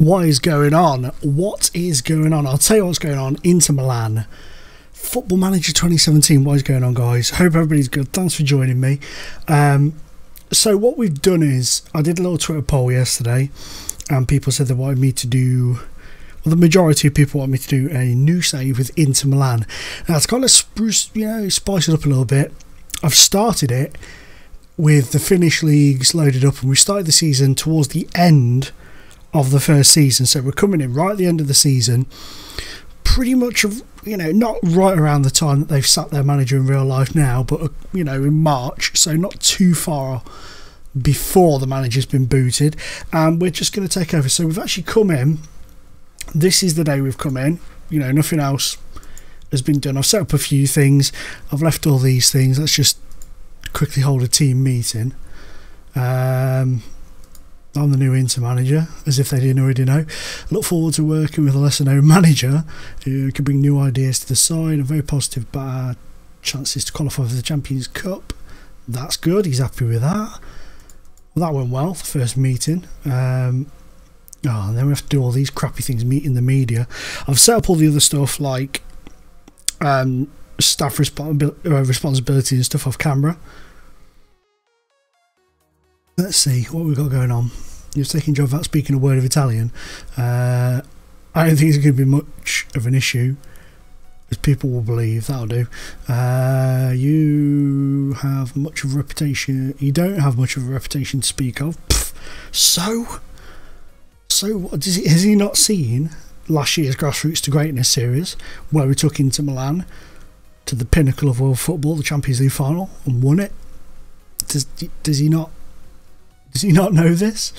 What is going on? What is going on? I'll tell you what's going on. Inter Milan Football Manager 2017. What is going on, guys? Hope everybody's good. Thanks for joining me. So what we've done is, I did a little Twitter poll yesterday, and people said they wanted me to do, well, the majority of people want me to do a new save with Inter Milan. Now it's kind of spruce, spice it up a little bit. I've started it with the Finnish leagues loaded up, and we started the season towards the end of the first season, so we're coming in right at the end of the season, pretty much, not right around the time that they've sacked their manager in real life now, but in March, so not too far before the manager's been booted, and we're just going to take over. So we've actually come in, this is the day we've come in, nothing else has been done. I've set up a few things, I've left all these things. Let's just quickly hold a team meeting. I'm the new Inter manager, as if they didn't already know. Look forward to working with a lesser known manager who can bring new ideas to the side and very positive about chances to qualify for the Champions Cup. That's good, he's happy with that. Well, that went well, the first meeting. And then we have to do all these crappy things, meeting the media. I've set up all the other stuff like staff responsibility and stuff off camera. Let's see what we've got going on. You're taking job without speaking a word of Italian. I don't think it's going to be much of an issue, as people will believe. That'll do. You have much of a reputation. You don't have much of a reputation to speak of. Pfft. So what has he not seen last year's Grassroots to Greatness series, where we took Inter Milan to the pinnacle of world football, the Champions League final, and won it? Does he not? Does he not know this?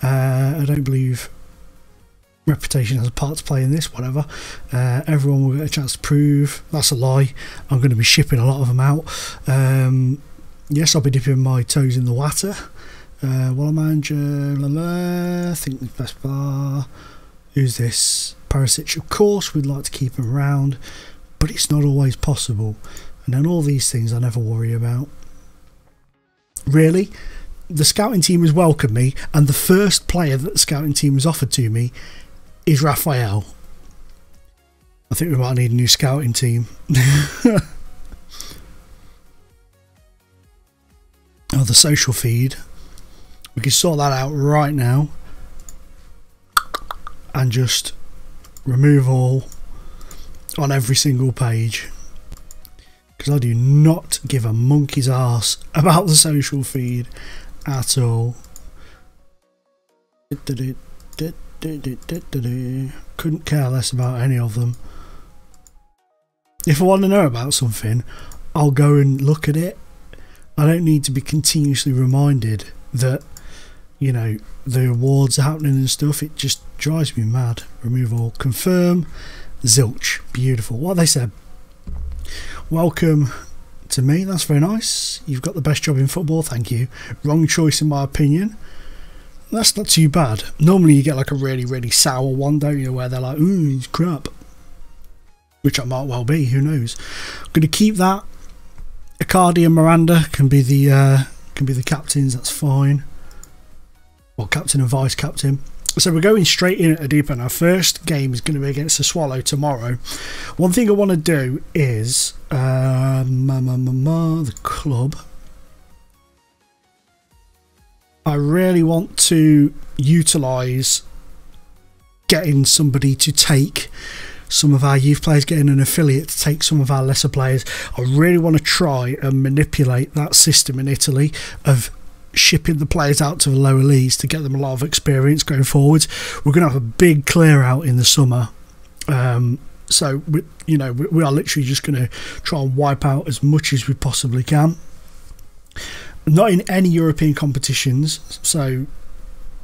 I don't believe reputation has a part to play in this, whatever. Everyone will get a chance to prove. That's a lie. I'm going to be shipping a lot of them out. Yes, I'll be dipping my toes in the water. While I'm manager, I think the best bar. Who's this? Perisic, of course, we'd like to keep him around, but it's not always possible. And then all these things I never worry about. Really? The scouting team has welcomed me, and the first player that the scouting team has offered to me is Raphael. I think we might need a new scouting team. Oh, the social feed. We can sort that out right now and just remove all on every single page, because I do not give a monkey's arse about the social feed at all. Couldn't care less about any of them. If I want to know about something, I'll go and look at it. I don't need to be continuously reminded that the awards are happening and stuff. It just drives me mad. Remove all. Confirm. Zilch. Beautiful. What they said. Welcome to me. That's very nice. You've got the best job in football. Thank you. Wrong choice in my opinion. That's not too bad. Normally you get like a really sour one, don't you, where they're like, ooh, he's crap, which I might well be, who knows. I'm going to keep that. Icardi and Miranda can be the captains. That's fine. Well, captain and vice captain. So we're going straight in at a deep end. Our first game is going to be against the Swallow tomorrow. One thing I want to do is the club. I really want to utilise getting somebody to take some of our youth players, getting an affiliate to take some of our lesser players. I really want to try and manipulate that system in Italy of shipping the players out to the lower leagues to get them a lot of experience going forwards. We're going to have a big clear out in the summer, so we are literally just going to try and wipe out as much as we possibly can. Not in any European competitions, so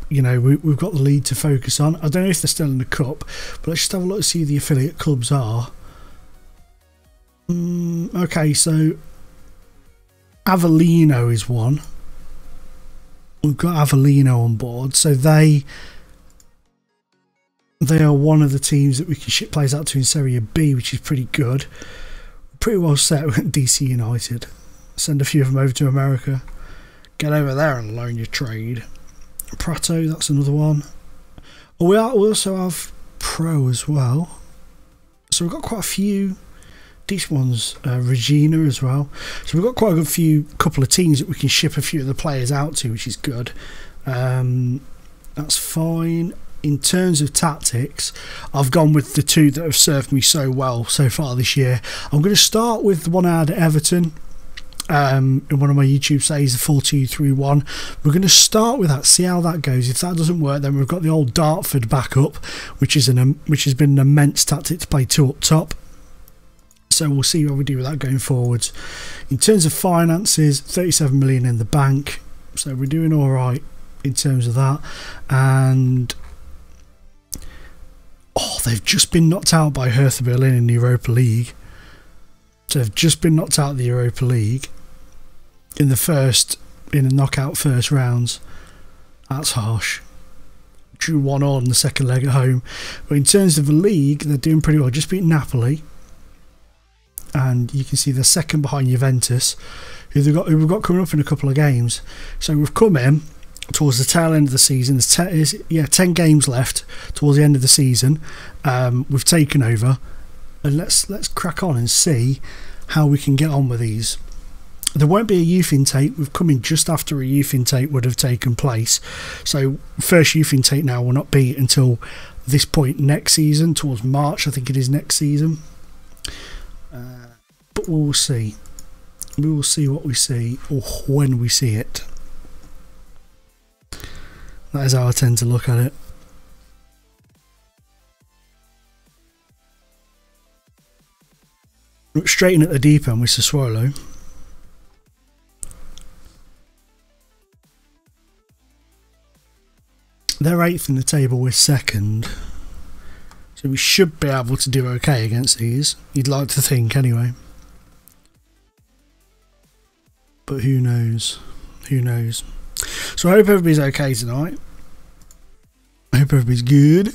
we've got the league to focus on. I don't know if they're still in the cup, but let's just have a look to see who the affiliate clubs are. Okay, so Avellino is one. We've got Avellino on board, so they are one of the teams that we can ship players out to in Serie B, which is pretty good. Pretty well set with DC United. Send a few of them over to America. Get over there and learn your trade. Prato, that's another one. We also have Pro as well. So we've got quite a few decent ones. Regina as well. So we've got quite a good couple of teams that we can ship a few of the players out to, which is good. That's fine. In terms of tactics, I've gone with the two that have served me so well so far this year. I'm going to start with the one I had at Everton. In one of my YouTube saves, the 4-2-3-1. We're going to start with that, see how that goes. If that doesn't work, then we've got the old Dartford backup, which has been an immense tactic to play two up top. So we'll see what we do with that going forwards. In terms of finances, 37 million in the bank, so we're doing all right in terms of that. And they've just been knocked out by Hertha Berlin in the Europa League. So they've just been knocked out of the Europa League in the knockout first rounds. That's harsh. Drew 1-1 in the second leg at home. But in terms of the league, they're doing pretty well. Just beat Napoli. And you can see they're second behind Juventus, who we've got coming up in a couple of games. So we've come in towards the tail end of the season. There's 10 games left towards the end of the season. We've taken over. And let's crack on and see how we can get on with these. There won't be a youth intake. We've come in just after a youth intake would have taken place. So first youth intake now will not be until this point next season, towards March, I think it is next season. But we will see. We will see what we see, or when we see it. That is how I tend to look at it. Look straight in at the deep end with Sassuolo. They're 8th in the table, we're 2nd. So we should be able to do okay against these. You'd like to think anyway. But who knows? Who knows? So I hope everybody's okay tonight. I hope everybody's good.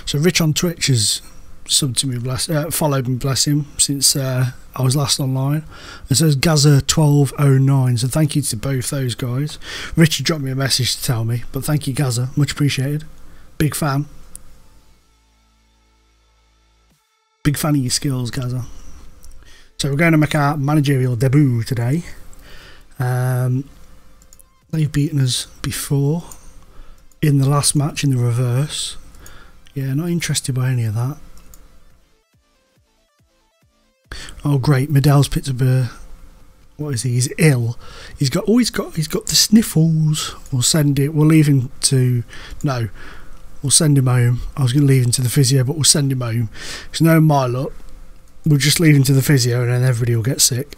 So Rich on Twitch has subbed to me, followed me, bless him, since I was last online. It says Gaza1209, so thank you to both those guys. Richard dropped me a message to tell me, but thank you Gaza, much appreciated. Big fan. Big fan of your skills, Gaza. So we're going to make our managerial debut today. They've beaten us before in the last match in the reverse. Yeah, not interested by any of that. Oh great, Medell's picked up a, what is he? He's ill. He's got the sniffles. We'll send it. We'll leave him to we'll send him home. I was going to leave him to the physio, but we'll send him home. It's no my luck. We'll just leave him to the physio, and then everybody will get sick.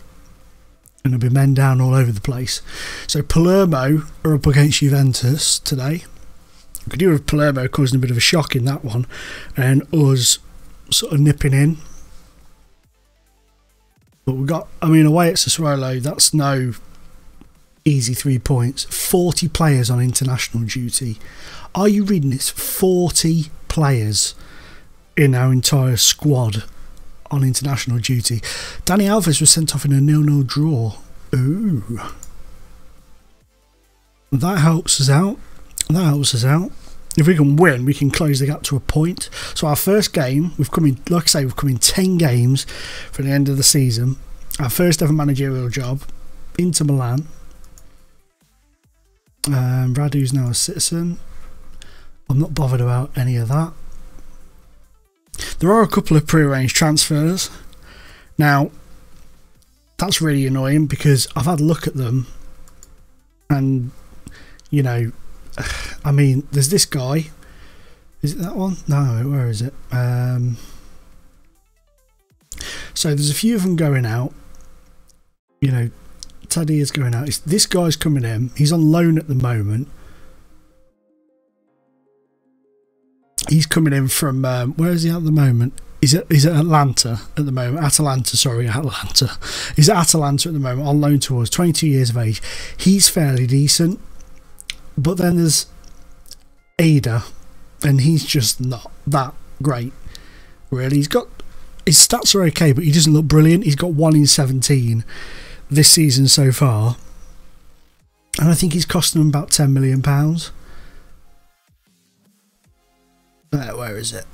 And there'll be men down all over the place. So Palermo are up against Juventus today. We could do with Palermo causing a bit of a shock in that one, and us sort of nipping in. But we got, I mean, away at Sassuolo, that's no easy 3 points. 40 players on international duty. Are you reading this? 40 players in our entire squad on international duty. Danny Alves was sent off in a 0-0 draw. Ooh. That helps us out. That helps us out. If we can win, we can close the gap to a point. So our first game, we've come in, like I say, we've come in 10 games for the end of the season. Our first ever managerial job, Inter Milan. Radu's now a citizen. I'm not bothered about any of that. There are a couple of pre-arranged transfers. Now, that's really annoying because I've had a look at them and, you know, I mean, there's this guy. Is it that one? No, where is it? So there's a few of them going out. You know, Taddy is going out. This guy's coming in. He's on loan at the moment. He's coming in from, where is he at the moment? He's at Atlanta at the moment. Atalanta, sorry, Atlanta. He's at Atalanta at the moment, on loan to us, 22 years of age. He's fairly decent. But then there's Ada and he's just not that great, really. His stats are okay, but he doesn't look brilliant. He's got 1 in 17 this season so far, and I think he's costing them about £10 million. Where is it?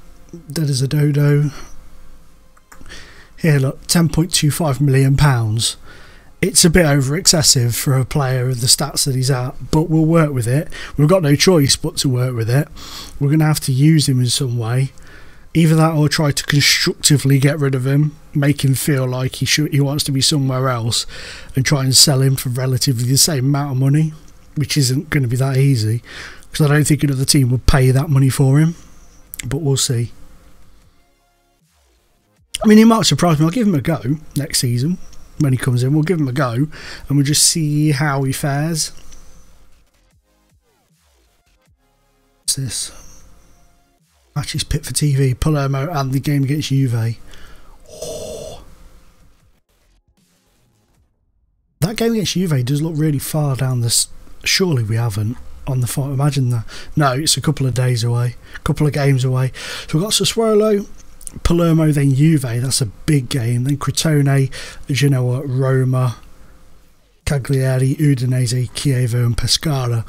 Dead as a dodo. Here, look, £10.25 million. It's a bit over excessive for a player of the stats that he's at, but we'll work with it. We've got no choice but to work with it. We're going to have to use him in some way. Either that or try to constructively get rid of him, make him feel like he wants to be somewhere else, and try and sell him for relatively the same amount of money, which isn't going to be that easy, because I don't think another team would pay that money for him. But we'll see. I mean, he might surprise me. I'll give him a go next season when he comes in. We'll give him a go and we'll just see how he fares. What's this? Matches pit for TV, Palermo and the game against Juve. Oh. That game against Juve does look really far down this. Surely we haven't on the fight. Imagine that. No, it's a couple of days away, a couple of games away. So we've got Sassuolo, Palermo, then Juve. That's a big game. Then Crotone, Genoa, Roma, Cagliari, Udinese, Chievo and Pescara.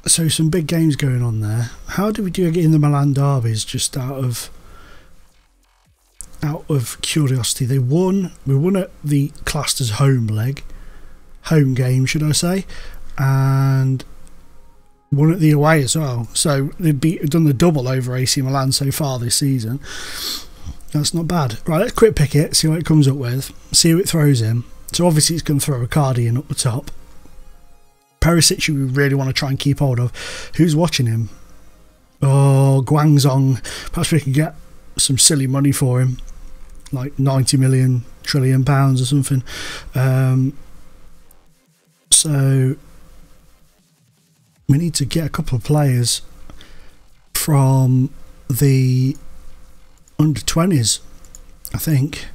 So some big games going on there. How do we do in the Milan derbies? Just out of curiosity, we won at the classed as home game, should I say, and won at the away as well. So they've done the double over AC Milan so far this season. That's not bad. Right, let's quick pick it, see what it comes up with, see who it throws in. So obviously it's going to throw Icardi in up the top. Perisic we really want to try and keep hold of. Who's watching him? Oh, Guangzhou. Perhaps we can get some silly money for him, like 90 million trillion pounds or something. So we need to get a couple of players from the under 20s, I think,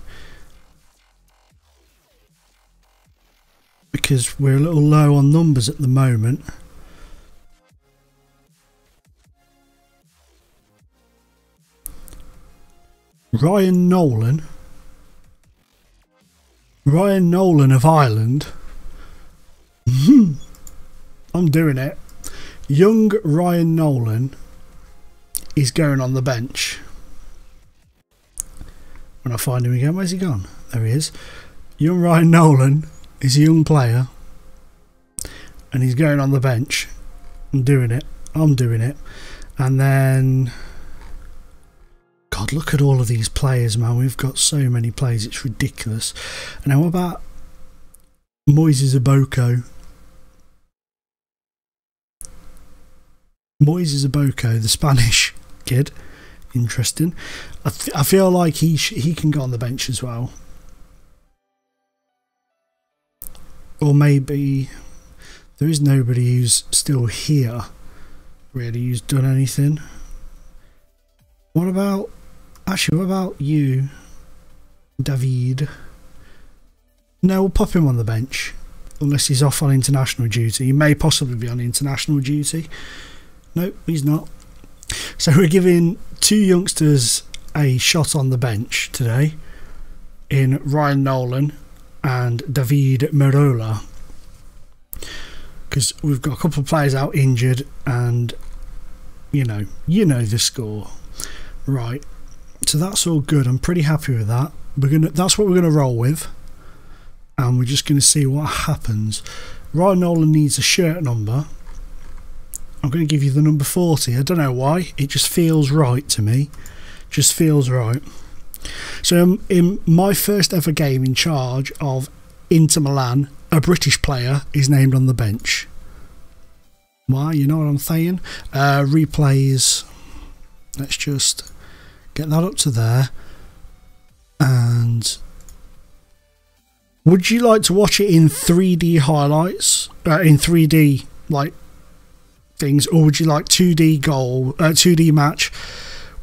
because we're a little low on numbers at the moment. Ryan Nolan of Ireland. I'm doing it. Young Ryan Nolan is going on the bench. When I find him again, where's he gone? There he is. Young Ryan Nolan is a young player and he's going on the bench. I'm doing it. And then, God, look at all of these players, man. We've got so many players, it's ridiculous. And now what about Moises Aboko? Moises Aboko, the Spanish kid. Interesting. I feel like he can go on the bench as well. Or maybe there is nobody who's still here, really, who's done anything. What about you, David? No, we'll pop him on the bench. Unless he's off on international duty. He may possibly be on international duty. Nope, he's not. So we're giving two youngsters a shot on the bench today in Ryan Nolan and David Merola, because we've got a couple of players out injured, and you know the score, right? So that's all good. I'm pretty happy with that. That's what we're gonna roll with, and we're just gonna see what happens. Ryan Nolan needs a shirt number. I'm going to give you the number 40. I don't know why. It just feels right to me. Just feels right. So in my first ever game in charge of Inter Milan, a British player is named on the bench. Why? You know what I'm saying? Replays. Let's just get that up to there. And would you like to watch it in 3D highlights? In 3D, like, things, or would you like 2D match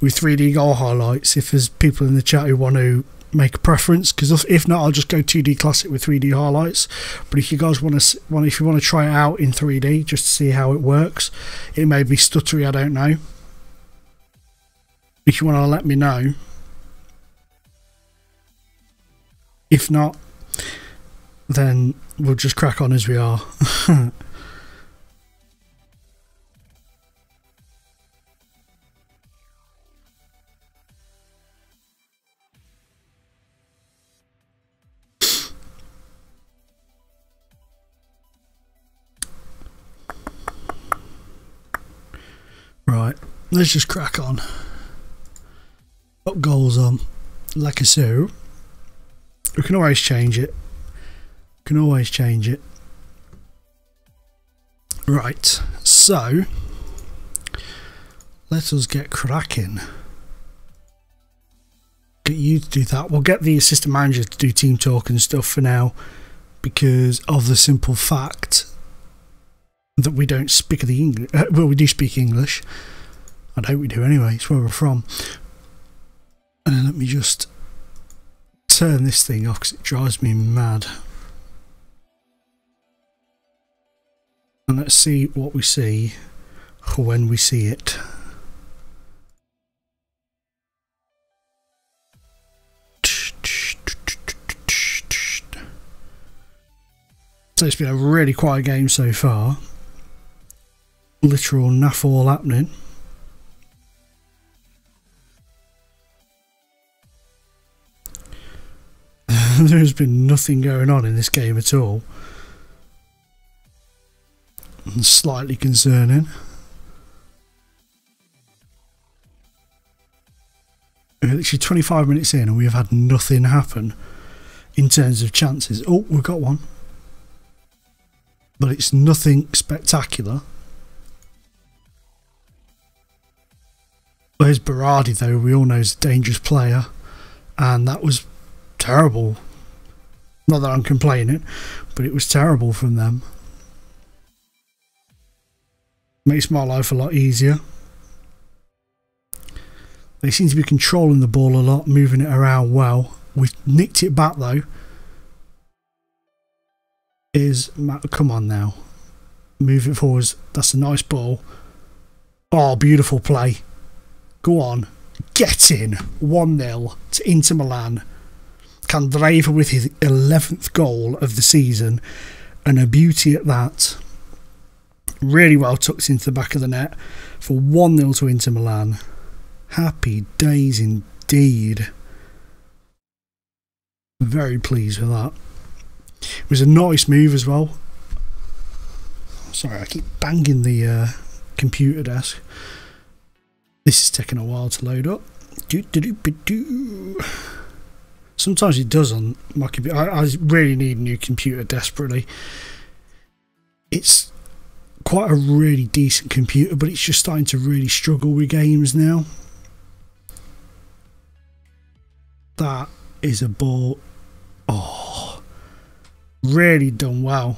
with 3D goal highlights? If there's people in the chat who want to make a preference, because if not, I'll just go 2D classic with 3D highlights. But if you guys want to try it out in 3D just to see how it works, it may be stuttery, I don't know. if you want to let me know. If not, then we'll just crack on as we are. Right, let's just crack on. Got goals on, like so. We can always change it. Can always change it. Right, so let us get cracking. Get you to do that. We'll get the assistant manager to do team talk and stuff for now, because of the simple fact that we don't speak the English. Well, we do speak English. I hope we do anyway. It's where we're from. And let me just turn this thing off because it drives me mad. And let's see what we see when we see it. So it's been a really quiet game so far. Literal naff all happening. There's been nothing going on in this game at all. And slightly concerning. We're literally 25 minutes in and we have had nothing happen in terms of chances. Oh, we've got one. But it's nothing spectacular. There's Berardi though, we all know is a dangerous player. And that was terrible. Not that I'm complaining, but it was terrible from them. Makes my life a lot easier. They seem to be controlling the ball a lot, moving it around well. We've nicked it back though. Come on now. Move it forwards. That's a nice ball. Oh, beautiful play. Go on. Get in. 1-0 to Inter Milan. Candreva with his 11th goal of the season. And a beauty at that. Really well tucked into the back of the net for 1-0 to Inter Milan. Happy days indeed. Very pleased with that. It was a nice move as well. Sorry, I keep banging the computer desk. This is taking a while to load up. Sometimes it does on my computer. I really need a new computer desperately. It's quite a really decent computer, but it's just starting to really struggle with games now. That is a ball. Oh, really done well.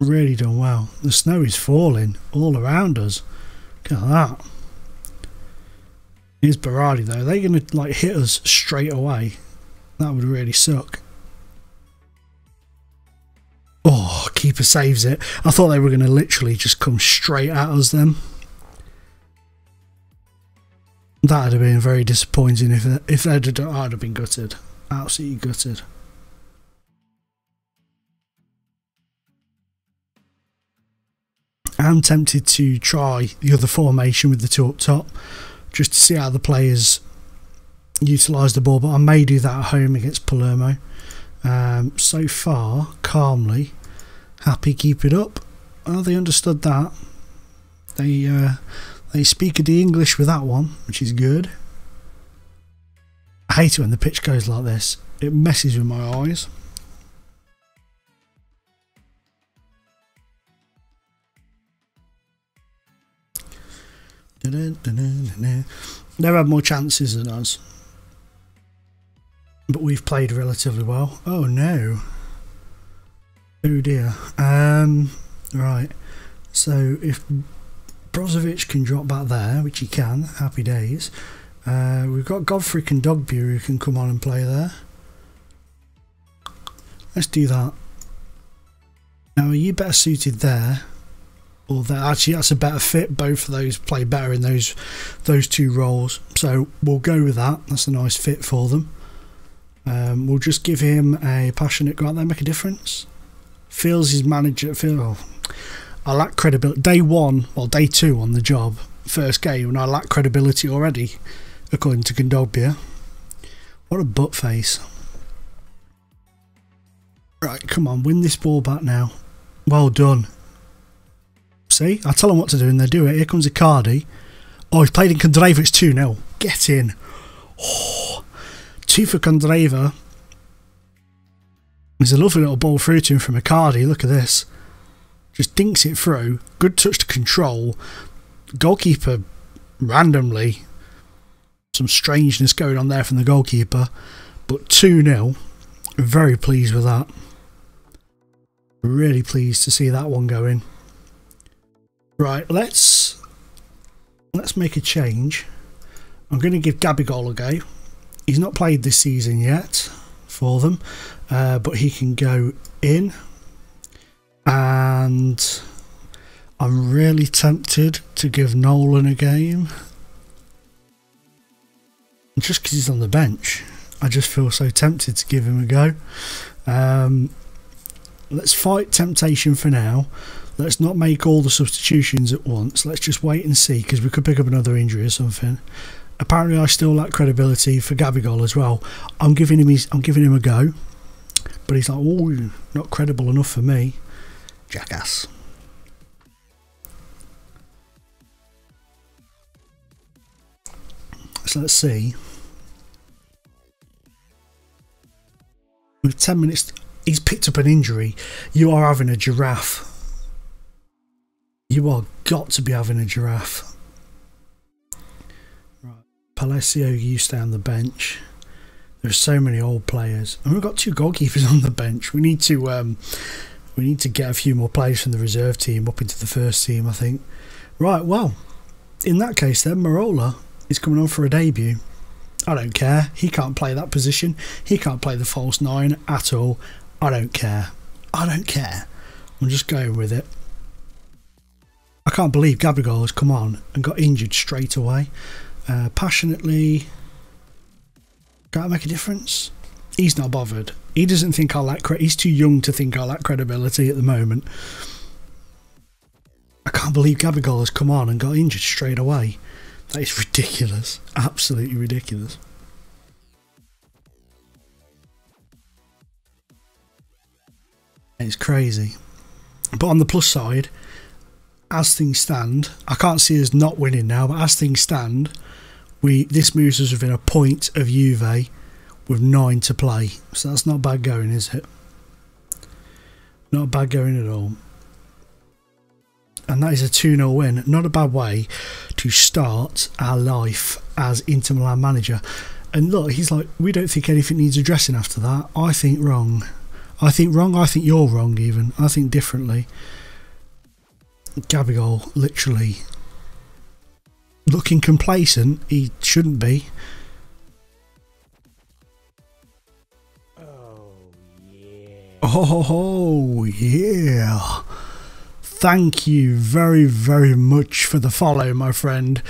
Really done well. The snow is falling all around us. Look at that. Here's Berardi though. They're going to like hit us straight away. That would really suck. Oh, keeper saves it. I thought they were going to literally just come straight at us then. That would have been very disappointing if they'd have done. I'd have been gutted. Absolutely gutted. I'm tempted to try the other formation with the two up top, just to see how the players utilise the ball, but I may do that at home against Palermo. So far, calmly, happy, keep it up. Oh, they understood that. They speak the English with that one, which is good. I hate it when the pitch goes like this. It messes with my eyes. They've had more chances than us, but we've played relatively well. Oh no. Oh dear. Right. So if Brozovic can drop back there, which he can, happy days. We've got Godfrey and Dogbu who can come on and play there. Let's do that. Now, are you better suited there? Or actually, that's a better fit. Both of those play better in those two roles. So we'll go with that. That's a nice fit for them. We'll just give him a passionate go out there, make a difference. Feels his manager. I lack credibility. Day 1, well, day 2 on the job, first game, and I lack credibility already, according to Kondogbia. What a butt face. Right, come on, win this ball back now. Well done. See, I tell them what to do and they do it. Here comes Icardi. Oh, he's played in Condreva. It's 2-0. Get in. Oh, 2 for Condreva. There's a lovely little ball through to him from Icardi. Look at this. Just dinks it through. Good touch to control. Goalkeeper, randomly. Some strangeness going on there from the goalkeeper. But 2-0. Very pleased with that. Really pleased to see that one go in. Right, let's make a change. I'm going to give Gabigol a go. He's not played this season yet for them, but he can go in. And I'm really tempted to give Nolan a game. Just because he's on the bench. I just feel so tempted to give him a go. Let's fight temptation for now. Let's not make all the substitutions at once. Let's just wait and see, because we could pick up another injury or something. Apparently I still lack credibility for Gabigol as well. I'm giving him a go. But he's like, oh, not credible enough for me. Jackass. So let's see. With 10 minutes, he's picked up an injury. You are having a giraffe. You are got to be having a giraffe. Right, Palacio, you stay on the bench. There's so many old players, and we've got 2 goalkeepers on the bench. We need to get a few more players from the reserve team up into the first team, I think. Right, well, in that case then, Marola is coming on for a debut. I don't care. He can't play that position. He can't play the false 9 at all. I don't care. I don't care. I'm just going with it. I can't believe Gabigol has come on and got injured straight away. Passionately. Can't make a difference. He's not bothered. He doesn't think I lack credit. He's too young to think I lack credibility at the moment. I can't believe Gabigol has come on and got injured straight away. That is ridiculous. Absolutely ridiculous. It's crazy. But on the plus side, as things stand, I can't see us not winning now, but as things stand, this moves us within a point of Juve with 9 to play. So that's not bad going, is it? Not bad going at all. And that is a 2-0 win. Not a bad way to start our life as Inter Milan manager. And look, he's like, we don't think anything needs addressing after that. I think wrong. I think wrong. I think you're wrong even. I think differently. Gabigol, literally looking complacent. He shouldn't be. Oh yeah. Thank you very, very much for the follow, my friend.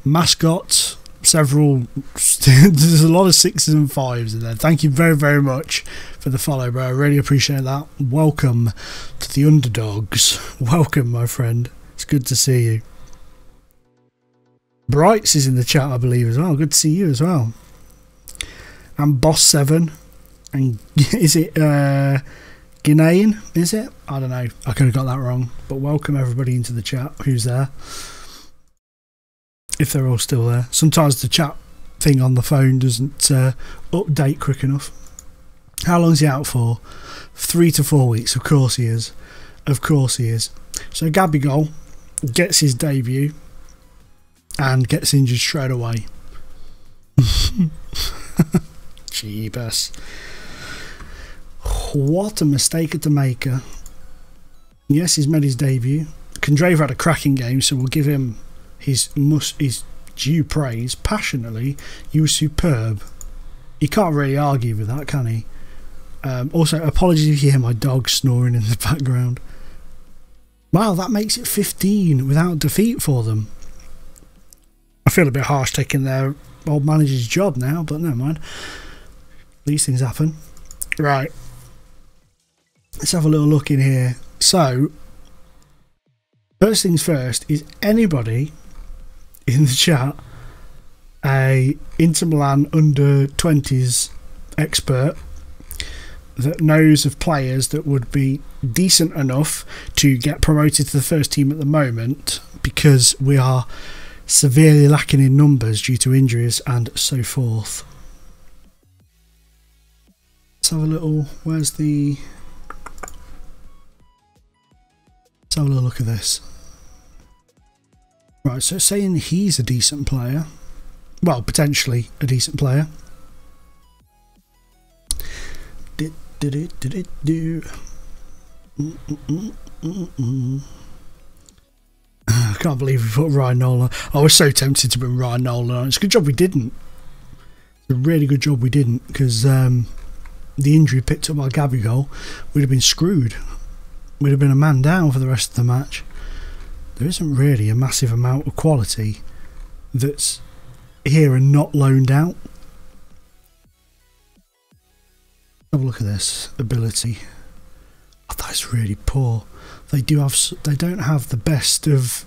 Mascot, several, there's a lot of 6s and 5s in there. Thank you very, very much for the follow, bro. I really appreciate that. Welcome to the underdogs. Welcome, my friend. It's good to see you. Brights is in the chat, I believe, as well. Good to see you as well. And Boss7. And is it Ghanaian, is it? I don't know. I could have got that wrong. But welcome everybody into the chat who's there. If they're all still there. Sometimes the chat thing on the phone doesn't update quick enough. How long is he out for? 3 to 4 weeks. Of course he is. Of course he is. So Gabigol gets his debut and gets injured straight away. Jeebus. What a mistake to make. Yes, he's made his debut. Condreva had a cracking game, so we'll give him his due praise. Passionately, you were superb. You can't really argue with that, can he? Also, apologies if you hear my dog snoring in the background. Wow, that makes it 15 without defeat for them. I feel a bit harsh taking their old manager's job now, but never mind. These things happen. Right. Let's have a little look in here. So, first things first, is anybody in the chat a Inter Milan under 20s expert that knows of players that would be decent enough to get promoted to the first team at the moment, because we are severely lacking in numbers due to injuries and so forth. Let's have a little, let's have a little look at this. Right, so saying he's a decent player, well, potentially a decent player. I can't believe we put Ryan Nolan. I was so tempted to bring Ryan Nolan on. It's a good job we didn't. It's a really good job we didn't, because the injury picked up by Gabigol, we'd have been screwed. We'd have been a man down for the rest of the match. There isn't really a massive amount of quality that's here and not loaned out. Have a look at this ability. Oh, that's really poor. They don't have the best of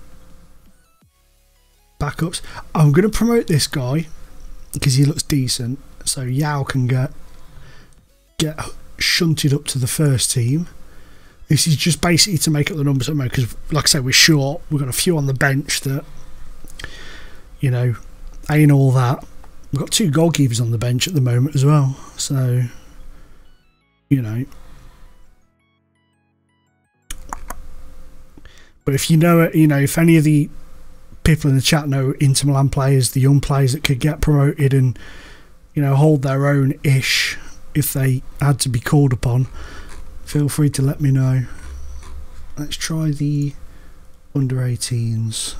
backups. I'm going to promote this guy because he looks decent, so Yao can get shunted up to the first team. This is just basically to make up the numbers at the moment, because like I say, we're short. We've got a few on the bench that, you know, ain't all that. We've got 2 goalkeepers on the bench at the moment as well, so, you know. But if you know it, you know, if any of the people in the chat know Inter Milan players, the young players that could get promoted and, you know, hold their own-ish if they had to be called upon, feel free to let me know. Let's try the under 18s.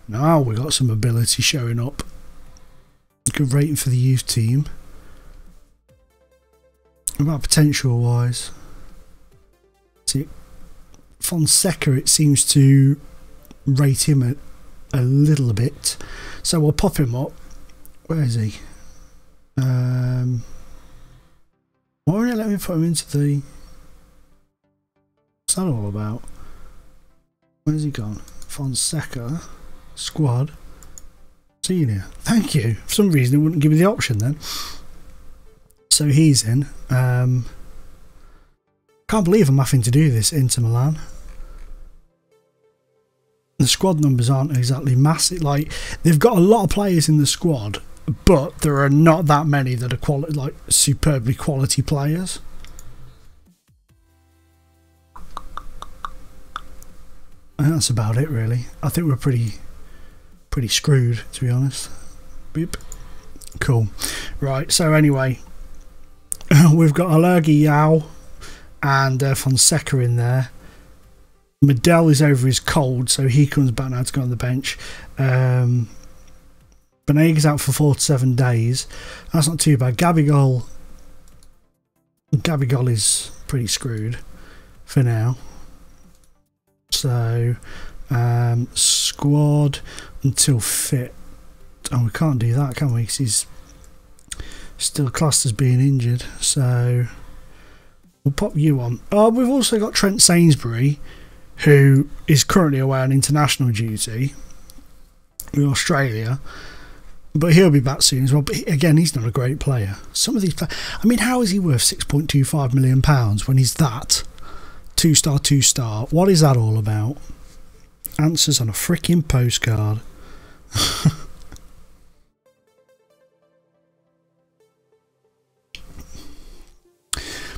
Now we got some ability showing up. Good rating for the youth team. What about potential wise? See, Fonseca, it seems to rate him a little bit, so we'll pop him up. Where is he? Why won't it let me put him into the... What's that all about? Where's he gone? Fonseca, squad, senior. Thank you. For some reason it wouldn't give me the option then. So he's in. Can't believe I'm having to do this, Inter Milan. The squad numbers aren't exactly massive. Like, they've got a lot of players in the squad, but there are not that many that are like superbly quality players. And that's about it, really. I think we're pretty screwed, to be honest. Boop. Cool. Right. So anyway, we've got Alergi, Yao, and Fonseca in there. Medell is over his cold, so he comes back now to go on the bench. Benega's out for 4 to 7 days. That's not too bad. Gabigol is pretty screwed for now. So squad until fit. Oh, we can't do that, can we? Because he's still classed as being injured. So we'll pop you on. Oh, we've also got Trent Sainsbury, who is currently away on international duty in Australia, but he'll be back soon as well. But again, he's not a great player. Some of these players, I mean, how is he worth £6.25 million when he's that 2-star? What is that all about? Answers on a freaking postcard.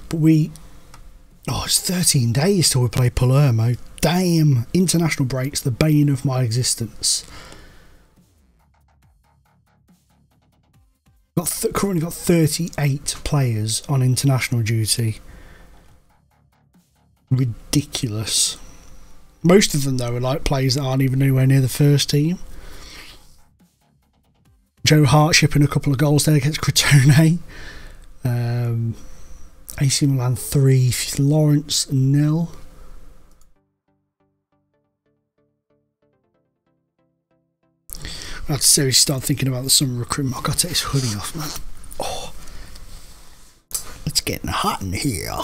But it's 13 days till we play Palermo. Damn, international breaks, the bane of my existence. Currently got 38 players on international duty. Ridiculous. Most of them, though, are like players that aren't even anywhere near the first team. Joe Hart shipping a couple of goals there against Crotone. AC Milan 3, Lawrence 0. I had to seriously start thinking about the summer recruitment. I've got to take this hoodie off, man. Oh, it's getting hot in here.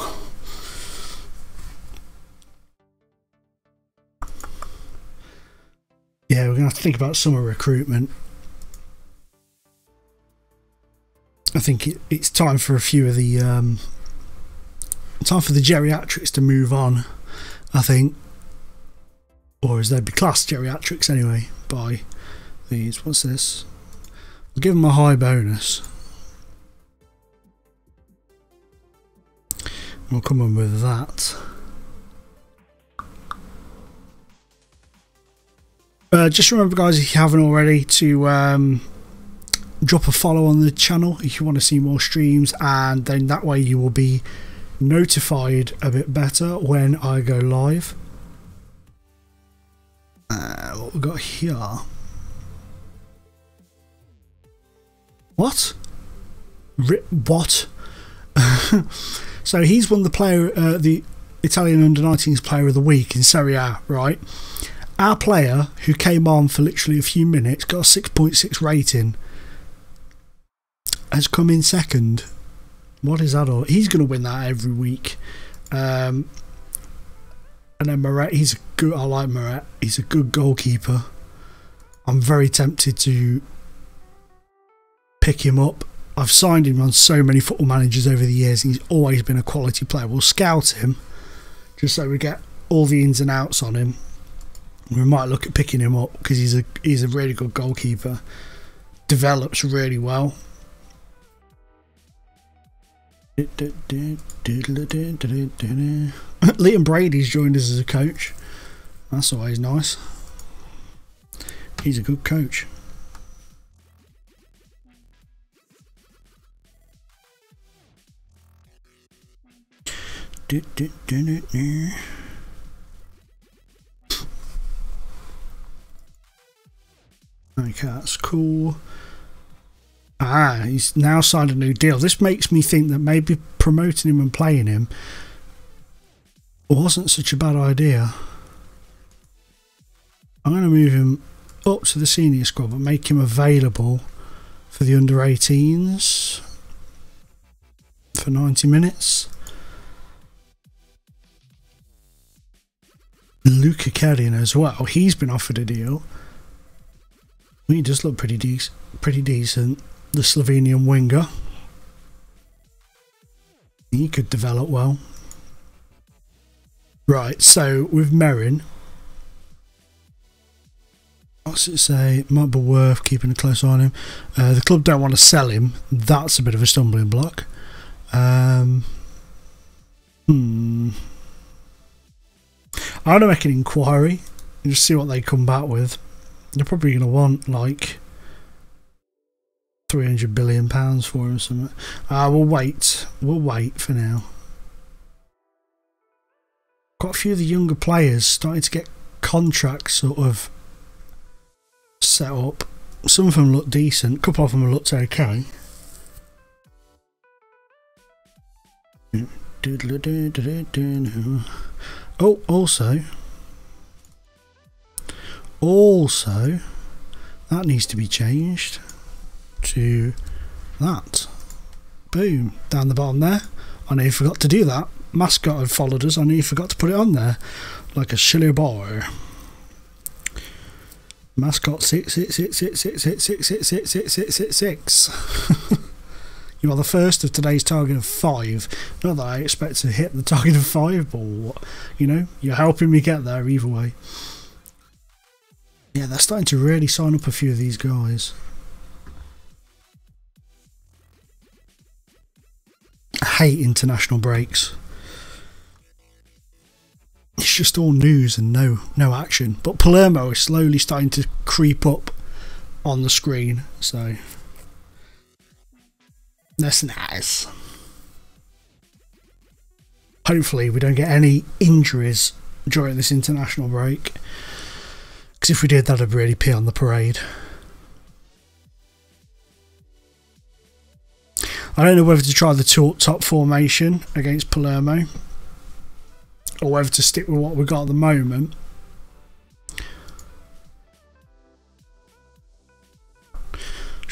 Yeah, we're going to have to think about summer recruitment. I think it's time for a few of the time for the geriatrics to move on, I think. Or as they'd be classed geriatrics anyway by these. What's this? I'll give them a high bonus. We'll come on with that. Just remember, guys, if you haven't already, to drop a follow on the channel if you want to see more streams, and then that way you will be notified a bit better when I go live. What we got here? What? What? So he's won the Italian under-19s Player of the Week in Serie A, right? Our player, who came on for literally a few minutes, got a 6.6 rating, has come in second. What is that all? He's going to win that every week. And then Moret, he's good. I like Moret. He's a good goalkeeper. I'm very tempted to pick him up. I've signed him on so many football managers over the years, and he's always been a quality player. We'll scout him just so we get all the ins and outs on him. We might look at picking him up because he's a really good goalkeeper. Develops really well. Liam Brady's joined us as a coach. That's always nice. He's a good coach. Okay, that's cool. Ah, he's now signed a new deal. This makes me think that maybe promoting him and playing him wasn't such a bad idea. I'm going to move him up to the senior squad, but make him available for the under-18s for 90 minutes. Luca Carrion as well. He's been offered a deal. He does look pretty decent. The Slovenian winger. He could develop well. Right, so with Merrin, what's it say? Might be worth keeping a close eye on him. The club don't want to sell him. That's a bit of a stumbling block. I'm going to make an inquiry and just see what they come back with. They're probably going to want like £300 billion for him or something. We'll wait. We'll wait for now. Quite a few of the younger players starting to get contracts sort of set up. Some of them look decent. A couple of them looked okay. Oh, also, that needs to be changed to that. Boom, down the bottom there. I know you forgot to do that. Mascot had followed us. I know you forgot to put it on there, like a silly boy. Mascot 66666666666. You are the first of today's target of 5. Not that I expect to hit the target of 5, but you know, you're helping me get there either way. Yeah, they're starting to really sign up a few of these guys. I hate international breaks. It's just all news and no action. But Palermo is slowly starting to creep up on the screen, so that's nice. Hopefully we don't get any injuries during this international break, because if we did, that'd really pee on the parade. I don't know whether to try the top formation against Palermo or whether to stick with what we've got at the moment.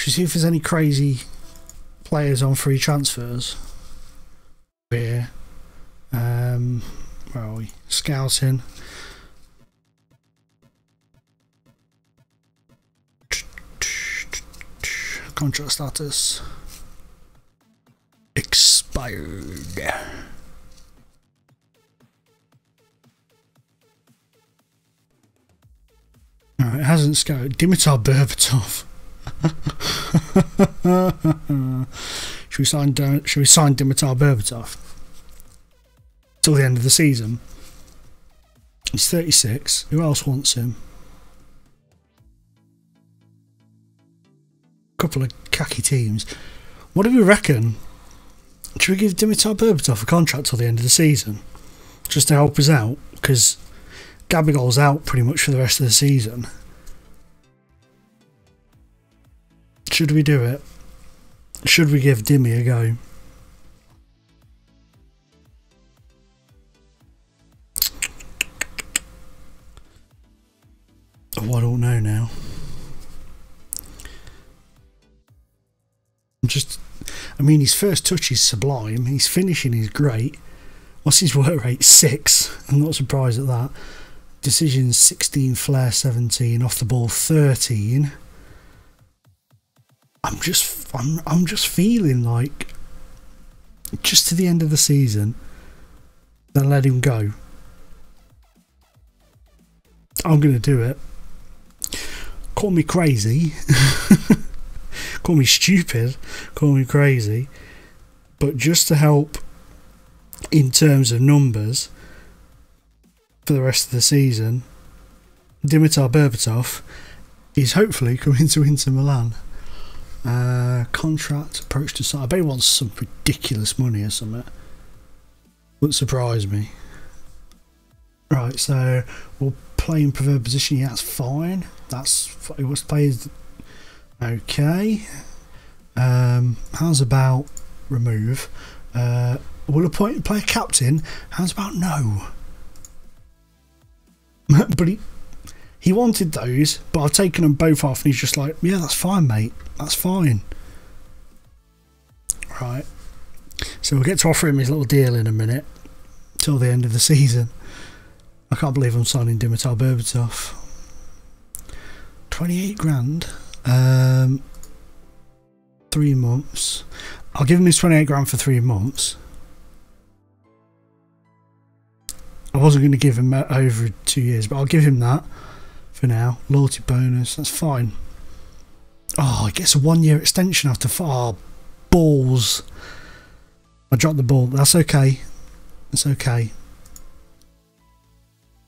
Should we see if there's any crazy players on free transfers? Here. Where are we? Scouting. Contract status. Expired. No, it hasn't scouted. Dimitar Berbatov. Should we sign Dimitar Berbatov till the end of the season? He's 36. Who else wants him? A couple of khaki teams. What do we reckon? Should we give Dimitar Berbatov a contract till the end of the season, just to help us out? Because Gabigol's out pretty much for the rest of the season. Should we do it? Should we give Dimmy a go? Oh, I don't know now. I mean, his first touch is sublime. His finishing is great. What's his work rate? 6. I'm not surprised at that. Decisions 16, flair 17, off the ball 13. I'm just feeling like just to the end of the season, then let him go. I'm gonna do it. Call me crazy. Call me stupid, call me crazy, but just to help in terms of numbers for the rest of the season, Dimitar Berbatov is hopefully coming to Inter Milan. Contract approach to sign. I bet he wants some ridiculous money or something. Wouldn't surprise me. Right, so we'll play in preferred position. Yeah, that's fine. That's what he wants to play. Okay. How's about remove? We'll appoint and play a captain. How's about no? But he wanted those, but I've taken them both off, and he's just like, yeah, that's fine, mate. That's fine. Right. So we'll get to offer him his little deal in a minute, till the end of the season. I can't believe I'm signing Dimitar Berbatov. 28 grand. 3 months. I'll give him his 28 grand for 3 months. I wasn't going to give him over 2 years, but I'll give him that for now. Loyalty bonus, that's fine. Oh, he gets a 1-year extension after 4 balls. I dropped the ball. That's okay. It's okay.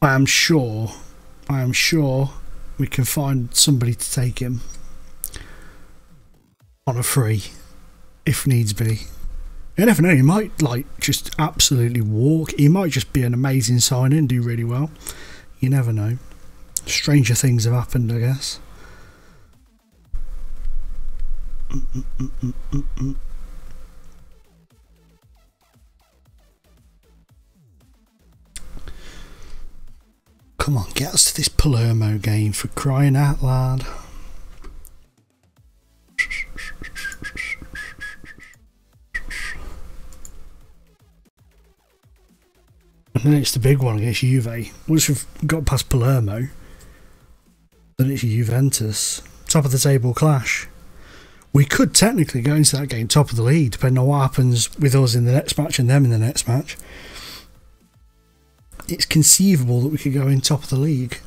I am sure we can find somebody to take him on a free, if needs be. You never know, he might like just absolutely walk. He might just be an amazing signing and do really well. You never know. Stranger things have happened, I guess. Come on, get us to this Palermo game, for crying out loud. And then it's the big one against Juve. Once we've got past Palermo, then it's Juventus. Top of the table clash. We could technically go into that game top of the league, depending on what happens with us in the next match and them in the next match. It's conceivable that we could go in top of the league.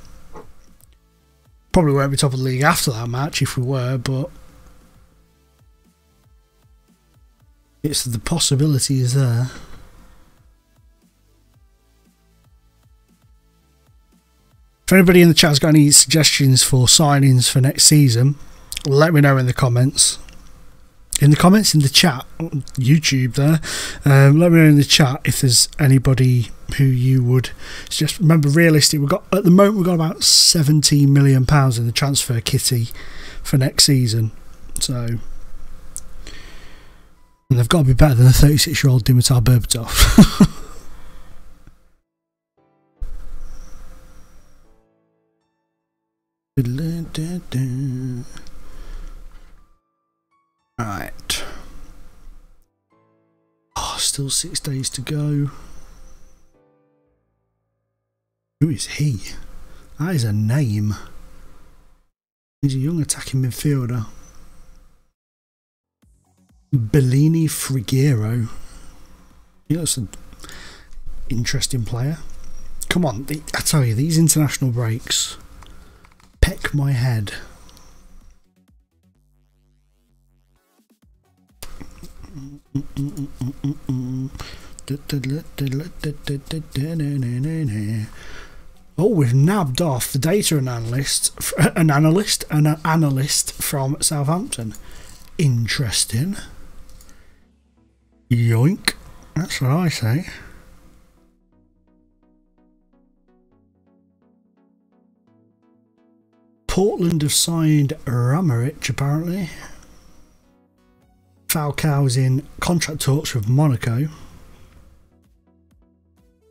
Probably won't be top of the league after that match if we were, but it's the possibility is there. If anybody in the chat has got any suggestions for signings for next season, let me know in the comments. In the comments in the chat, YouTube there. Let me know in the chat if there's anybody who you would suggest. Remember, realistic, at the moment we've got about £17 million in the transfer kitty for next season. So, and they've got to be better than a 36-year-old Dimitar Berbatov. Right. Oh, still 6 days to go. Who is he? That is a name. He's a young attacking midfielder. Bellini Frigero. Yeah, that's an interesting player. Come on, I tell you, these international breaks peck my head. Oh, we've nabbed off the data an analyst from Southampton. Interesting. Yoink. That's what I say. Portland have signed Ramarich, apparently. Falcao's in contract talks with Monaco.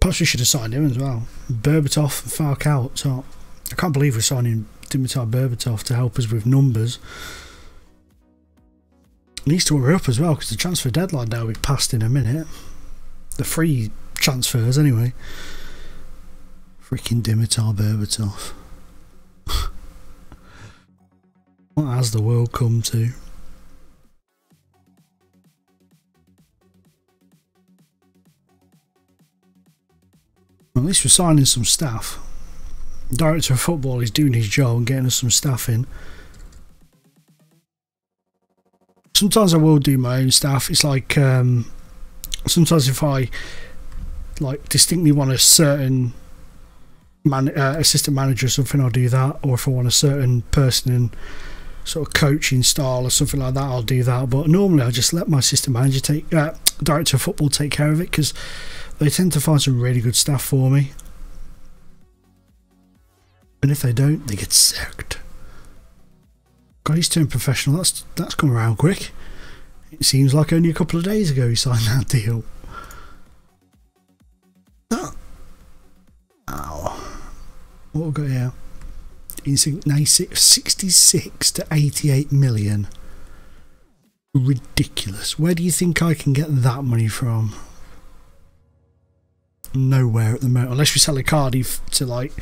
Perhaps we should have signed him as well. Berbatov and Falcao up top. I can't believe we're signing Dimitar Berbatov to help us with numbers. Needs to hurry up as well because the transfer deadline now will be passed in a minute. The free transfers anyway. Freaking Dimitar Berbatov. What has the world come to? Well, at least we're signing some staff. Director of football is doing his job and getting us some staff in. Sometimes I will do my own staff. It's like sometimes if I like distinctly want a certain assistant manager or something, I'll do that. Or if I want a certain person in sort of coaching style or something like that, I'll do that. But normally I just let my assistant manager take director of football take care of it because they tend to find some really good staff for me. And if they don't, they get sacked. God, he's turned professional. That's come around quick. It seems like only a couple of days ago he signed that deal. Oh. Ow. What have we got here? 66 to 88 million. Ridiculous. Where do you think I can get that money from? Nowhere at the moment, unless we sell Icardi to like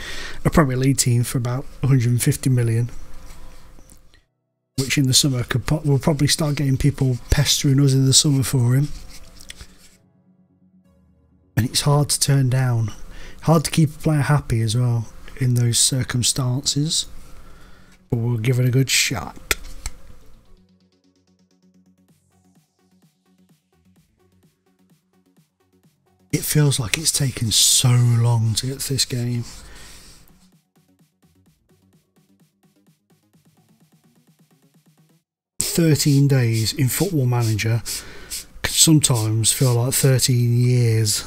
a Premier League team for about 150 million, which in the summer we'll probably start getting people pestering us in the summer for him, and it's hard to turn down, hard to keep a player happy as well in those circumstances, but we'll give it a good shot. It feels like it's taken so long to get to this game. "13 days in Football Manager can sometimes feel like 13 years.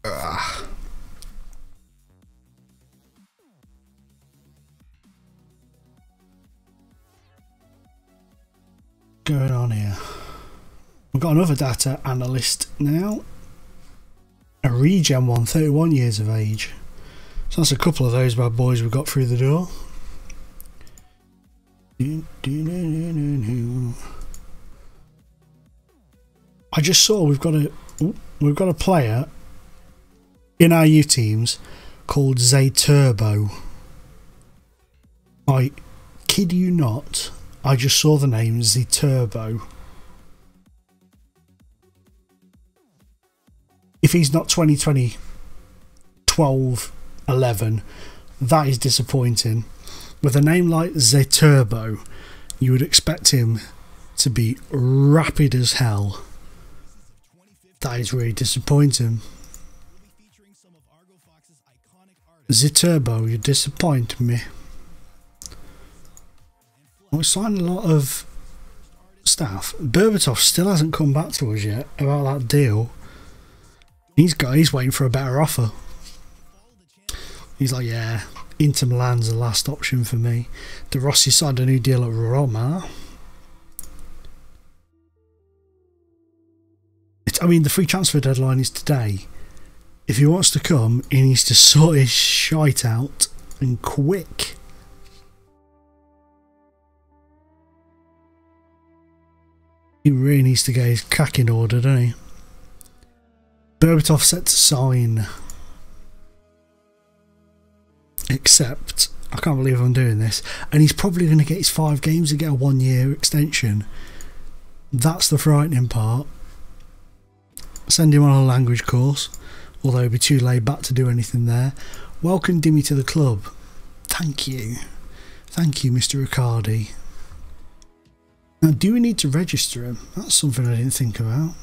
Ugh. Going on here. We've got another data analyst now. A regen one, 31 years of age. So that's a couple of those bad boys we've got through the door. I just saw we've got a player in our youth teams called Zayturbo. I kid you not, I just saw the name Zayturbo. If he's not 2020, 12, 11, that is disappointing. With a name like Zayturbo, you would expect him to be rapid as hell. That is really disappointing. Zayturbo, you disappoint me. We're signing a lot of staff. Berbatov still hasn't come back to us yet about that deal. He's waiting for a better offer. He's like, yeah, Inter Milan's the last option for me. De Rossi signed a new deal at Roma. I mean, the free transfer deadline is today. If he wants to come, he needs to sort his shite out and quick. He really needs to get his cack in order, doesn't he? Berbatov set to sign. Except, I can't believe I'm doing this. And he's probably going to get his 5 games and get a 1-year extension. That's the frightening part. Send him on a language course. Although he'd be too laid back to do anything there. Welcome Dimmy to the club. Thank you. Thank you, Mr. Riccardi. Now, do we need to register him? That's something I didn't think about.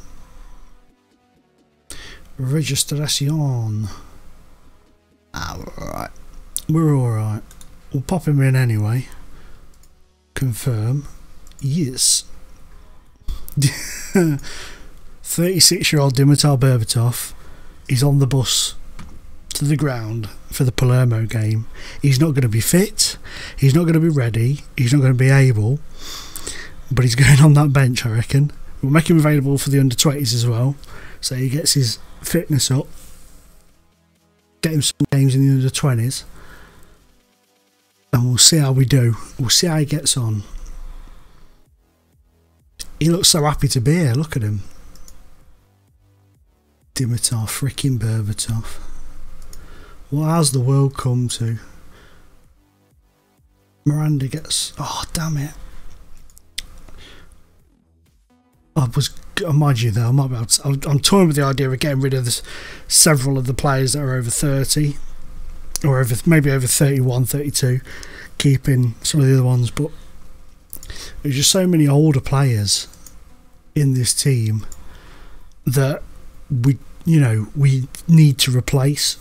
Registration. Ah, we're alright. We're alright. We'll pop him in anyway. Confirm. Yes. 36-year-old Dimitar Berbatov is on the bus to the ground for the Palermo game. He's not going to be fit. He's not going to be ready. He's not going to be able. But he's going on that bench, I reckon. We'll make him available for the under-20s as well. So he gets his fitness up. Get him some games in the under-20s. And we'll see how we do. We'll see how he gets on. He looks so happy to be here. Look at him. Dimitar freaking Berbatov. What has the world come to? Miranda gets... Oh, damn it. Mind you though, I'm toying with the idea of getting rid of several of the players that are over 30. Or maybe over 31, 32. Keeping some of the other ones. But there's just so many older players in this team that we need to replace.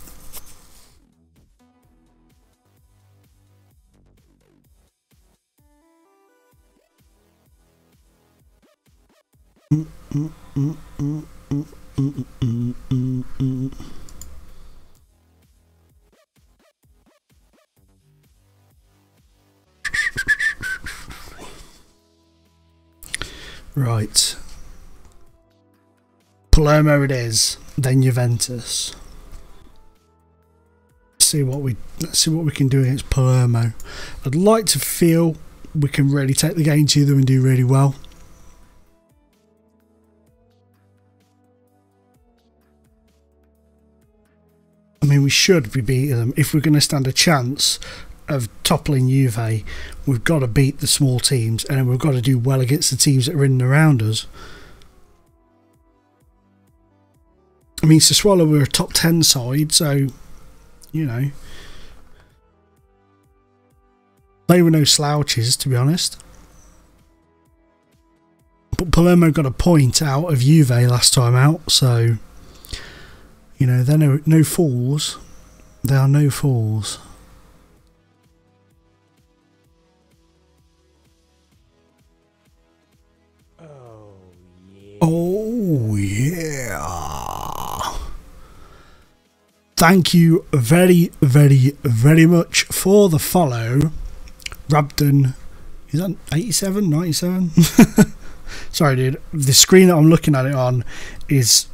Right. Palermo it is, then Juventus. Let's see what we can do against Palermo. I'd like to feel we can really take the game to them and do really well. I mean, we should be beating them. If we're going to stand a chance of toppling Juve, we've got to beat the small teams, and then we've got to do well against the teams that are in and around us. I mean, Sassuolo were a top 10 side, so, you know, they were no slouches, to be honest. But Palermo got a point out of Juve last time out, so, you know, they're no fools. They are no fools. Oh yeah. Thank you very, very, very much for the follow. Rabden, is that 87, 97? Sorry dude, the screen that I'm looking at it on is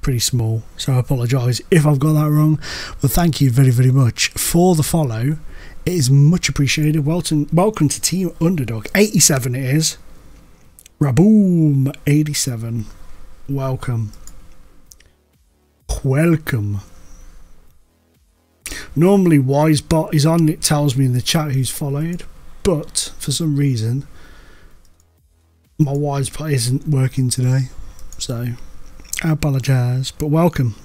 pretty small, so I apologise if I've got that wrong. But thank you very, very much for the follow. It is much appreciated. Welcome to Team Underdog. 87 it is. Raboom 87. Welcome. Welcome. Normally Wisebot is on, it tells me in the chat who's followed, but for some reason my Wisebot isn't working today, so I apologise. But welcome.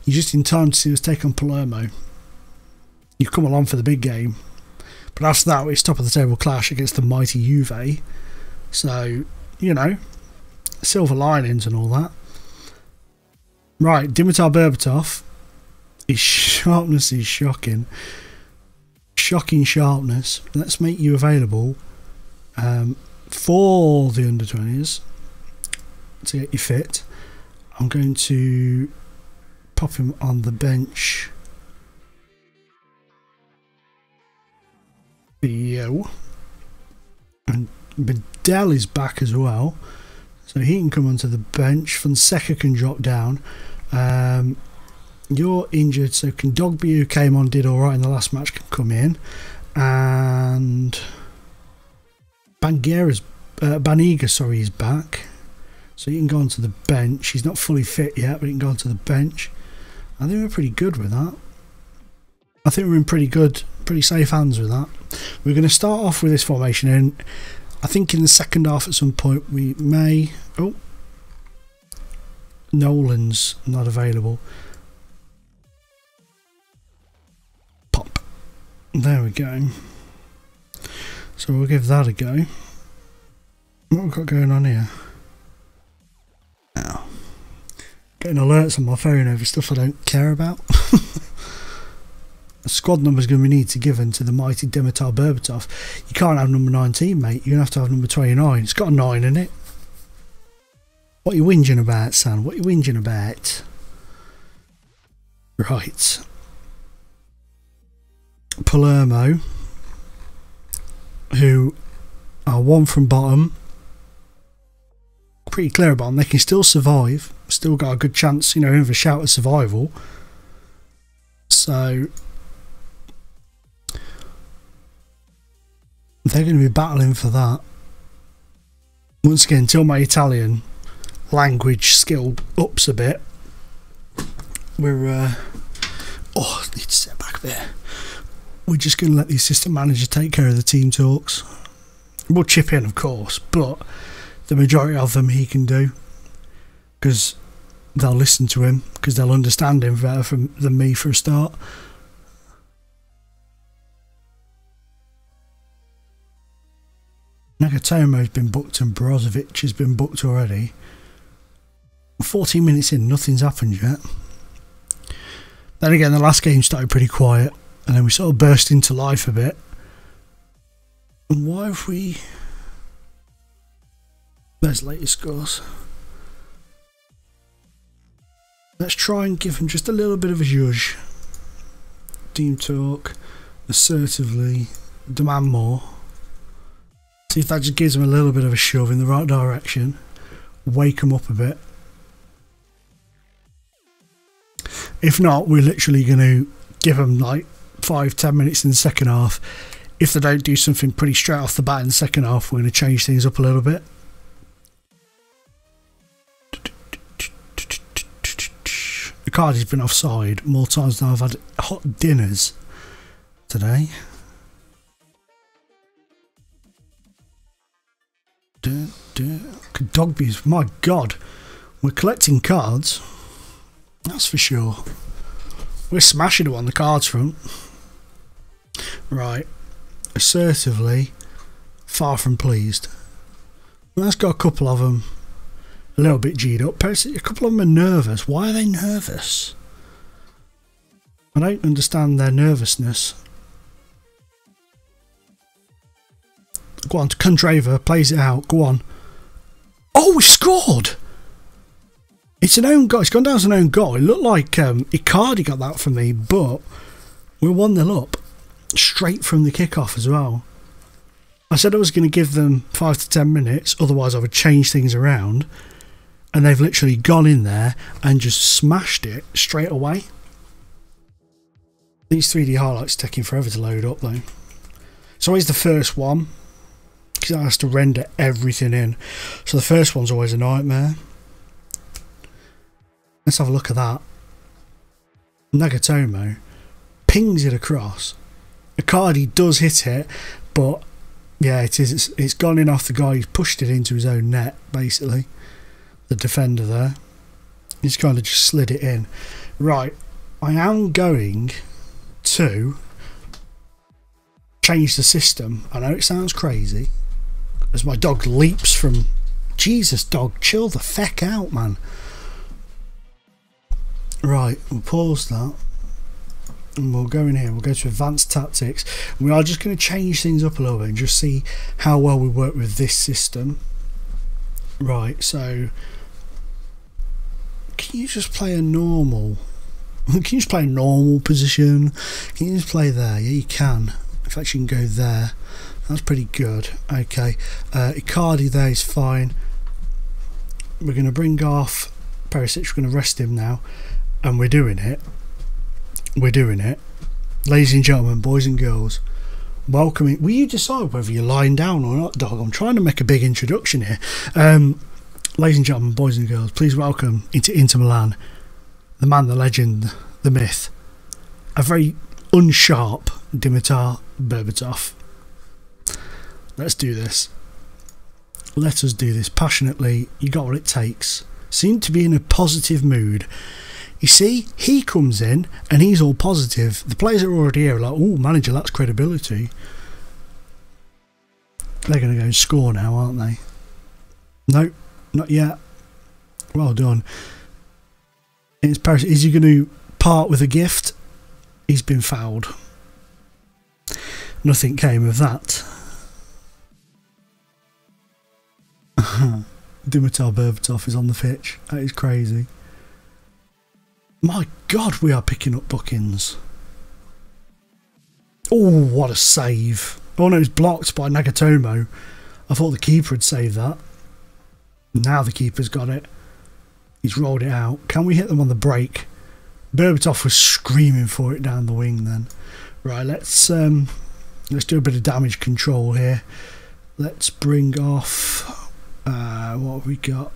You're just in time to see us take on Palermo. You've come along for the big game, but after that it's top of the table clash against the mighty Juve. So, you know, silver linings and all that. Right, Dimitar Berbatov. His sharpness is shocking. Shocking sharpness. Let's make you available for the under-20s to get you fit. I'm going to pop him on the bench. Yo. And Bedell is back as well, so he can come onto the bench. Fonseca can drop down. You're injured, so Kondogbia, who came on, did alright in the last match, can come in. And Banguera's Banega, sorry, is back. So he can go onto the bench. He's not fully fit yet, but he can go onto the bench. I think we're pretty good with that. I think we're in pretty safe hands with that. We're going to start off with this formation, and I think in the second half at some point we may... Oh, Nolan's not available. Pop. There we go. So we'll give that a go. What have we got going on here? Oh. Getting alerts on my phone over stuff I don't care about. A squad number is going to be needed to be given to the mighty Dimitar Berbatov. You can't have number 19, mate. You're going to have number 29. It's got a 9 in it. What are you whinging about, son? What are you whinging about? Right. Palermo, who are one from bottom. Pretty clear about them. They can still survive. Still got a good chance, you know, of a shout at survival. So... they're going to be battling for that. Once again, until my Italian language skill ups a bit, we're oh, I need to step back there. We're just going to let the assistant manager take care of the team talks. We'll chip in, of course, but the majority of them he can do, because they'll listen to him, because they'll understand him better than me for a start. Nagatomo's been booked and Brozovic has been booked already. 14 minutes in, nothing's happened yet. Then again, the last game started pretty quiet, and then we sort of burst into life a bit. And why have we... there's latest scores. Let's try and give him just a little bit of a zhuzh. Team talk, assertively, demand more. See if that just gives them a little bit of a shove in the right direction. Wake them up a bit. If not, we're literally going to give them like 5-10 minutes in the second half. If they don't do something pretty straight off the bat in the second half, we're going to change things up a little bit. Icardi's been offside more times than I've had hot dinners today. Dogbies, my god, we're collecting cards, that's for sure. We're smashing them on the cards front. Right, assertively, far from pleased. That's got a couple of them a little bit G'd up. A couple of them are nervous. Why are they nervous? I don't understand their nervousness. Go on, Condraver plays it out. Go on. Oh, we scored! It's an own goal. It's gone down as an own goal. It looked like Icardi got that from me, but we're 1-0 up. Straight from the kickoff as well. I said I was going to give them 5 to 10 minutes, otherwise I would change things around. And they've literally gone in there and just smashed it straight away. These 3D highlights are taking forever to load up though. It's always the first one, because it has to render everything in. So the first one's always a nightmare. Let's have a look at that. Nagatomo pings it across. Icardi does hit it, but yeah, it's gone in off the guy. He's pushed it into his own net, basically. The defender there. He's kind of just slid it in. Right, I am going to change the system. I know it sounds crazy, as my dog leaps from... Jesus, dog, chill the feck out, man. Right, we'll pause that. And we'll go in here, we'll go to advanced tactics. And we are just going to change things up a little bit and just see how well we work with this system. Right, so... Can you just play a normal... Can you just play a normal position? Can you just play there? Yeah, you can. In fact, you can go there. That's pretty good. Okay, Icardi there is fine. We're going to bring off Perisic. We're going to rest him now. And we're doing it. We're doing it. Ladies and gentlemen, boys and girls, welcoming. Will you decide whether you're lying down or not, dog? I'm trying to make a big introduction here. Ladies and gentlemen, boys and girls, please welcome into Inter Milan, the man, the legend, the myth, a very unsharp Dimitar Berbatov. Let's do this. Let us do this passionately. You got what it takes. Seem to be in a positive mood. You see, he comes in and he's all positive. The players are already here, like, oh, manager, that's credibility. They're going to go and score now, aren't they? Nope, not yet. Well done. It's Paris. Is he going to part with a gift? He's been fouled. Nothing came of that. Dimitar Berbatov is on the pitch. That is crazy. My God, we are picking up bookings. Oh, what a save. Oh no, it's blocked by Nagatomo. I thought the keeper had saved that. Now the keeper's got it. He's rolled it out. Can we hit them on the break? Berbatov was screaming for it down the wing then. Right, let's do a bit of damage control here. Let's bring off... what have we got?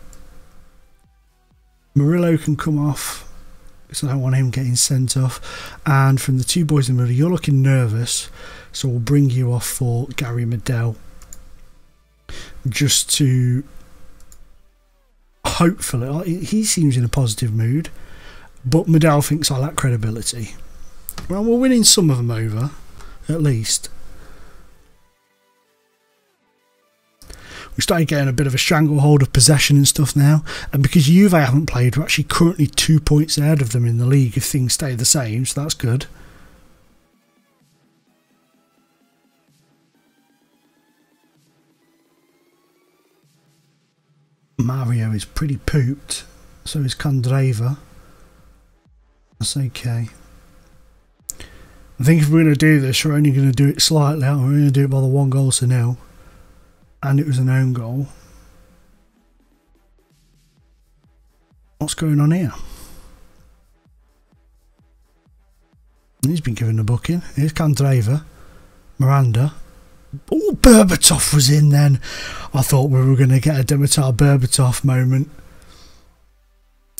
Murillo can come off, because I don't want him getting sent off. And from the two boys in the middle, you're looking nervous, so we'll bring you off for Gary Medel, just to hopefully, he seems in a positive mood, but Medel thinks I lack credibility. Well, we're winning some of them over, at least. We started getting a bit of a stranglehold of possession and stuff now, and because Juve haven't played, we're actually currently 2 points ahead of them in the league if things stay the same, so that's good. Mario is pretty pooped, so is Candreva. That's okay. I think if we're going to do this, we're only going to do it slightly out. We're going to do it by the 1-0. And it was an own goal. What's going on here? He's been given a booking. Here's Candreva. Miranda. Oh, Berbatov was in then. I thought we were going to get a Dimitar Berbatov moment.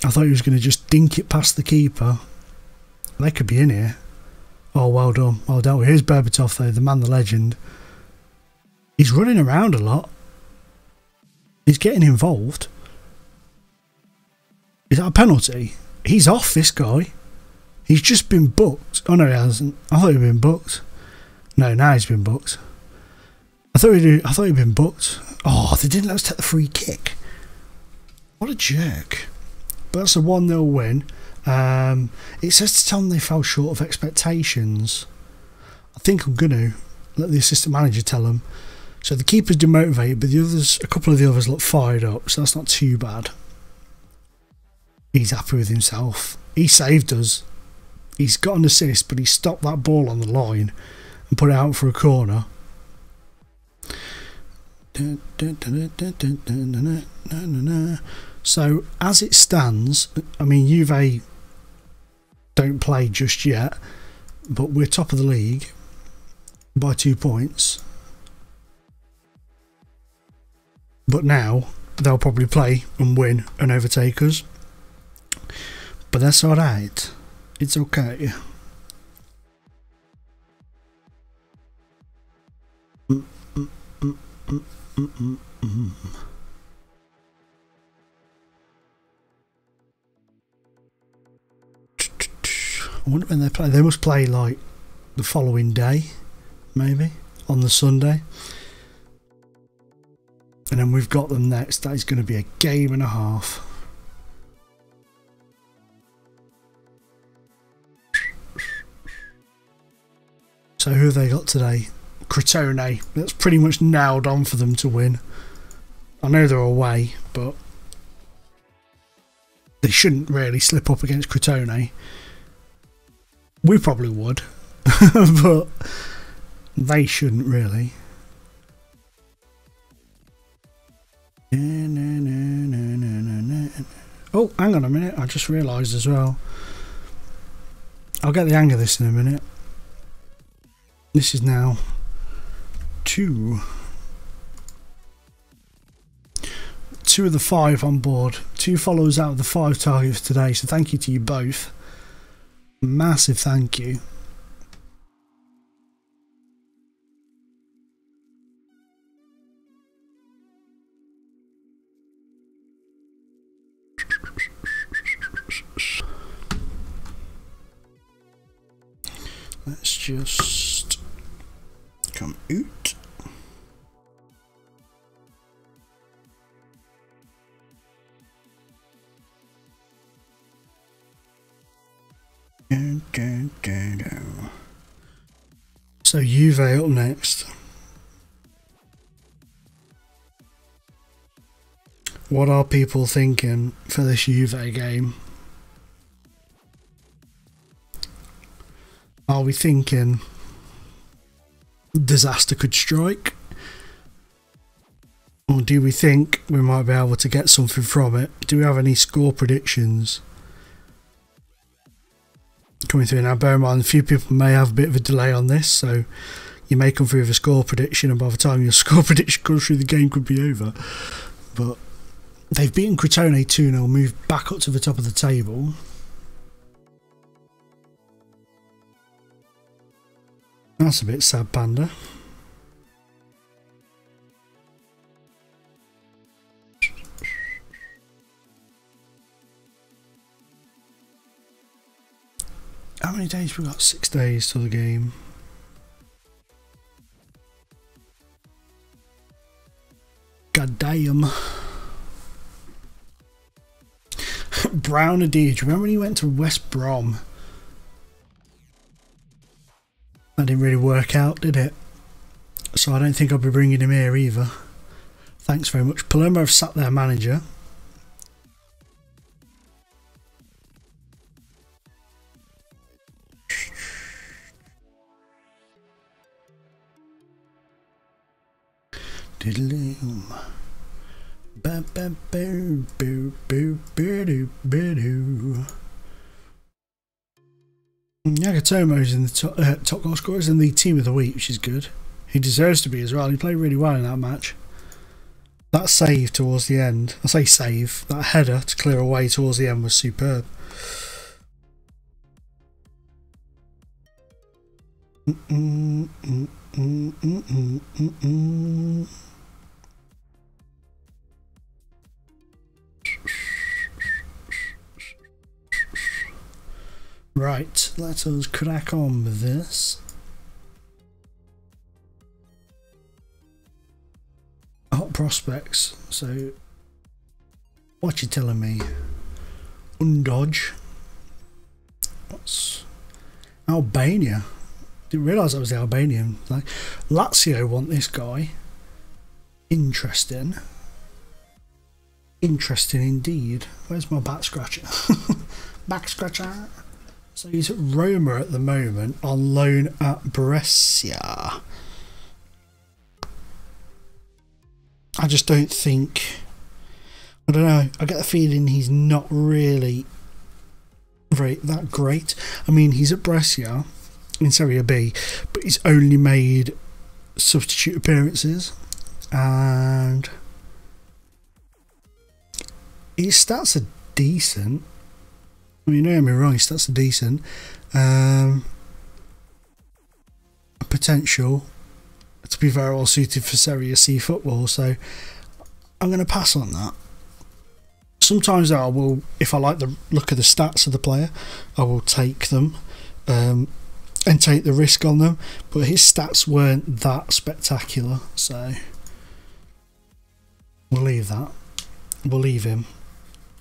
I thought he was going to just dink it past the keeper. They could be in here. Oh, well done. Well done. Here's Berbatov though, the man, the legend. He's running around a lot. He's getting involved. Is that a penalty? He's off, this guy. He's just been booked. Oh no, he hasn't. I thought he'd been booked. No, now he's been booked. I thought he'd been booked. Oh, they didn't let us take the free kick. What a jerk. But that's a 1-0 win. It says to tell them they fell short of expectations. I think I'm going to let the assistant manager tell them. So the keeper's demotivated, but the others, a couple of the others look fired up, so that's not too bad. He's happy with himself. He saved us. He's got an assist, but he stopped that ball on the line and put it out for a corner. So as it stands, I mean, Juve don't play just yet, but we're top of the league by 2 points. But now they'll probably play and win and overtake us. But that's alright. It's okay. I wonder when they play. They must play like the following day, maybe on the Sunday. And then we've got them next. That is going to be a game and a half. So who have they got today? Crotone. That's pretty much nailed on for them to win. I know they're away, but they shouldn't really slip up against Crotone. We probably would, but they shouldn't really. Oh, hang on a minute. I just realised as well. I'll get the hang of this in a minute. This is now 2 of the 5 on board. 2 followers out of the 5 targets today, so thank you to you both. Massive thank you. Let's just come out. So Juve up next. What are people thinking for this Juve game? Are we thinking disaster could strike? Or do we think we might be able to get something from it? Do we have any score predictions coming through? Now bear in mind, a few people may have a bit of a delay on this, so you may come through with a score prediction, and by the time your score prediction comes through, the game could be over. But they've beaten Crotone 2-0, moved back up to the top of the table. That's a bit sad, Panda. How many days have we got? 6 days till the game. God damn. Brown Adir, do you remember when he went to West Brom? That didn't really work out, did it? So I don't think I'll be bringing him here either. Thanks very much. Palermo have sacked their manager. Diddle-oom. Ba-ba-boo-boo-boo-boo-boo-doo. Nagatomo's in the top goal scorers in the team of the week, which is good. He deserves to be as well. He played really well in that match. That save towards the end, I say save, that header to clear away towards the end was superb. Right, let us crack on with this. Hot prospects. So, what you telling me? Undodge. What's Albania? Didn't realise that was the Albanian. Like, Lazio want this guy. Interesting. Interesting indeed. Where's my back scratcher? Back scratcher. So he's at Roma at the moment on loan at Brescia. I just don't think, I don't know, I get the feeling he's not really that great. I mean, he's at Brescia in Serie B, but he's only made substitute appearances, and his stats are decent. I mean, don't get me wrong, his stats are decent. Potential to be very well suited for Serie C football, so I'm going to pass on that. Sometimes I will, if I like the look of the stats of the player, I will take them and take the risk on them, but his stats weren't that spectacular, so we'll leave that. We'll leave him.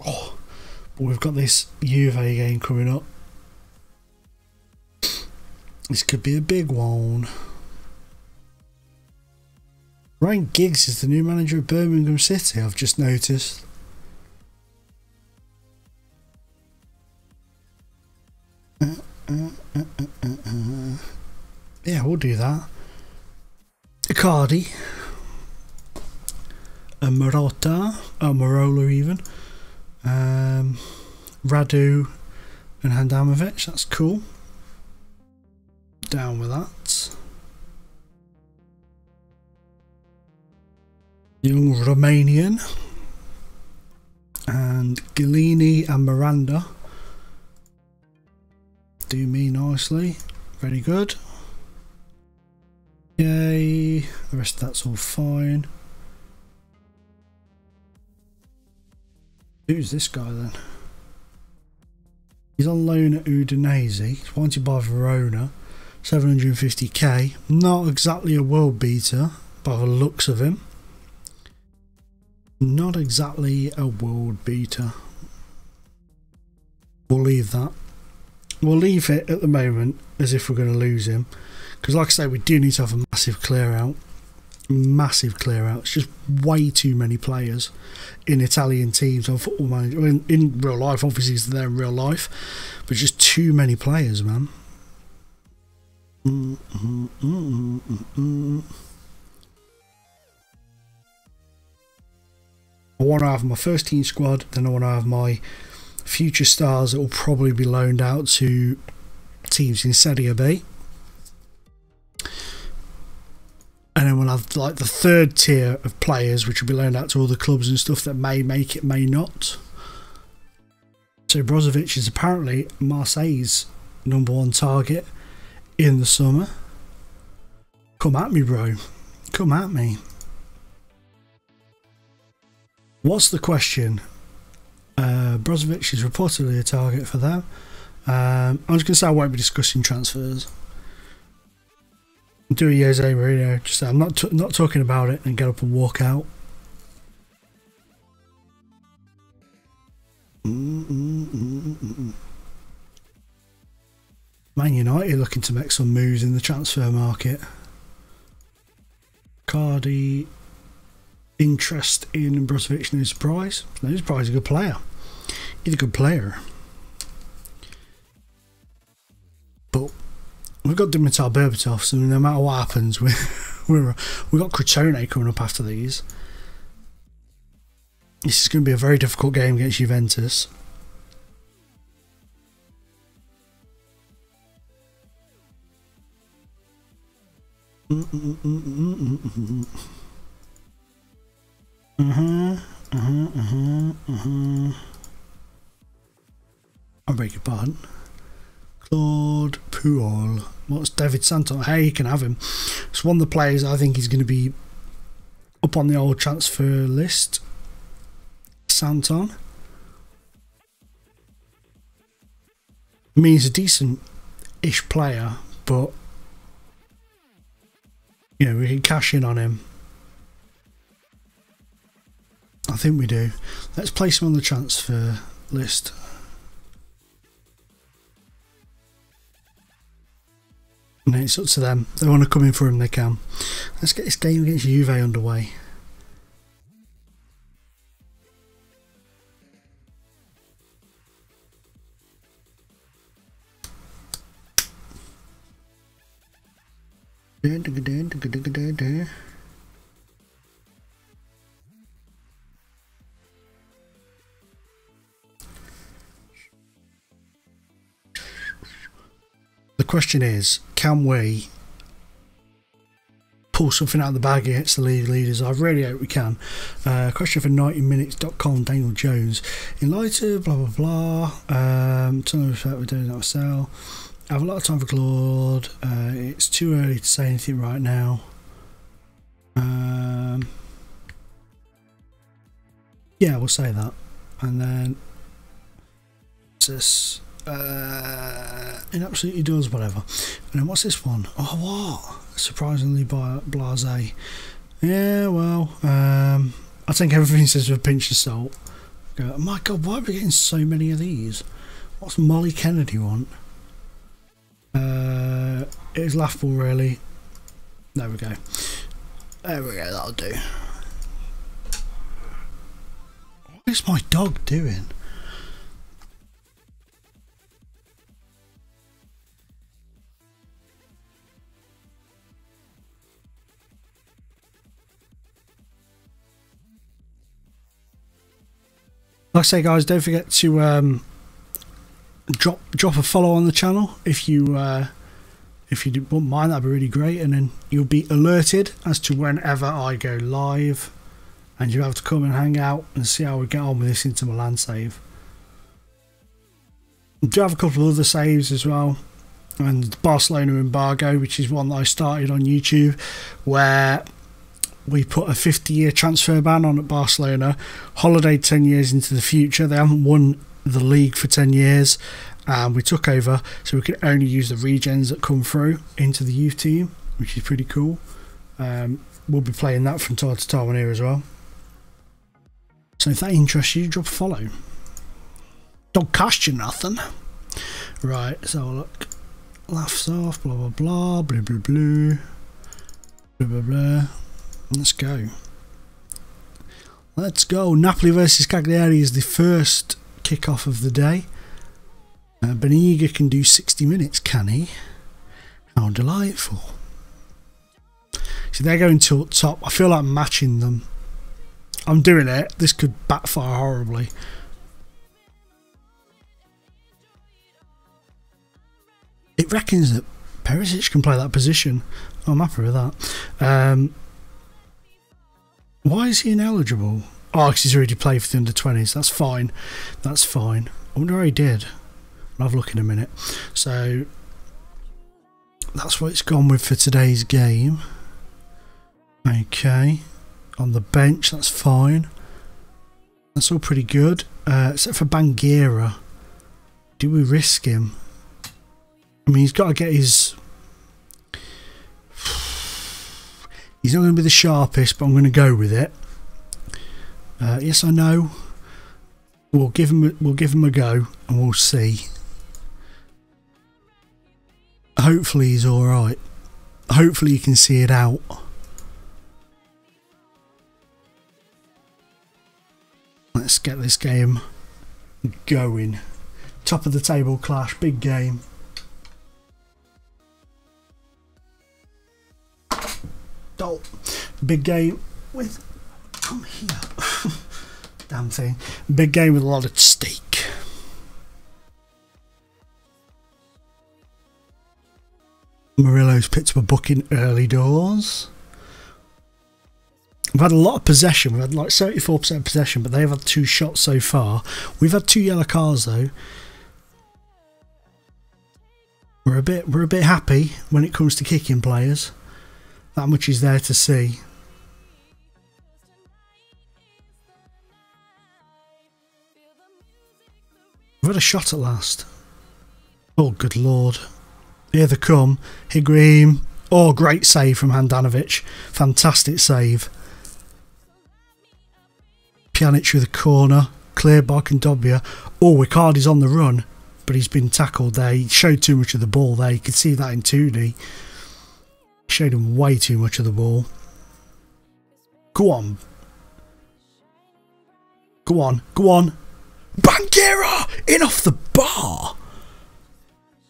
Oh, but we've got this Juve game coming up. This could be a big one. Ryan Giggs is the new manager of Birmingham City, I've just noticed. Yeah, we'll do that. Icardi. A Marotta, or Marola even. Radu and Handanovic, that's cool. Down with that. young Romanian, and Gillini and Miranda do me nicely. Very good. Yay. The rest of that's all fine. Who's this guy then? He's on loan at Udinese. He's wanted by Verona. 750k. Not exactly a world beater by the looks of him. Not exactly a world beater. We'll leave that. We'll leave it at the moment as if we're going to lose him. Because like I say, we do need to have a massive clear out. Massive clear out. It's just way too many players in Italian teams on Football Manager. I mean, in real life, obviously it's there in real life. But just too many players, man. I want to have my first team squad, then I want to have my future stars that will probably be loaned out to teams in Serie B. And then we'll have like the third tier of players which will be loaned out to all the clubs and stuff that may make it, may not. So Brozovic is apparently Marseille's #1 target in the summer. Come at me, bro. Come at me. What's the question? Brozovic is reportedly a target for them. I'm just going to say I won't be discussing transfers. Do a Jose Mourinho. Just say I'm not talking about it and get up and walk out. Man United looking to make some moves in the transfer market. Cardi interest in Brozovic, no surprise. No surprise, he's a good player. He's a good player. But we've got Dimitar Berbatov, so no matter what happens, we've got Crotone coming up after these. This is going to be a very difficult game against Juventus. I beg your pardon. Claude Puel. What's David Santon? Hey, you can have him. It's one of the players I think he's going to be up on the old transfer list. Santon. I mean, he's a decent-ish player, but you know, we can cash in on him. I think we do. Let's place him on the transfer list. And then it's up to them. If they want to come in for him, they can. Let's get this game against Juve underway. The question is, can we pull something out of the bag against the league leaders? I really hope we can. Question for 90minutes.com, Daniel Jones. In light of blah blah blah, ton of respect, we're doing that ourselves. I have a lot of time for Claude. It's too early to say anything right now. Yeah, we'll say that. And then this it absolutely does, whatever. And then what's this one? Oh, what? Surprisingly blasé. Yeah, well, I think everything says with a pinch of salt. Go, oh my god, why are we getting so many of these? What's Molly Kennedy want? It is laughable, really. There we go. There we go, that'll do. What is my dog doing? Like I say, guys, don't forget to drop a follow on the channel if you wouldn't mind. That'd be really great, and then you'll be alerted as to whenever I go live. and you have to come and hang out and see how we get on with this Inter Milan save. We do have a couple of other saves as well, and Barcelona Embargo, which is one that I started on YouTube, where we put a 50-year transfer ban on at Barcelona, holiday 10 years into the future. They haven't won the league for 10 years, and we took over, so we can only use the regens that come through into the youth team, which is pretty cool. We'll be playing that from time to time on here as well. So if that interests you, drop a follow. Don't cost you nothing. Right, so look. Laughs off, blah blah blah, blah blah blah, blah blah blah. Let's go. Let's go. Napoli versus Cagliari is the first kick-off of the day. Beniga can do 60 minutes, can he? How delightful. So they're going to up top. I feel like matching them. I'm doing it. This could backfire horribly. It reckons that Perisic can play that position. Oh, I'm happy with that. Why is he ineligible? Oh, because he's already played for the under-20s. That's fine. That's fine. I wonder how he did. I'll have a look in a minute. So, that's what it's gone with for today's game. Okay. On the bench, that's fine. That's all pretty good. Except for Banguera. Do we risk him? I mean, he's got to get his... He's not going to be the sharpest, but I'm going to go with it. Yes, I know. We'll give him a go, and we'll see. Hopefully he's all right. Hopefully you can see it out. Let's get this game going. Top of the table clash, big game. Oh, big game with... Come here. Damn thing. Big game with a lot at stake. Murillo's picked up a booking early doors. We've had a lot of possession. We've had like 74% possession, but they've had 2 shots so far. We've had 2 yellow cards though. We're a bit happy when it comes to kicking players. That much is there to see. We've had a shot at last. Oh, good lord. Here they come. Higuain. Oh, great save from Handanovic. Fantastic save. Pjanic with a corner. Cleared by Kondogbia. Oh, Icardi's on the run, but he's been tackled there. He showed too much of the ball there. You could see that in 2D. Showed him way too much of the ball. Go on. Go on. Go on. Banguera! In off the bar!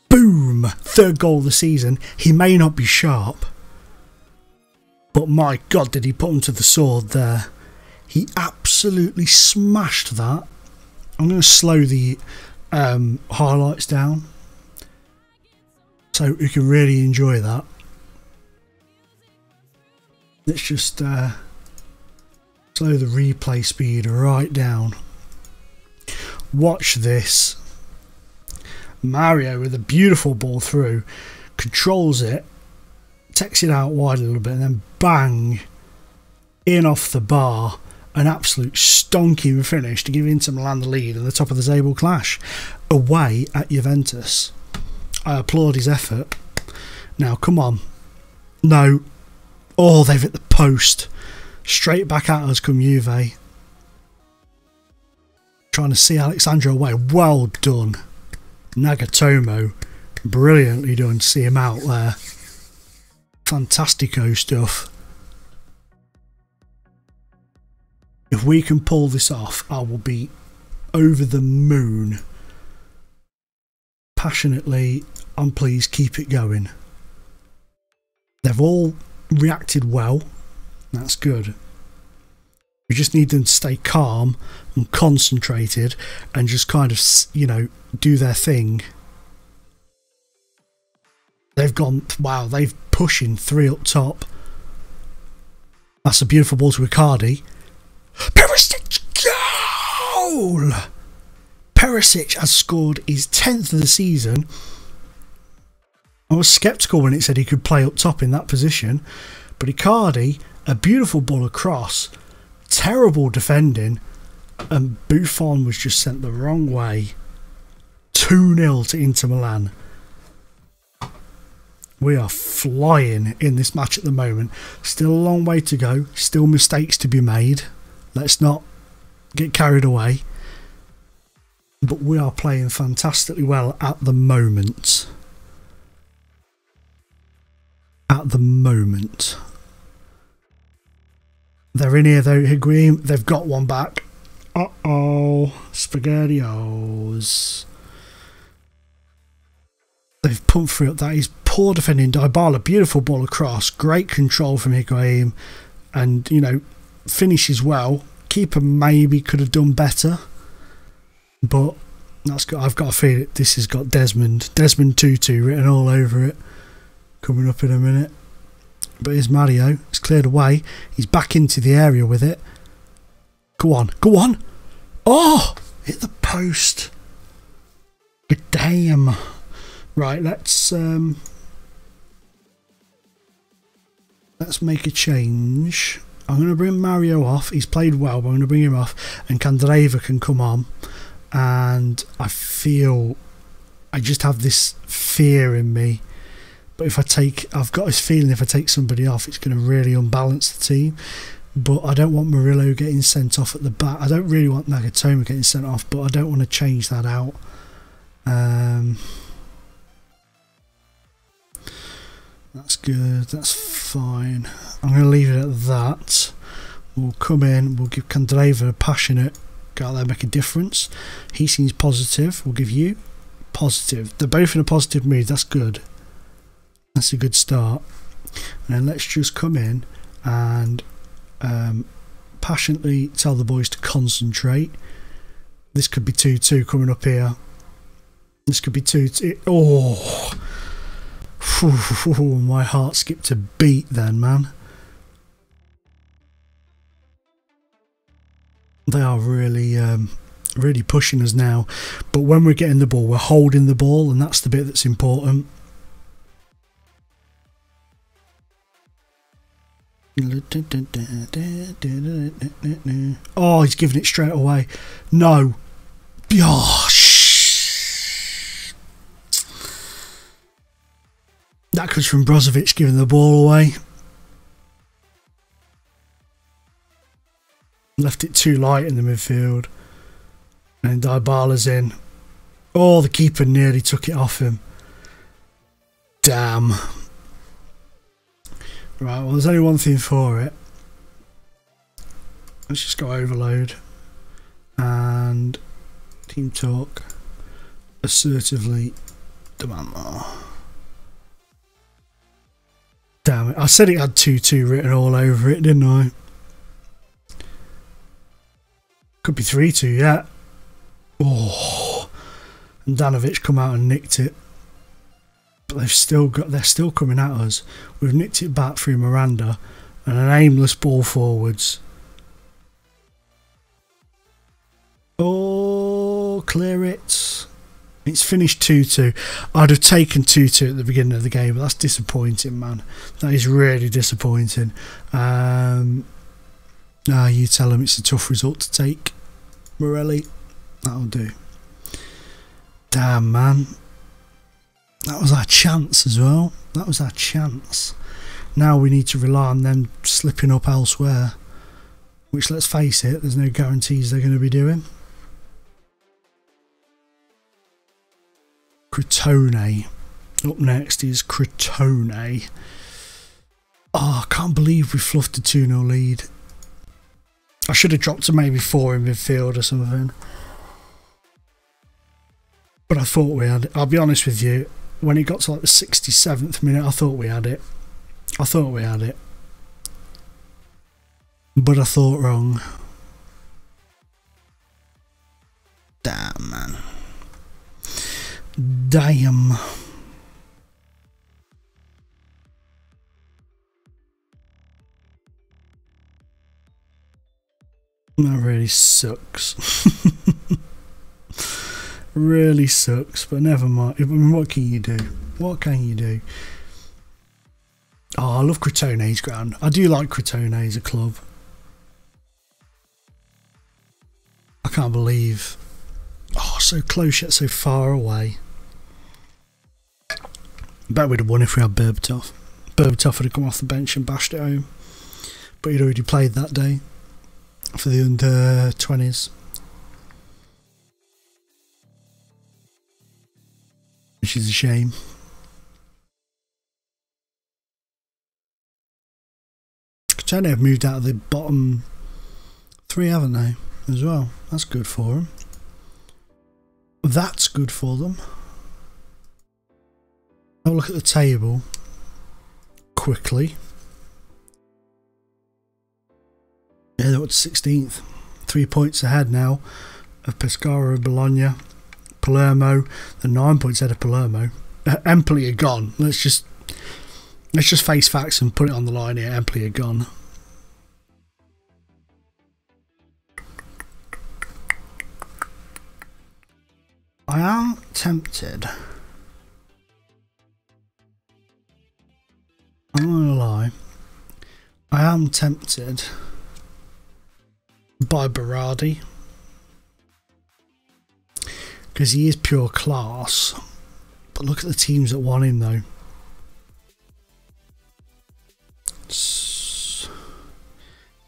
Boom! 3rd goal of the season. He may not be sharp, but my God, did he put him to the sword there. He absolutely smashed that. I'm going to slow the highlights down so you can really enjoy that. Let's just slow the replay speed right down. Watch this. Mario with a beautiful ball through, controls it, takes it out wide a little bit, and then bang, in off the bar. An absolute stonking finish to give Inter Milan the lead at the top of the table clash away at Juventus. I applaud his effort. Now, come on. No. Oh, they've hit the post. Straight back at us come Juve. Trying to see Alexandra away. Well done. Nagatomo. Brilliantly done to see him out there. Fantastico stuff. If we can pull this off, I will be over the moon. Passionately, I'm pleased. Keep it going. They've all reacted well. That's good. We just need them to stay calm and concentrated and just kind of, you know, do their thing. They've gone, wow, they've pushing 3 up top. That's a beautiful ball to Icardi. Perisic goal! Perisic has scored his 10th of the season. I was sceptical when it said he could play up top in that position, but Icardi, a beautiful ball across, terrible defending, and Buffon was just sent the wrong way. 2-0 to Inter Milan. We are flying in this match at the moment. Still a long way to go, still mistakes to be made. Let's not get carried away. But we are playing fantastically well at the moment. At the moment. They're in here though, Higuain. They've got one back. Uh-oh. Spaghettios. They've pumped through it. That is poor defending. Dybala, beautiful ball across. Great control from Higuain. And, you know, finishes well. Keeper maybe could have done better. But that's got, I've got a feeling this has got Desmond Tutu written all over it. Coming up in a minute. But here's Mario. It's cleared away. He's back into the area with it. Go on. Go on. Oh! Hit the post. Good damn. Right, let's make a change. I'm going to bring Mario off. He's played well, but I'm going to bring him off. And Candreva can come on. And I feel... I just have this fear in me. But if I take... I've got this feeling if I take somebody off, it's going to really unbalance the team. But I don't want Murillo getting sent off at the back. I don't really want Nagatomo getting sent off, but I don't want to change that out. That's good. That's fine. I'm going to leave it at that. We'll come in. We'll give Candreva a passionate go out there, make a difference. He seems positive. We'll give you positive. They're both in a positive mood. That's good. That's a good start. And then let's just come in and passionately tell the boys to concentrate. This could be 2-2 coming up here. This could be 2-2. Oh, my heart skipped a beat then, man. They are really really pushing us now. But when we're getting the ball, we're holding the ball, and that's the bit that's important. Oh, he's giving it straight away. No. Oh, that comes from Brozovic giving the ball away. Left it too light in the midfield. And Dybala's in. Oh, the keeper nearly took it off him. Damn. Right, well, there's only one thing for it. Let's just go overload. And team talk. Assertively demand more. Damn it. I said it had 2-2 written all over it, didn't I? Could be 3-2, yeah. Oh. And Danovic come out and nicked it. But they're still coming at us. We've nicked it back through Miranda and an aimless ball forwards. Oh, clear it. It's finished 2-2. I'd have taken 2-2 at the beginning of the game, but that's disappointing, man. That is really disappointing. You tell them it's a tough result to take. Morelli, that'll do. Damn, man. That was our chance as well. That was our chance. Now we need to rely on them slipping up elsewhere. Which, let's face it, there's no guarantees they're going to be doing. Crotone. Up next is Crotone. Oh, I can't believe we fluffed a 2-0 lead. I should have dropped to maybe 4 in midfield or something. But I thought we had it. I'll be honest with you. When it got to like the 67th minute, I thought we had it. I thought we had it. But I thought wrong. Damn, man. Damn. That really sucks. Really sucks, but never mind. I mean, what can you do? What can you do? Oh, I love Crotone's ground. I do like Crotone as a club. I can't believe. Oh, so close yet so far away. I bet we'd have won if we had Berbatov. Berbatov would have come off the bench and bashed it home. But he'd already played that day for the under 20s. Which is a shame. Crotone have moved out of the bottom 3, haven't they, as well? That's good for them. That's good for them. Have a look at the table quickly. Yeah, they're up to 16th. 3 points ahead now of Pescara, Bologna, Palermo. They're 9 points ahead of Palermo. Empoli are gone. Let's just face facts and put it on the line here. Empoli are gone. I am tempted. I'm not gonna lie. I am tempted by Berardi because he is pure class. But look at the teams that want him though.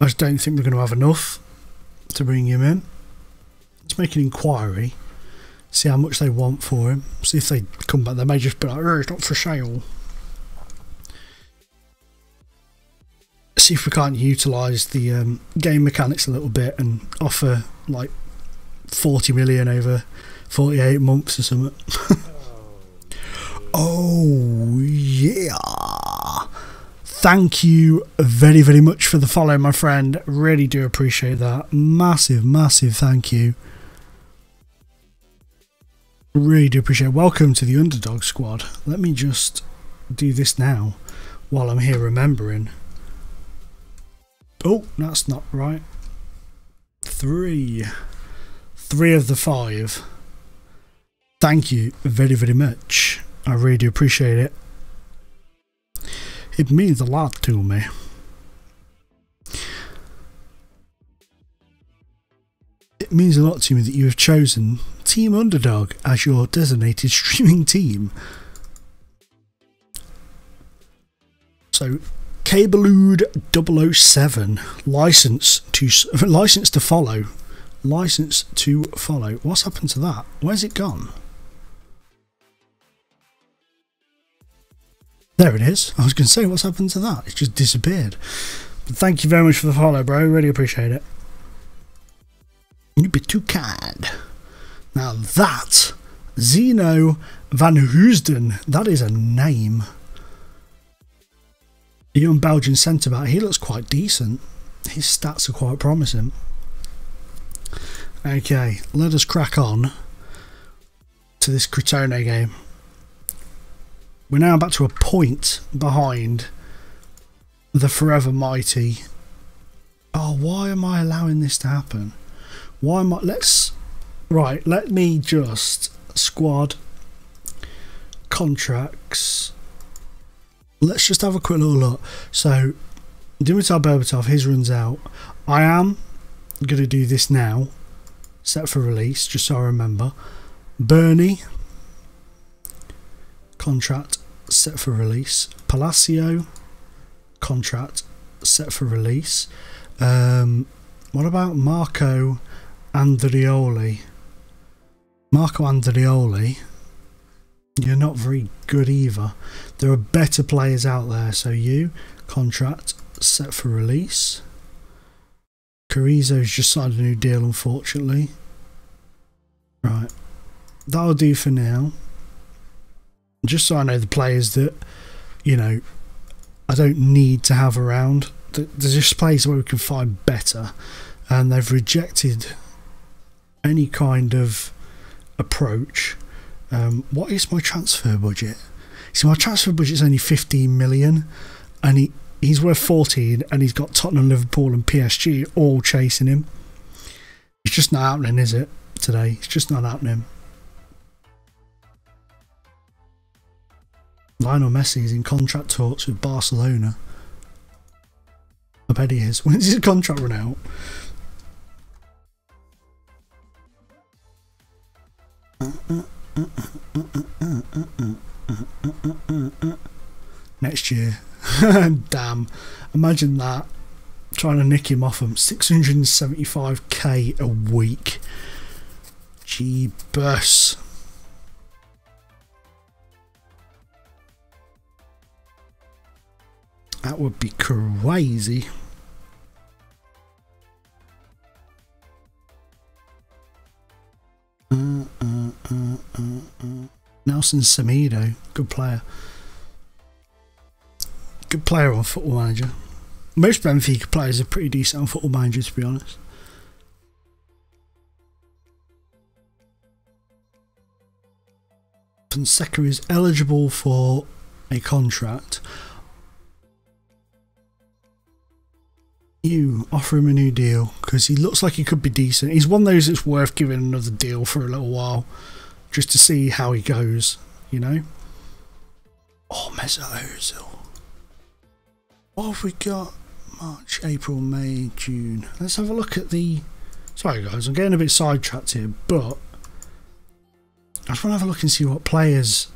I just don't think we're going to have enough to bring him in. Let's make an inquiry. See how much they want for him. See if they come back. They may just be like, oh, it's not for sale. See if we can't utilise the game mechanics a little bit and offer like 40 million over 48 months or something. Oh yeah. Thank you very, very much for the follow, my friend. Really do appreciate that. Massive, massive thank you. Really do appreciate it. Welcome to the Underdog Squad. Let me just do this now while I'm here remembering. Oh, that's not right. 3 of the 5. Thank you very, very much. I really do appreciate it. It means a lot to me. It means a lot to me that you have chosen Team Underdog as your designated streaming team. So, Cablelude 007, license to follow. License to follow. What's happened to that? Where's it gone? There it is. I was going to say, what's happened to that? It's just disappeared. But thank you very much for the follow, bro. Really appreciate it. You'd be too kind. Now that, Zeno van Heusden, that is a name. A young Belgian centre-back. He looks quite decent. His stats are quite promising. Okay, let us crack on to this Crotone game. We're now back to a point behind the forever mighty. Oh, why am I allowing this to happen? Why am I? Right, let me just squad contracts. Let's just have a quick little look. So, Dimitar Berbatov, his runs out. I am going to do this now. Set for release, just so I remember. Bernie. Contract set for release. Palacio, contract set for release. What about Marco Andrioli? Marco Andrioli, you're not very good either. There are better players out there. So you, contract set for release. Carrizo's just signed a new deal, unfortunately. Right, that'll do for now. Just so I know the players that, you know, I don't need to have around. There's just players where we can find better, and they've rejected any kind of approach. What is my transfer budget? See, my transfer budget is only 15 million, and he's worth 14, and he's got Tottenham, Liverpool and PSG all chasing him. just not happening, is it? Today, it's just not happening. Lionel Messi is in contract talks with Barcelona. I bet he is. When's his contract run out? Next year. Damn. Imagine that. Trying to nick him off him. 675k a week. Jeebus. That would be crazy. Nelson Semedo, good player. Good player on Football Manager. Most Benfica players are pretty decent on Football Manager, to be honest. Fonseca is eligible for a contract. You offer him a new deal because he looks like he could be decent. He's one of those that's worth giving another deal for a little while just to see how he goes, you know. Oh, Mesut Ozil. What have we got? March, April, May, June. Let's have a look at the... Sorry guys, I'm getting a bit sidetracked here, but I just want to have a look and see what players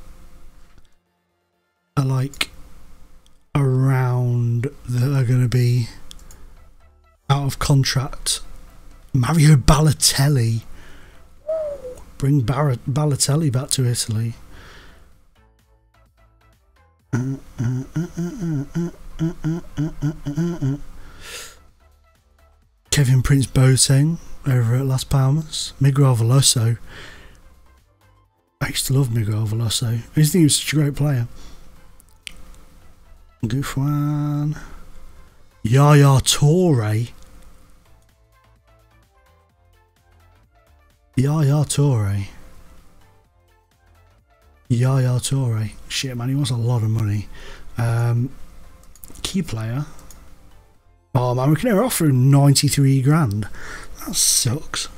are like around that are going to be out of contract. Mario Balotelli. Bring Balotelli back to Italy. Kevin Prince Boateng over at Las Palmas. Miguel Veloso. I used to love Miguel Veloso. I used to think he was such a great player. Gouffran. Yaya Toure. Yaya Toure. Yaya Toure. Shit, man, he wants a lot of money. Key player. Oh man, we can only offer him 93 grand. That sucks.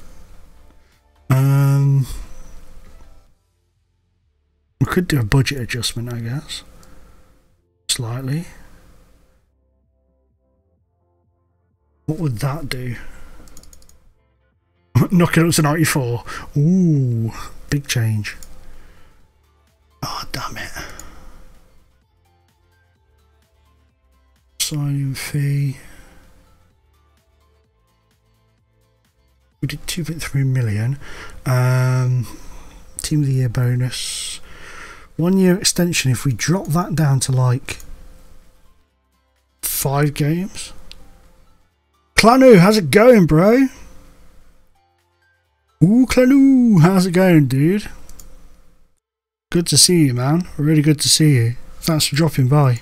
We could do a budget adjustment, I guess. Slightly. What would that do? Knock it up to 94. Ooh, big change. Oh, damn it. Signing fee. We did 2.3 million. Team of the year bonus. 1 year extension. If we drop that down to like 5 games. Clanu, how's it going, bro? Ooh, Clanu, how's it going, dude? Good to see you, man. Really good to see you. Thanks for dropping by.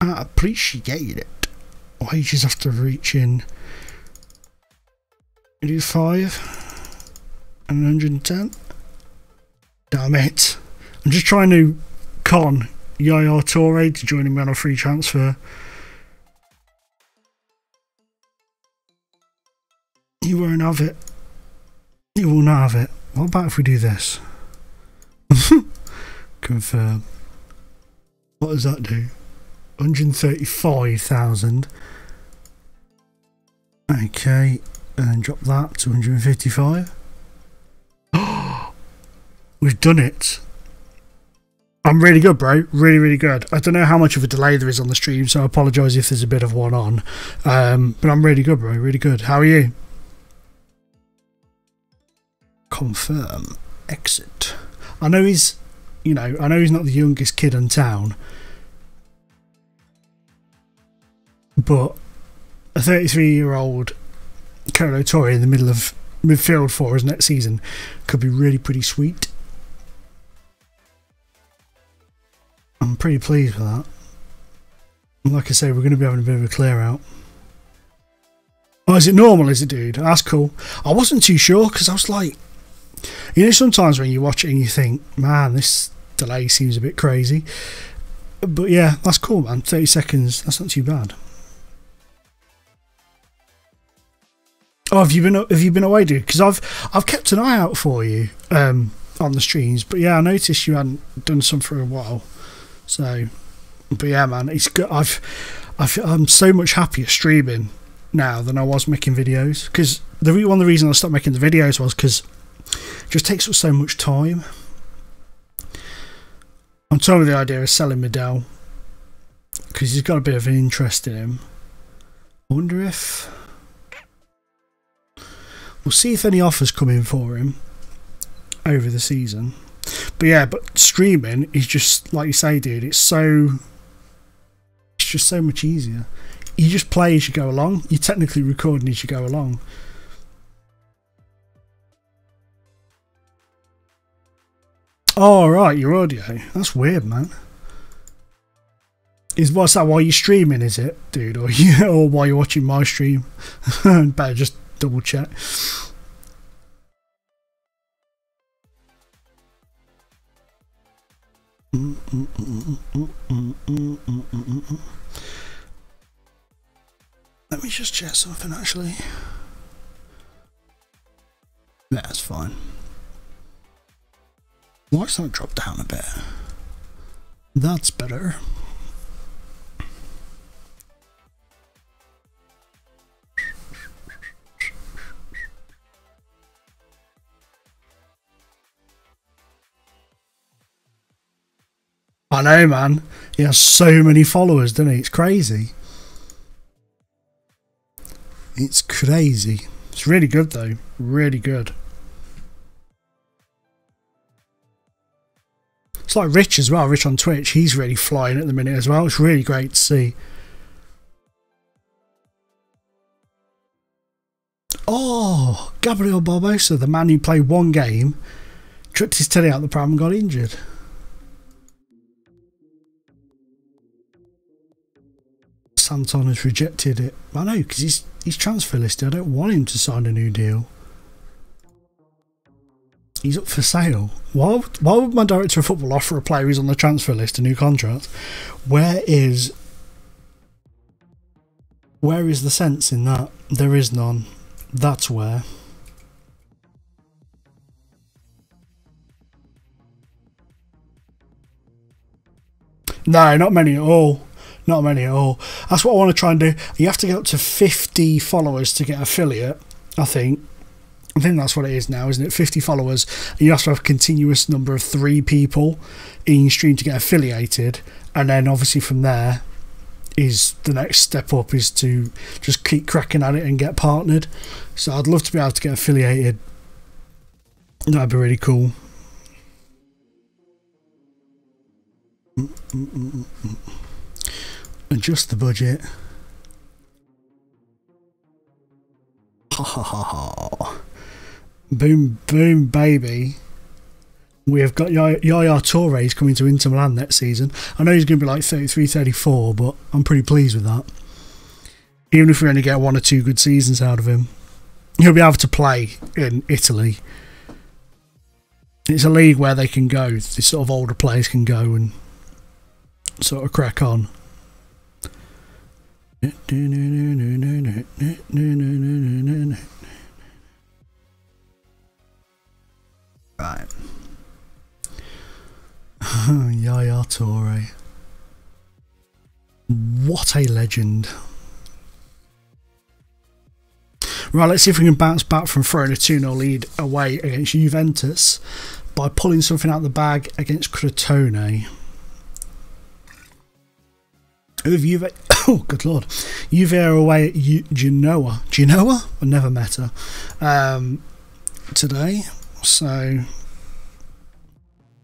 I appreciate it. Wages have to reach in. We do 5 and 110. Damn it. I'm just trying to con Yaya Toure to join him on a free transfer. He won't have it. He will not have it. What about if we do this? Confirm. What does that do? 135,000. Okay, and then drop that to 155. We've done it. I'm really good, bro. Really, really good. I don't know how much of a delay there is on the stream, so I apologise if there's a bit of one on. But I'm really good, bro. Really good. How are you? Confirm. Exit. I know he's, you know, I know he's not the youngest kid in town, but a 33-year-old Kolo Toure in the middle of midfield for us next season could be really pretty sweet. I'm pretty pleased with that. And like I say, we're going to be having a bit of a clear out. Oh, is it normal, is it, dude? That's cool. I wasn't too sure because I was like, you know, sometimes when you watch it and you think, man, this delay seems a bit crazy. But yeah, that's cool, man. 30 seconds, that's not too bad. Oh, have you been away, dude? Because I've kept an eye out for you on the streams, but yeah, I noticed you hadn't done some for a while. So, but yeah, man, it's good. I'm so much happier streaming now than I was making videos, because one of the reasons I stopped making the videos was because it just takes up so much time. I'm toying with the idea of selling Medell because he's got a bit of an interest in him. I wonder if we'll see if any offers come in for him over the season. But yeah, but streaming is just like you say, dude. It's just so much easier. You just play as you go along. You're technically recording as you go along. Oh, right, your audio. That's weird, man. What's that, while you're streaming, is it, dude? Or while you're watching my stream? Better just double check. Let me just check something, actually. That's fine. Why's that drop down a bit? That's better. I know, man. He has so many followers, doesn't he? It's crazy. It's crazy. It's really good, though. Really good. It's like Rich as well. Rich on Twitch. He's really flying at the minute as well. It's really great to see. Oh, Gabriel Barbosa, the man who played one game, tripped his telly out the pram and got injured. Santon has rejected it. I know, because he's transfer listed. I don't want him to sign a new deal. He's up for sale. Why would my director of football offer a player who's on the transfer list a new contract? Where is the sense in that? There is none. That's where. No, not many at all. Not many at all. That's what I want to try and do. You have to get up to 50 followers to get affiliate, I think. I think that's what it is now, isn't it? 50 followers. And you have to have a continuous number of 3 people in your stream to get affiliated. And then obviously from there is the next step up is to just keep cracking at it and get partnered. So I'd love to be able to get affiliated. That'd be really cool. Adjust the budget. Ha ha ha ha. Boom, boom, baby. We have got Yaya Touré coming to Inter Milan next season. I know he's going to be like 33, 34, but I'm pretty pleased with that. Even if we only get 1 or 2 good seasons out of him, he'll be able to play in Italy. It's a league where they can go, these sort of older players can go and sort of crack on. Right. Yaya Touré. What a legend. Right, let's see if we can bounce back from throwing a 2-0 lead away against Juventus by pulling something out of the bag against Crotone. Juve, oh, good lord. Juve are away at Genoa. Genoa? I never met her. Today. So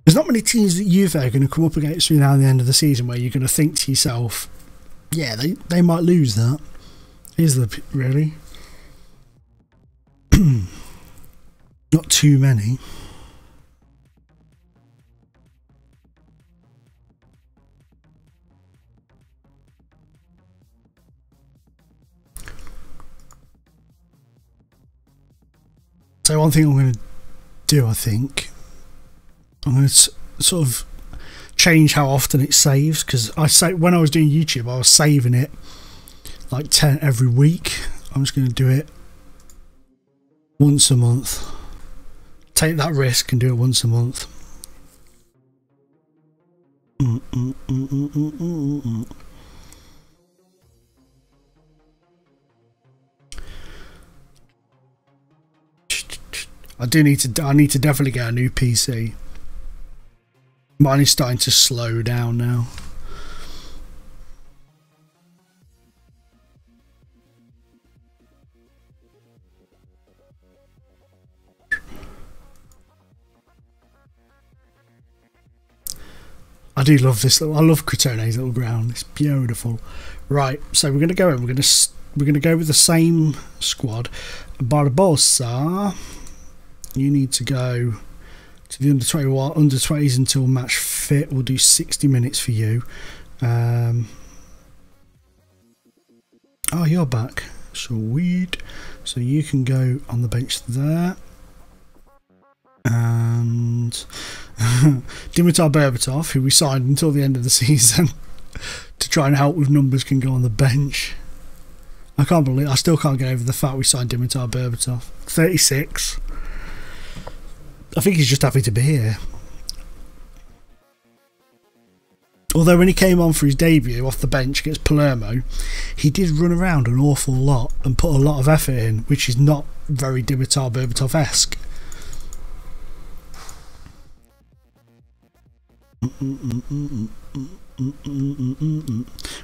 there's not many teams that Juve are going to come up against you now at the end of the season where you're going to think to yourself, yeah, they might lose that. Is there really? Not too many. So one thing I'm going to do, I think, I'm going to sort of change how often it saves, because when I was doing YouTube I was saving it like 10 every week. I'm just going to do it Once a month. Take that risk and do it once a month. I need to definitely get a new PC. Mine is starting to slow down now. I do love this little. I love Crotone's little ground. It's beautiful. Right, so we're gonna go in. We're gonna go with the same squad. Barbosa, you need to go to the under 20s until match fit. We'll do 60 minutes for you. Oh, you're back. Sweet. So you can go on the bench there. And Dimitar Berbatov, who we signed until the end of the season to try and help with numbers, can go on the bench. I still can't get over the fact we signed Dimitar Berbatov. 36. I think he's just happy to be here. Although when he came on for his debut off the bench against Palermo, he did run around an awful lot and put a lot of effort in, which is not very Dimitar Berbatov-esque.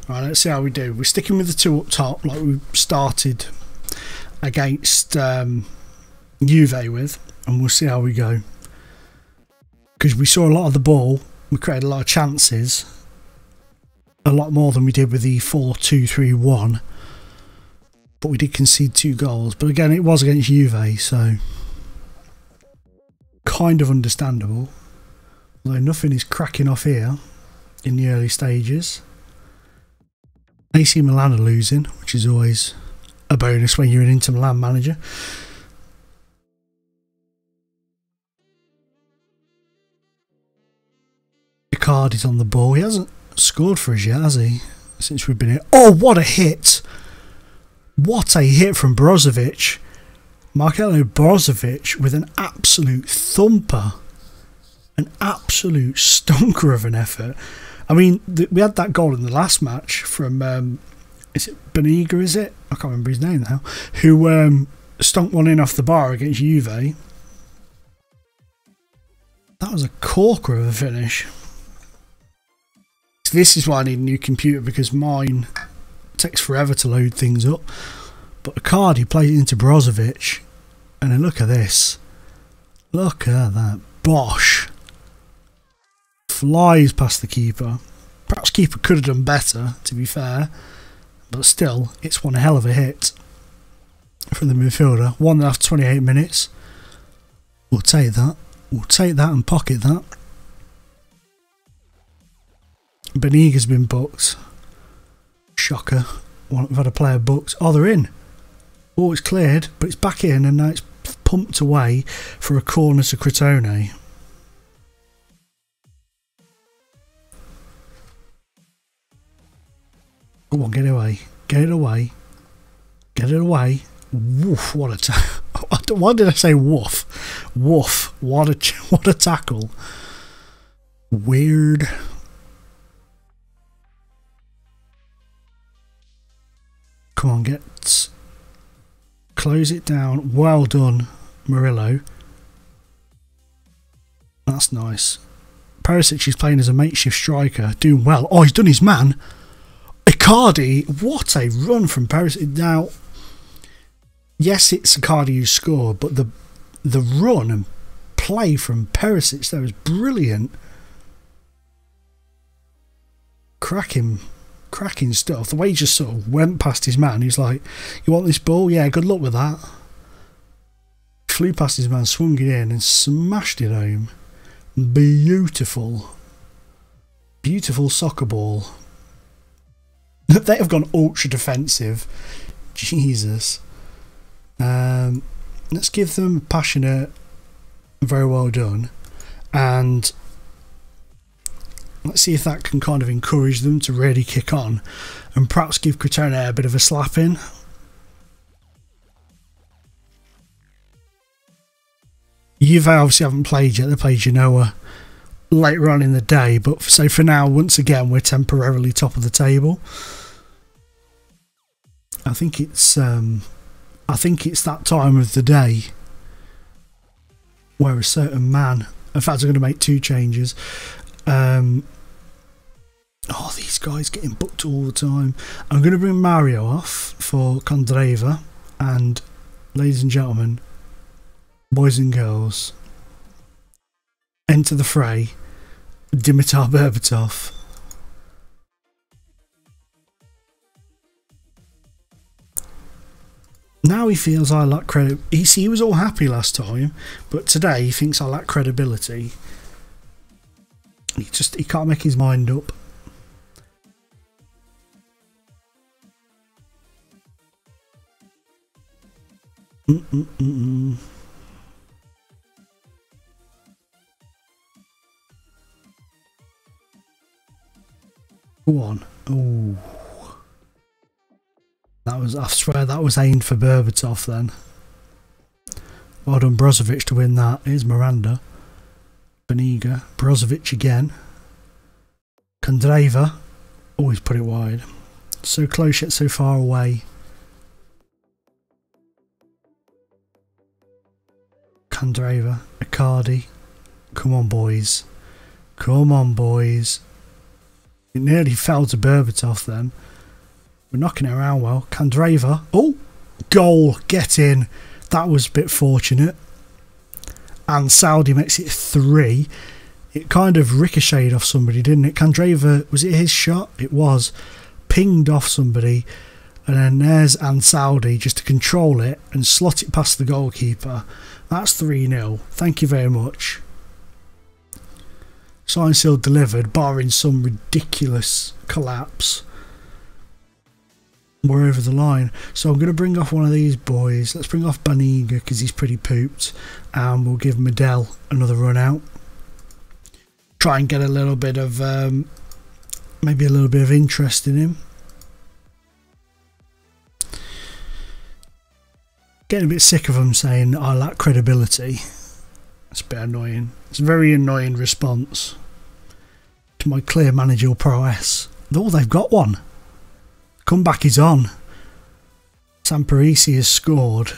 Right, let's see how we do. We're sticking with the two up top like we started against Juve with, and we'll see how we go, because we saw a lot of the ball, we created a lot of chances, a lot more than we did with the 4-2-3-1, but we did concede 2 goals. But again, it was against Juve, so kind of understandable. Although nothing is cracking off here in the early stages. AC Milan are losing, which is always a bonus when you're an Inter Milan manager. Icardi's on the ball. He hasn't scored for us yet, has he? Since we've been here. Oh, what a hit! What a hit from Brozovic. Marcelo Brozovic with an absolute thumper. An absolute stonker of an effort. I mean, we had that goal in the last match from, is it Beniga, is it? I can't remember his name now. Who stonked one in off the bar against Juve. That was a corker of a finish. So this is why I need a new computer, because mine takes forever to load things up. But Icardi plays it into Brozovic. And then look at this. Look at that. Bosh. Flies past the keeper. Perhaps keeper could have done better, to be fair, but still, it's one hell of a hit from the midfielder. 1 after 28 minutes. We'll take that. We'll take that and pocket that. Beniga's been booked. Shocker. We've had a player booked. Oh, they're in. Oh, it's cleared, but it's back in, and now it's pumped away for a corner to Crotone. Come on, get it away. Get it away. Get it away. Woof, what a why did I say woof? Woof, what a tackle. Weird. Come on, close it down. Well done, Murillo. That's nice. Perisic is playing as a makeshift striker, doing well. Oh, he's done his man. Icardi, what a run from Perisic. Now, yes, it's Icardi who scored, but the run and play from Perisic there was brilliant. Cracking stuff. The way he just sort of went past his man, he's like, you want this ball? Yeah, good luck with that. Flew past his man, swung it in and smashed it home. Beautiful. Beautiful soccer ball. They have gone ultra defensive. Jesus. Let's give them passionate, very well done, and let's see if that can kind of encourage them to really kick on and perhaps give Crotone a bit of a slap in. Juve obviously haven't played yet. They play Genoa later on in the day, but so for now, once again, we're temporarily top of the table. I think it's that time of the day where a certain man, in fact, I'm going to make 2 changes. Oh, these guys getting booked all the time. I'm going to bring Mario off for Candreva, and ladies and gentlemen, boys and girls, enter the fray, Dimitar Berbatov. Now he feels I lack credit. He was all happy last time, but today he thinks I lack credibility. He can't make his mind up. Go on. Oh. I swear that was aimed for Berbatov then. Well done Brozovic to win that. Here's Miranda. Beniga. Brozovic again. Candreva. Always put it wide. So close yet so far away. Candreva. Icardi. Come on boys. Come on boys. It nearly fell to Berbatov then. We're knocking it around well. Candreva. Oh! Goal. Get in. That was a bit fortunate. And Saudi makes it 3. It kind of ricocheted off somebody, didn't it? Candreva, was it his shot? It was. Pinged off somebody. And then there's Ansaldi just to control it and slot it past the goalkeeper. That's 3-0. Thank you very much. Signed, sealed, delivered, barring some ridiculous collapse. We're over the line. So I'm going to bring off one of these boys. Let's bring off Baniga because he's pretty pooped. And we'll give Medel another run out. Try and get a little bit of, maybe a little bit of interest in him. Getting a bit sick of him saying I lack credibility. It's a bit annoying. It's a very annoying response to my clear managerial prowess. Oh, they've got one. Comeback is on. Samparisi has scored.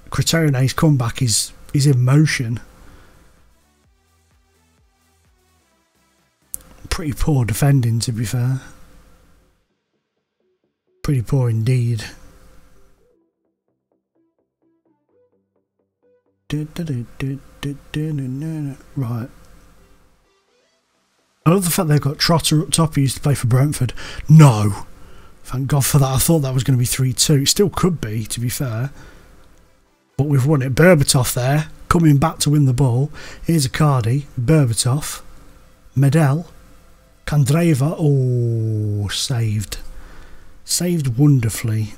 Crotone's comeback is in motion. Pretty poor defending, to be fair. Pretty poor indeed. Right. I love the fact they've got Trotter up top who used to play for Brentford. No. Thank God for that. I thought that was going to be 3-2. It still could be, to be fair. But we've won it. Berbatov there, coming back to win the ball. Here's Icardi. Berbatov. Medel. Candreva. Oh, saved. Saved wonderfully.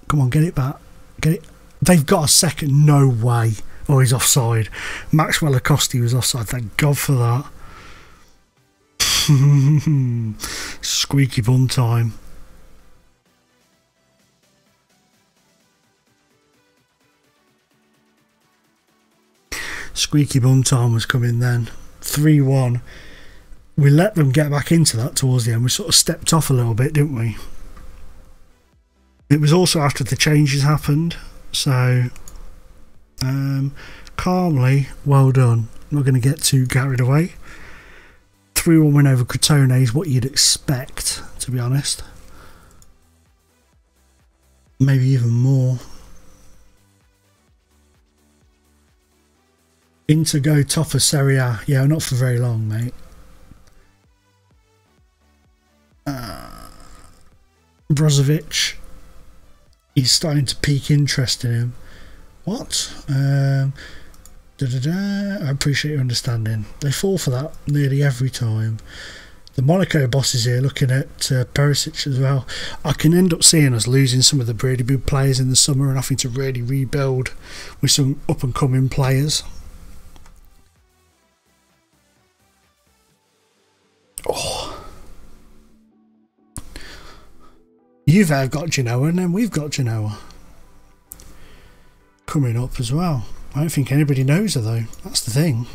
Come on, get it back. Get it. They've got a second. No way. Oh, he's offside. Maxwell Acosti was offside. Thank God for that. Squeaky bum time. Squeaky bum time was coming then. 3-1. We let them get back into that towards the end. We sort of stepped off a little bit, didn't we? It was also after the changes happened. So, calmly, well done. I'm not going to get too carried away. 3-1 win over Crotone is what you'd expect, to be honest. Maybe even more. Inter go top of Serie A. Yeah, not for very long, mate. Brozovic. He's starting to pique interest in him. What? I appreciate your understanding. They fall for that nearly every time. The Monaco boss is here looking at Perisic as well. I can end up seeing us losing some of the really good players in the summer and having to really rebuild with some up and coming players. Oh. Juve have got Genoa and then we've got Genoa. coming up as well. I don't think anybody knows her though. That's the thing.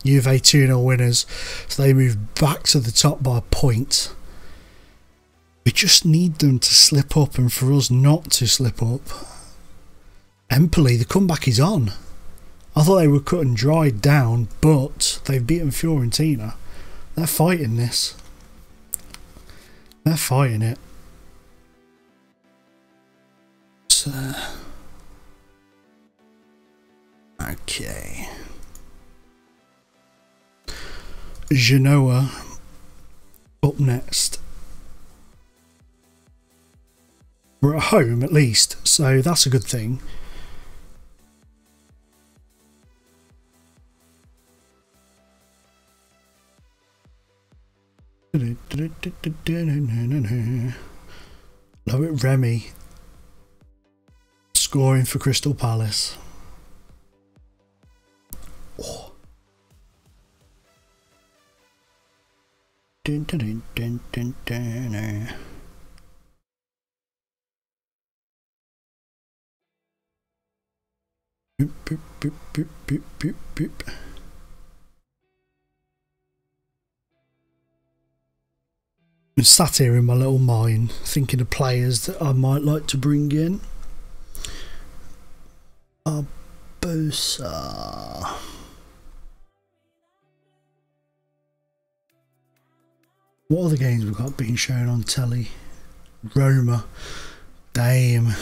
Juve 2-0 winners, so they move back to the top by a point. We just need them to slip up, and for us not to slip up. Empoli, the comeback is on. I thought they were cut and dried down, but they've beaten Fiorentina. They're fighting this. They're fighting it. So, okay. Genoa up next. We're at home at least, so that's a good thing. Love it, Remy scoring for Crystal Palace. Oh. Dun, dun, dun, dun, dun, dun. Boop, boop, boop, boop, boop, boop, boop. I'm sat here in my little mind thinking of players that I might like to bring in. Barbosa. What other games we've got being shown on telly? Roma. Damn.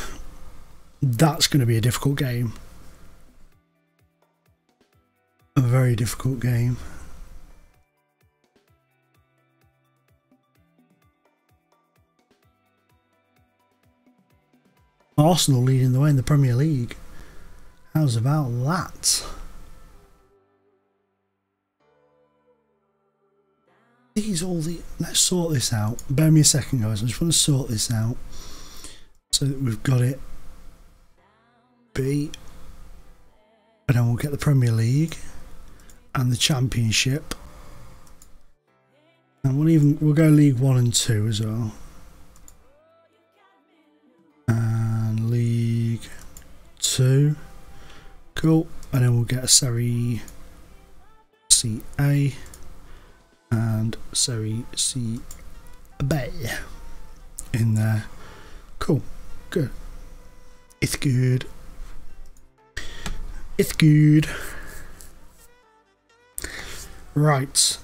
That's going to be a difficult game. A very difficult game. Arsenal leading the way in the Premier League. How's about that? Let's sort this out. Bear me a second, guys. I just want to sort this out so that we've got it. B, and then we'll get the Premier League and the Championship, and we'll go League 1 and 2 as well, and League 2. Cool. And then we'll get a Serie A and Serie C B in there. Cool. Good. It's good. It's good. Right.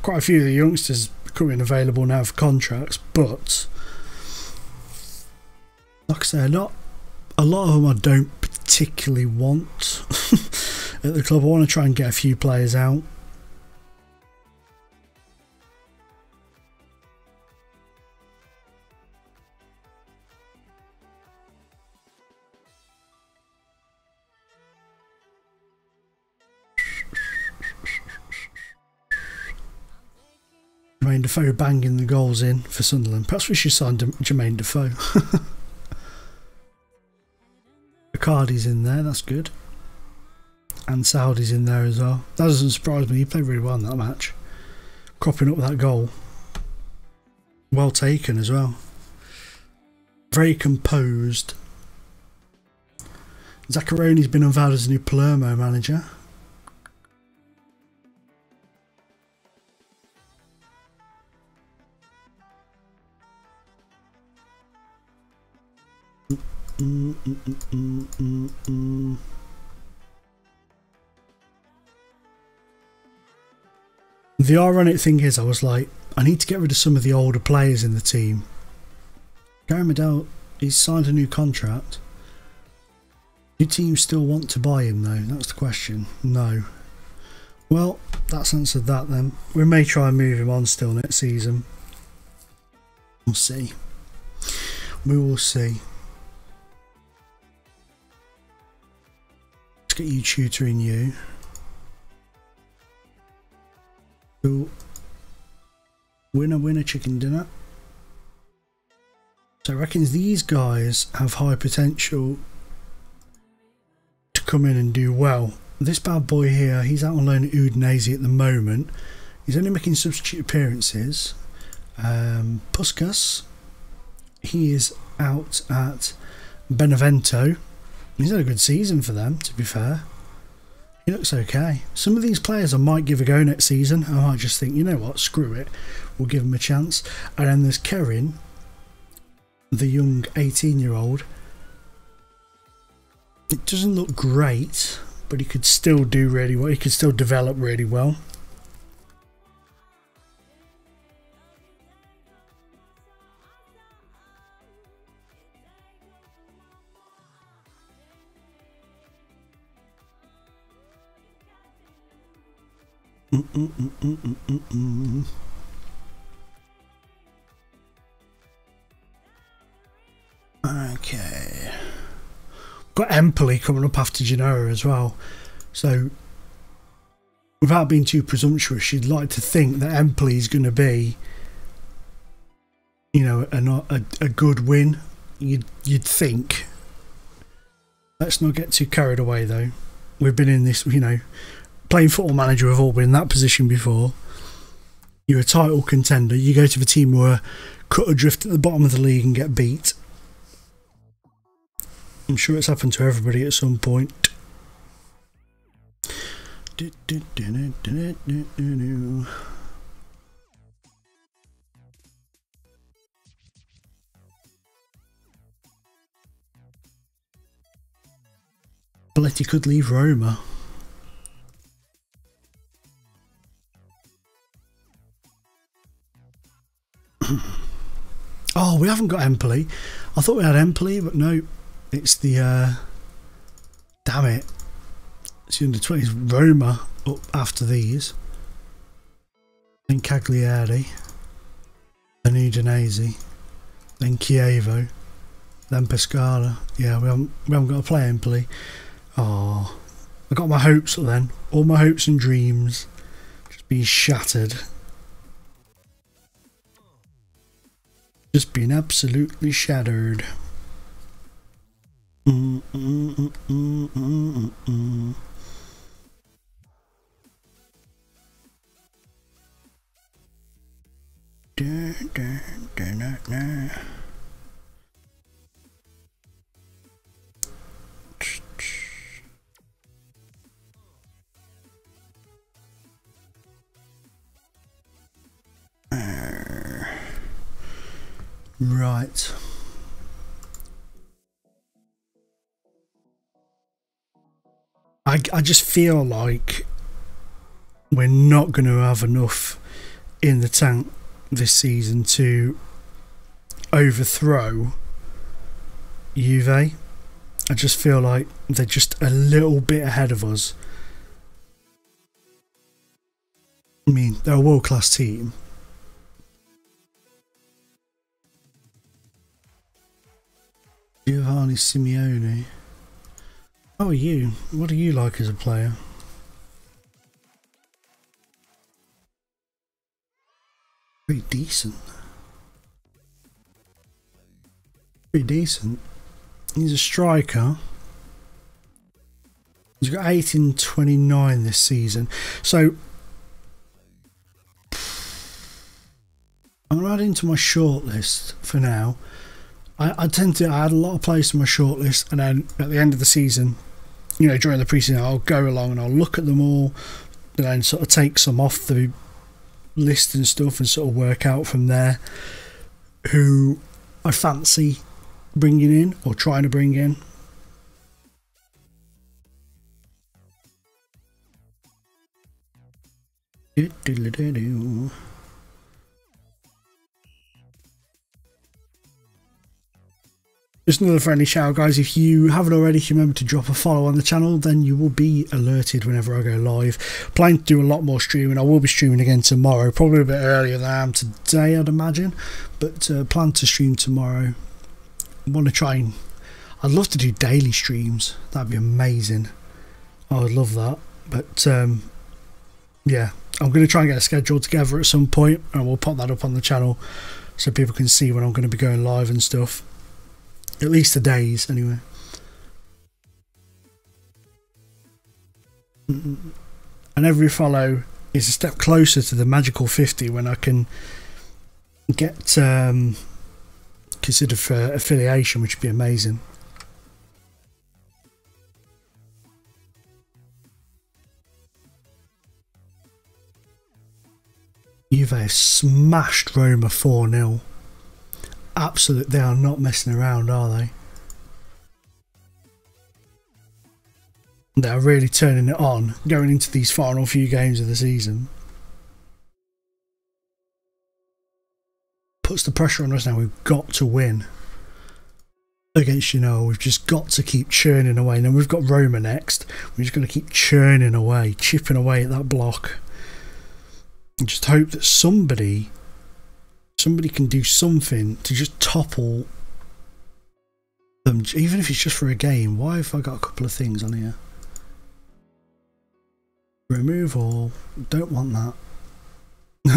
Quite a few of the youngsters becoming available now for contracts, but like I say, a lot of them I don't particularly want at the club. I want to try and get a few players out. Jermaine Defoe banging the goals in for Sunderland. Perhaps we should sign Jermaine Defoe. Icardi's in there, that's good. And Saudi's in there as well. That doesn't surprise me, he played really well in that match. Cropping up with that goal. Well taken as well. Very composed. Zaccheroni's been unveiled as a new Palermo manager. The ironic thing is, I was like, I need to get rid of some of the older players in the team. Gary Medel, he's signed a new contract. Do teams still want to buy him though? That's the question. No. Well, that's answered that then. We may try and move him on still next season. We'll see. We will see. Let's get you tutoring you. Cool. Winner chicken dinner. So I reckon these guys have high potential to come in and do well. This bad boy here, he's out on loan at Udinese at the moment. He's only making substitute appearances. Puskas, he is out at Benevento. He's had a good season for them, to be fair. He looks okay. Some of these players I might give a go next season. I might just think, you know what, screw it. We'll give him a chance. And then there's Kerin, the young 18-year-old. It doesn't look great, but he could still do really well. He could still develop really well. Okay. Got Empoli coming up after Genoa as well. So, without being too presumptuous, you'd like to think that Empoli is going to be, you know, a good win. You'd think. Let's not get too carried away though. We've been in this, you know, playing Football Manager, we've all been in that position before. You're a title contender. You go to the team who are cut adrift at the bottom of the league and get beat. I'm sure it's happened to everybody at some point. Paletti could leave Roma. Oh, we haven't got Empoli. I thought we had Empoli, but no. It's the, damn it. It's the under-20s. Roma up after these. Then Cagliari. Then Udinese. Then Chievo. Then Pescara. Yeah, we haven't got to play Empoli. Oh, I got my hopes up then. All my hopes and dreams just being shattered. Just being absolutely shattered. Right. I just feel like we're not going to have enough in the tank this season to overthrow Juve. I just feel like they're just a little bit ahead of us. I mean, they're a world-class team. Giovanni Simeone. How are you? What do you like as a player? Pretty decent. Pretty decent. He's a striker. He's got 18 29 this season. So I'm going to add into my shortlist for now. I tend to add a lot of players to my shortlist, and then at the end of the season, you know, during the preseason, I'll go along and I'll look at them all, and then sort of take some off the list and stuff, and sort of work out from there who I fancy bringing in or trying to bring in. Just another friendly shout, guys. If you haven't already, remember to drop a follow on the channel, then you will be alerted whenever I go live. Planning to do a lot more streaming. I will be streaming again tomorrow, probably a bit earlier than I am today, I'd imagine, but plan to stream tomorrow. I want to try and I'd love to do daily streams. That'd be amazing. I would love that. But yeah, I'm going to try and get a schedule together at some point, and we'll pop that up on the channel so people can see when I'm going to be going live and stuff. At least the days, anyway. And every follow is a step closer to the magical 50 when I can get considered for affiliation, which would be amazing. Juve smashed Roma 4-0. Absolutely, they are not messing around, are they? They're really turning it on going into these final few games of the season. Puts the pressure on us now. We've got to win against Genoa. We've just got to keep churning away. And then we've got Roma next. We're just going to keep churning away, chipping away at that block. And just hope that somebody can do something to just topple them, even if it's just for a game. Why have I got a couple of things on here? Remove all. Don't want that.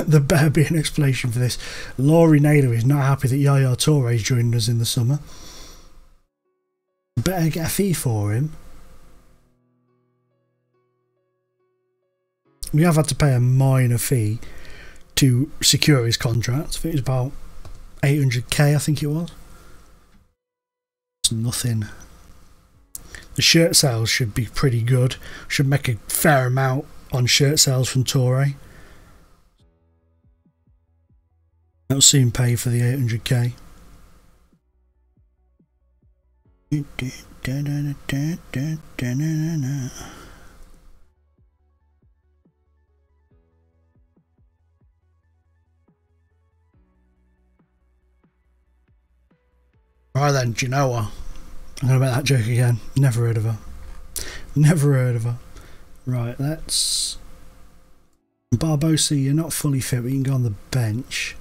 There better be an explanation for this. Laurie Naylor is not happy that Yaya Toure is joining us in the summer. Better get a fee for him. We have had to pay a minor fee to secure his contract. I think it was about 800k, I think it was. It's nothing. The shirt sales should be pretty good. Should make a fair amount on shirt sales from Toure. That'll soon pay for the 800k. Right then, Genoa. I'm going to make that joke again. Never heard of her. Never heard of her. Right, let's... Barbosa, you're not fully fit, but you can go on the bench.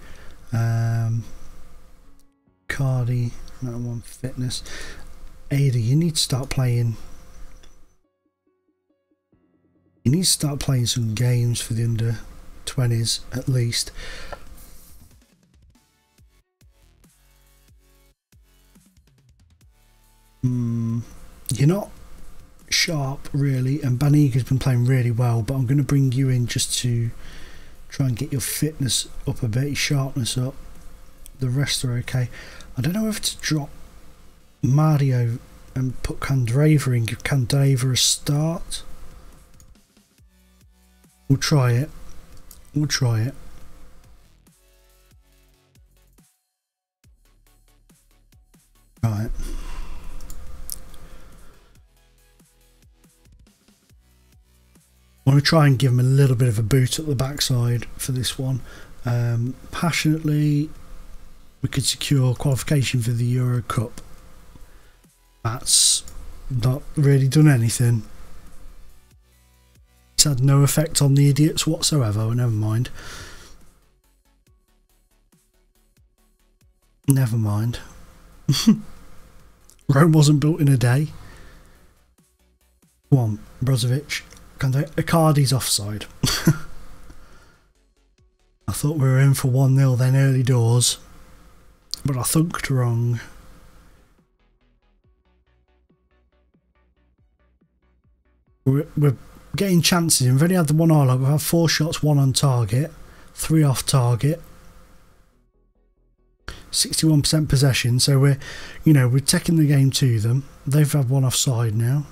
Cardi, not one fitness. Ada, you need to start playing. You need to start playing some games for the under 20s at least. You're not sharp really, and Baniga's been playing really well, but I'm going to bring you in just to try and get your fitness up a bit, your sharpness up. The rest are okay. I don't know if to drop Mario and put Candreva in, give Candreva a start. We'll try it. We'll try it. Right. I want to try and give him a little bit of a boot at the backside for this one. Passionately, we could secure qualification for the Euro Cup. That's not really done anything. It's had no effect on the idiots whatsoever. Never mind. Never mind. Rome wasn't built in a day. Come on, Brozovic. Icardi's offside. I thought we were in for 1-0 then early doors, but I thunked wrong. We're getting chances. We've only had the one highlight. We've had 4 shots, 1 on target, 3 off target, 61% possession. So we're taking the game to them. They've had 1 offside now.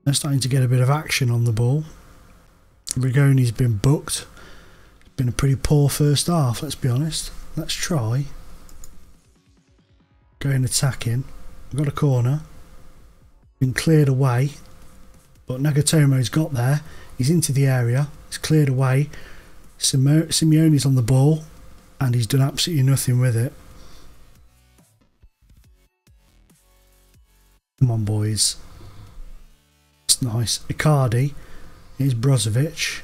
They're starting to get a bit of action on the ball. Rigoni's been booked. It's been a pretty poor first half, let's be honest. Let's try. Going attacking. We've got a corner. Been cleared away. But Nagatomo's got there. He's into the area. He's cleared away. Simeone's on the ball. And he's done absolutely nothing with it. Come on, boys. Nice. Icardi. Here's Brozovic.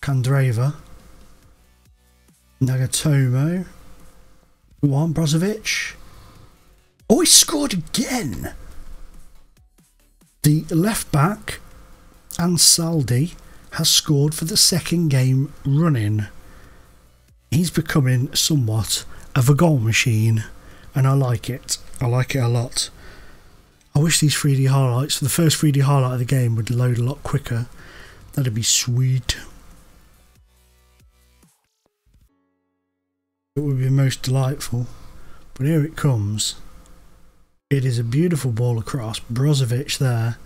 Candreva. Nagatomo. Go on, Brozovic. Oh, he scored again. The left back, Ansaldi, has scored for the 2nd game running. He's becoming somewhat of a goal machine, and I like it. I like it a lot. I wish these 3D highlights, for the first 3D highlight of the game, would load a lot quicker. That'd be sweet. It would be most delightful. But here it comes. It is a beautiful ball across. Brozovic there.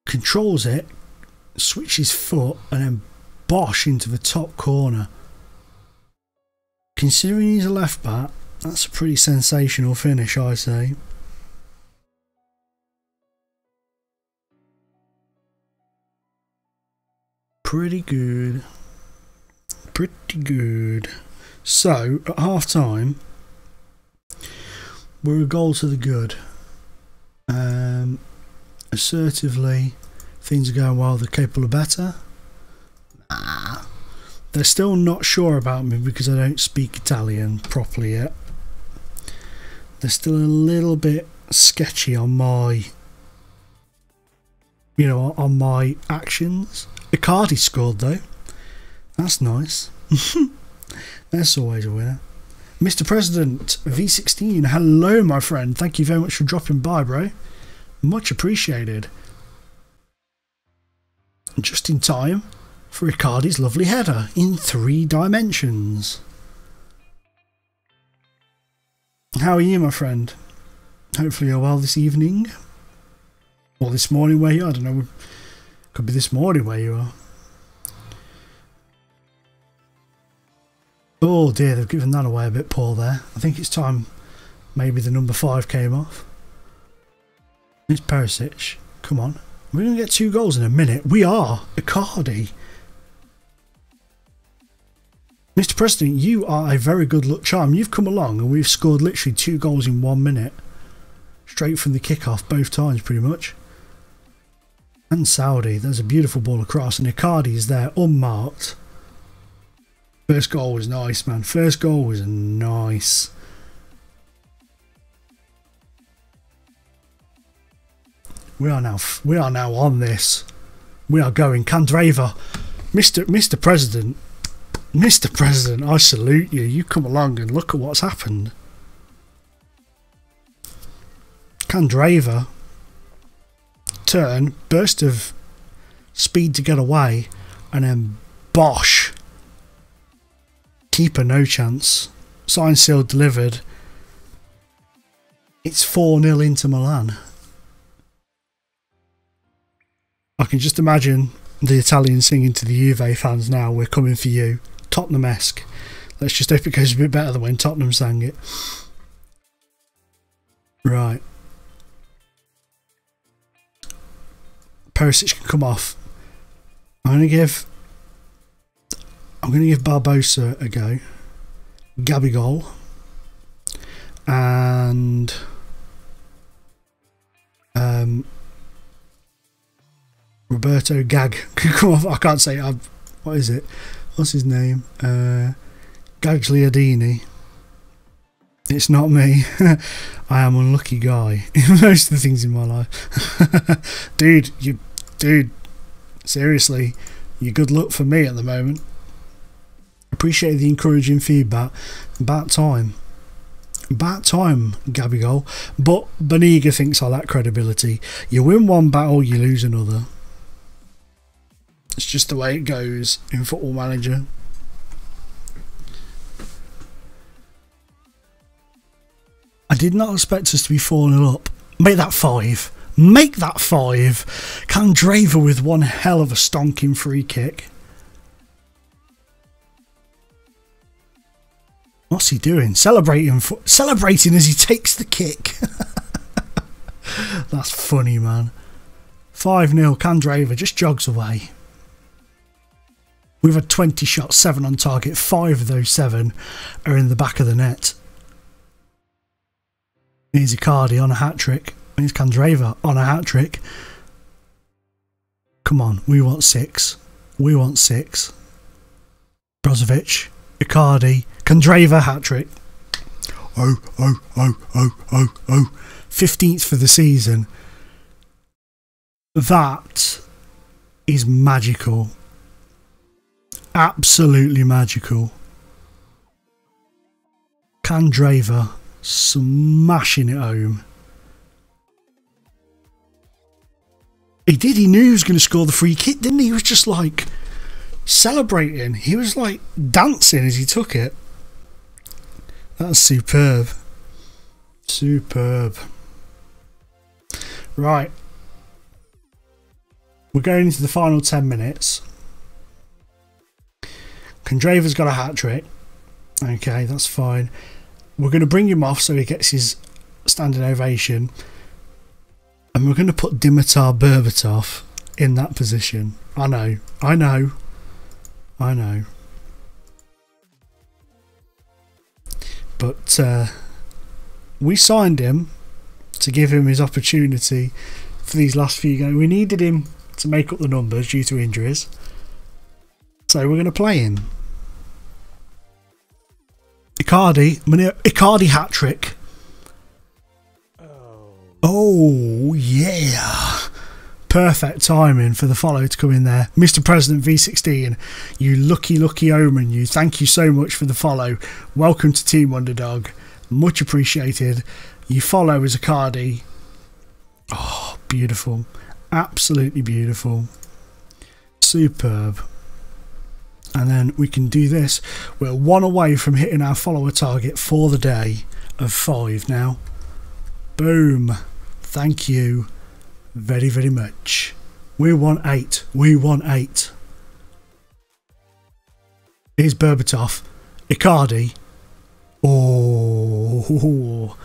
Controls it. Switches foot and then bosh into the top corner. Considering he's a left back, that's a pretty sensational finish, I say. Pretty good. Pretty good. So, at half time, we're a goal to the good. Assertively, things are going well, they're capable of better. Nah. They're still not sure about me because I don't speak Italian properly yet. They're still a little bit sketchy on my, you know, on my actions. Icardi scored though. That's nice. That's always a winner. Mr. President V16, hello my friend. Thank you very much for dropping by, bro. Much appreciated. Just in time for Icardi's lovely header in 3 dimensions. How are you, my friend? Hopefully you're well this evening. Or this morning where you are. I don't know. Could be this morning where you are. Oh dear, they've given that away a bit poor there. I think it's time maybe the number 5 came off. It's Perisic. Come on. We're going to get 2 goals in a minute. We are. Icardi. Mr. President, you are a very good luck charm. You've come along and we've scored literally 2 goals in 1 minute. Straight from the kickoff both times pretty much. And Saudi. There's a beautiful ball across and Icardi is there unmarked. First goal was nice, man. First goal was nice. We are now on this. We are going. Candreva. Mr. President. Mr. President, I salute you. You come along and look at what's happened. Candreva. Turn. Burst of speed to get away. And then bosh. Keeper no chance. Signed, sealed, delivered. It's 4-0 Inter Milan. I can just imagine the Italians singing to the Juve fans now, we're coming for you. Tottenham-esque. Let's just hope it goes a bit better than when Tottenham sang it. Right. Perisic can come off. I'm going to give Barbosa a go. Gabigol. And Roberto Gag can come off. I can't say. What is it? What's his name? Gagliardini. It's not me. I am an unlucky guy in most of the things in my life. Dude, seriously, you're good luck for me at the moment. Appreciate the encouraging feedback. About time, Gabigol. But Beniga thinks I lack credibility. You win one battle, you lose another. It's just the way it goes in Football Manager. I did not expect us to be 4-0 up. Make that 5. Make that 5. Candreva with one hell of a stonking free kick. What's he doing? Celebrating as he takes the kick. That's funny, man. 5-0. Candreva just jogs away. We've had 20 shots, 7 on target. 5 of those 7 are in the back of the net. Here's Icardi on a hat-trick. Here's Candreva on a hat-trick. Come on, we want 6. We want 6. Brozovic, Icardi, Candreva hat-trick. Oh. 15th for the season. That is magical. Absolutely magical. Candreva smashing it home. He did. He knew he was going to score the free kick, didn't he? He was just like celebrating. He was like dancing as he took it. That's superb. Superb. Right. We're going into the final 10 minutes. Kondrava's got a hat-trick. Okay, that's fine. We're going to bring him off so he gets his standing ovation. And we're going to put Dimitar Berbatov in that position. I know. But we signed him to give him his opportunity for these last few games. We needed him to make up the numbers due to injuries. So we're going to play him. Icardi hat-trick. Oh, yeah. Perfect timing for the follow to come in there. Mr. President V16, you lucky omen, you. Thank you so much for the follow. Welcome to Team Underdog. Much appreciated. You follow as Icardi. Oh, beautiful. Absolutely beautiful. Superb. And then we can do this. We're one away from hitting our follower target for the day of 5 now. Boom. Thank you very, very much. We want 8. We want 8. Here's Berbatov. Icardi. Oh.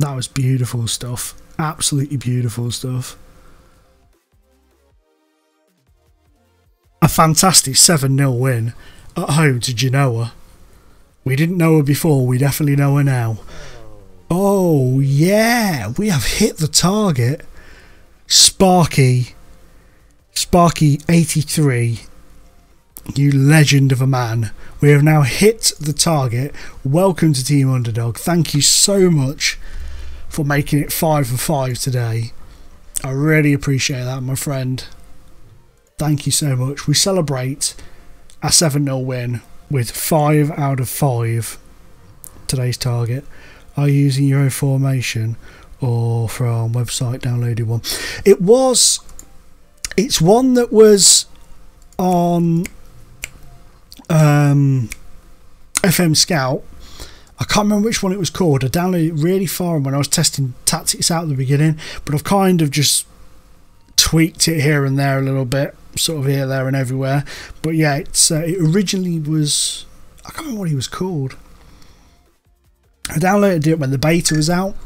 That was beautiful stuff. Absolutely beautiful stuff. A fantastic 7-0 win at home to Genoa. We didn't know her before, we definitely know her now. Oh yeah, we have hit the target. Sparky 83, you legend of a man. We have now hit the target. Welcome to Team Underdog. Thank you so much for making it 5 for 5 today. I really appreciate that, my friend. Thank you so much. We celebrate a 7-0 win with 5 out of 5. Today's target. Are you using your own formation or from website downloaded one? It's one that was on FM Scout. I can't remember which one it was called. I downloaded it really far when I was testing tactics out at the beginning, but I've kind of just tweaked it here and there a little bit, sort of here, there and everywhere. But yeah, it originally was, I can't remember what he was called. I downloaded it when the beta was out.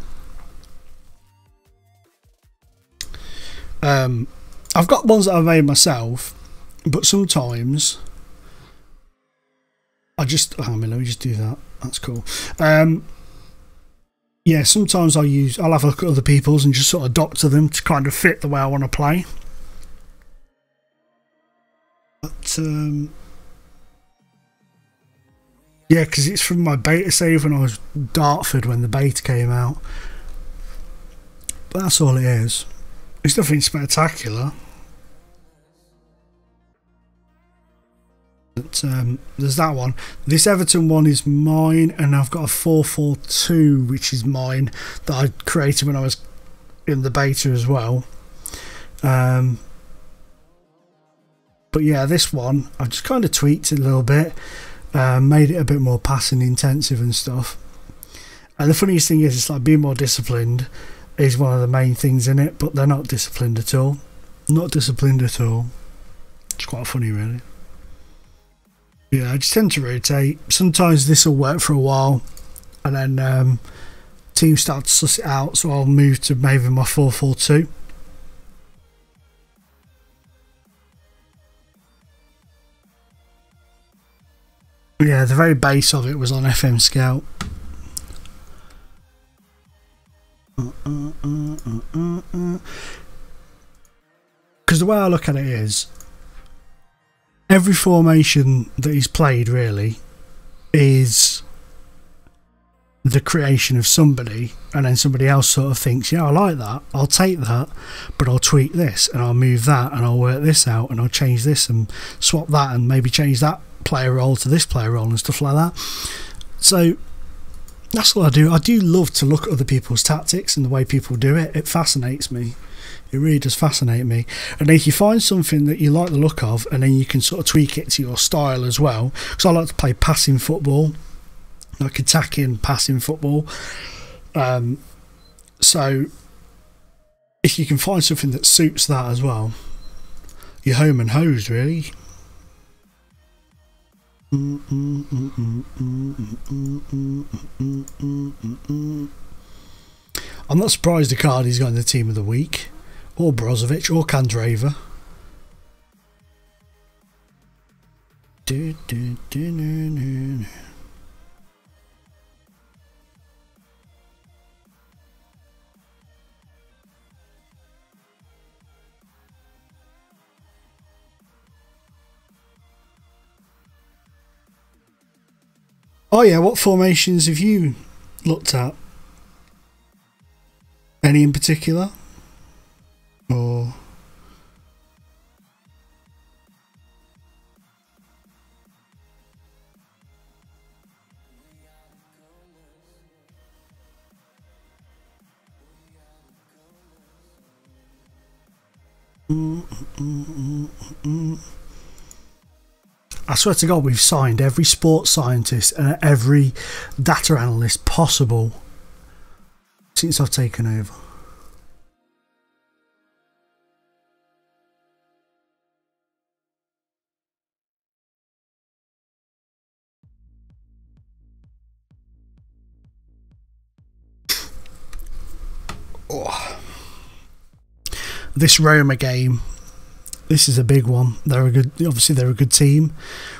I've got ones that I've made myself, but sometimes I just, hang on a minute, let me just do that. That's cool. Yeah, sometimes I'll have a look at other people's and just sort of doctor them to kind of fit the way I want to play. But yeah, because it's from my beta save when I was Dartford when the beta came out. But that's all it is. It's nothing spectacular. But there's that one. This Everton one is mine, and I've got a 4-4-2 which is mine that I created when I was in the beta as well. But yeah, this one I've just kind of tweaked it a little bit, made it a bit more passing intensive and stuff. And the funniest thing is, it's like being more disciplined is one of the main things in it, but they're not disciplined at all. Not disciplined at all. It's quite funny, really. Yeah, I just tend to rotate. Sometimes this will work for a while, and then teams start to suss it out, so I'll move to maybe my 4-4-2. Yeah, the very base of it was on FM Scout. Because the way I look at it is, every formation that he's played really is the creation of somebody, and then somebody else sort of thinks, yeah, I like that, I'll take that, but I'll tweak this and I'll move that and I'll work this out and I'll change this and swap that and maybe change that player role to this player role and stuff like that. So That's what I do. I do love to look at other people's tactics and the way people do it. It fascinates me. It really does fascinate me. And if you find something that you like the look of, and then you can sort of tweak it to your style as well. Because I like to play passing football, like attacking passing football. So if you can find something that suits that as well, you're home and hosed, really. I'm not surprised Icardi's got in the team of the week, or Brozovic, or Candreva. Oh yeah, what formations have you looked at? Any in particular? Or I swear to God, we've signed every sports scientist and every data analyst possible since I've taken over. Oh. This Roma game, this is a big one. Obviously they're a good team.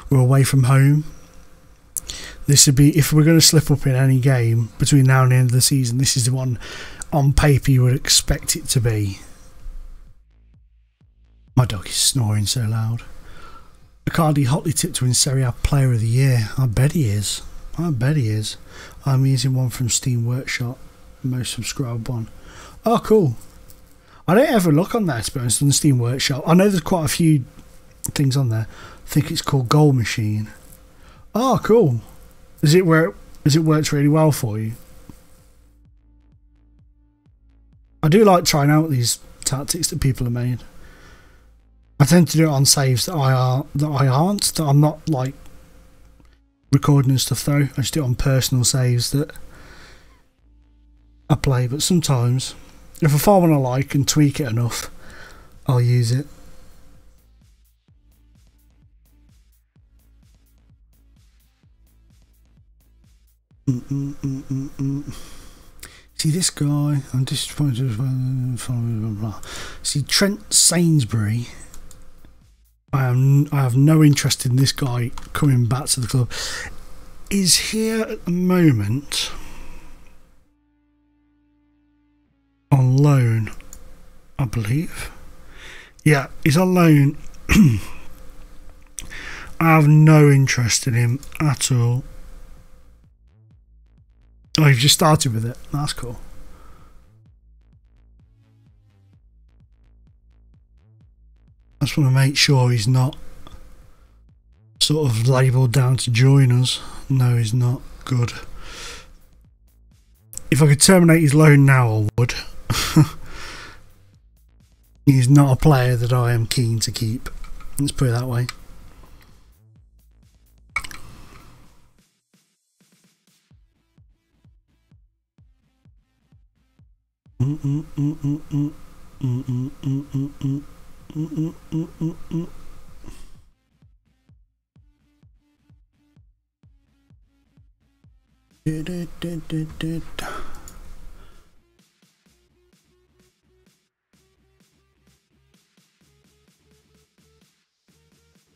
We're away from home. This would be, if we're going to slip up in any game between now and the end of the season, this is the one on paper you would expect it to be. My dog is snoring so loud. Icardi hotly tipped to win Serie A Player of the Year. I bet he is. I bet he is. I'm using one from Steam Workshop, most subscribed one. Oh, cool. I don't ever look on there, to be honest, on the Steam Workshop. I know there's quite a few things on there. I think it's called Goal Machine. Oh, cool. Has it worked really well for you? I do like trying out these tactics that people have made. I tend to do it on saves that I'm not like recording and stuff though. I just do it on personal saves that I play, but sometimes if I find one I like and tweak it enough, I'll use it. See this guy, I'm just trying to see Trent Sainsbury. I have no interest in this guy coming back to the club. Is here at the moment on loan, I believe. Yeah, he's on loan. I have no interest in him at all. Oh, you've just started with it. That's cool. I just want to make sure he's not sort of labelled down to join us. No, he's not. Good. If I could terminate his loan now, I would. He's not a player that I am keen to keep. Let's put it that way.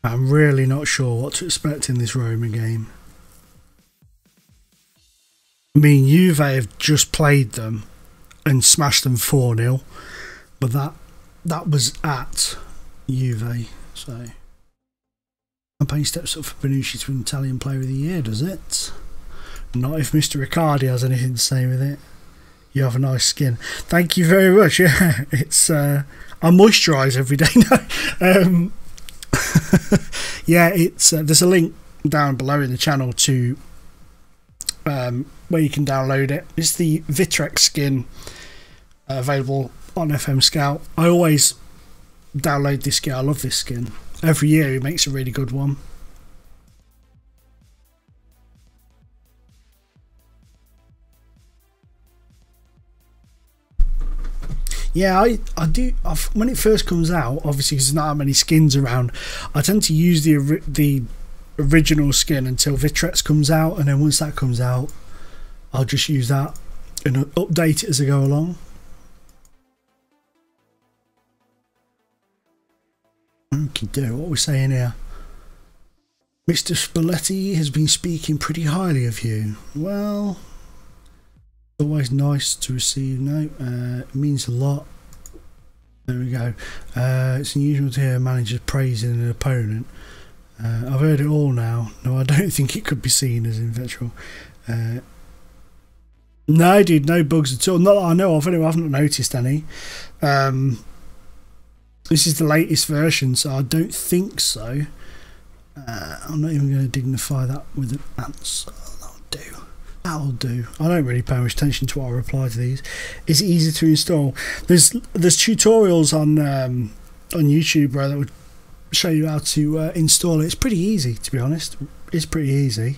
I'm really not sure what to expect in this Roma game. I mean, Juve have just played them and smashed them 4-0, but that was at Juve, so campaign steps up for Bonucci to win Italian Player of the Year, does it? Not if Mr. Riccardi has anything to say with it. You have a nice skin. Thank you very much. Yeah, it's I moisturise every day now. Yeah, it's there's a link down below in the channel to where you can download it. It's the Vitrex skin available on FM Scout. I always download this skin. I love this skin. Every year he makes a really good one. Yeah, I do. When it first comes out, obviously because there's not that many skins around, I tend to use the original skin until Vitrex comes out, and then once that comes out, I'll just use that and update it as I go along. Okay, do what we're saying here. Mr. Spalletti has been speaking pretty highly of you. Well, always nice to receive. No, it means a lot. There we go. It's unusual to hear managers praising an opponent. I've heard it all now. No, I don't think it could be seen as infatual. No, dude, no bugs at all. Not that I know of. Anyway, I haven't noticed any. This is the latest version, so I don't think so. I'm not even going to dignify that with an answer. That'll do. I don't really pay much attention to what I reply to these. Is it easy to install? There's tutorials on YouTube, bro, that would show you how to install it. It's pretty easy, to be honest. It's pretty easy.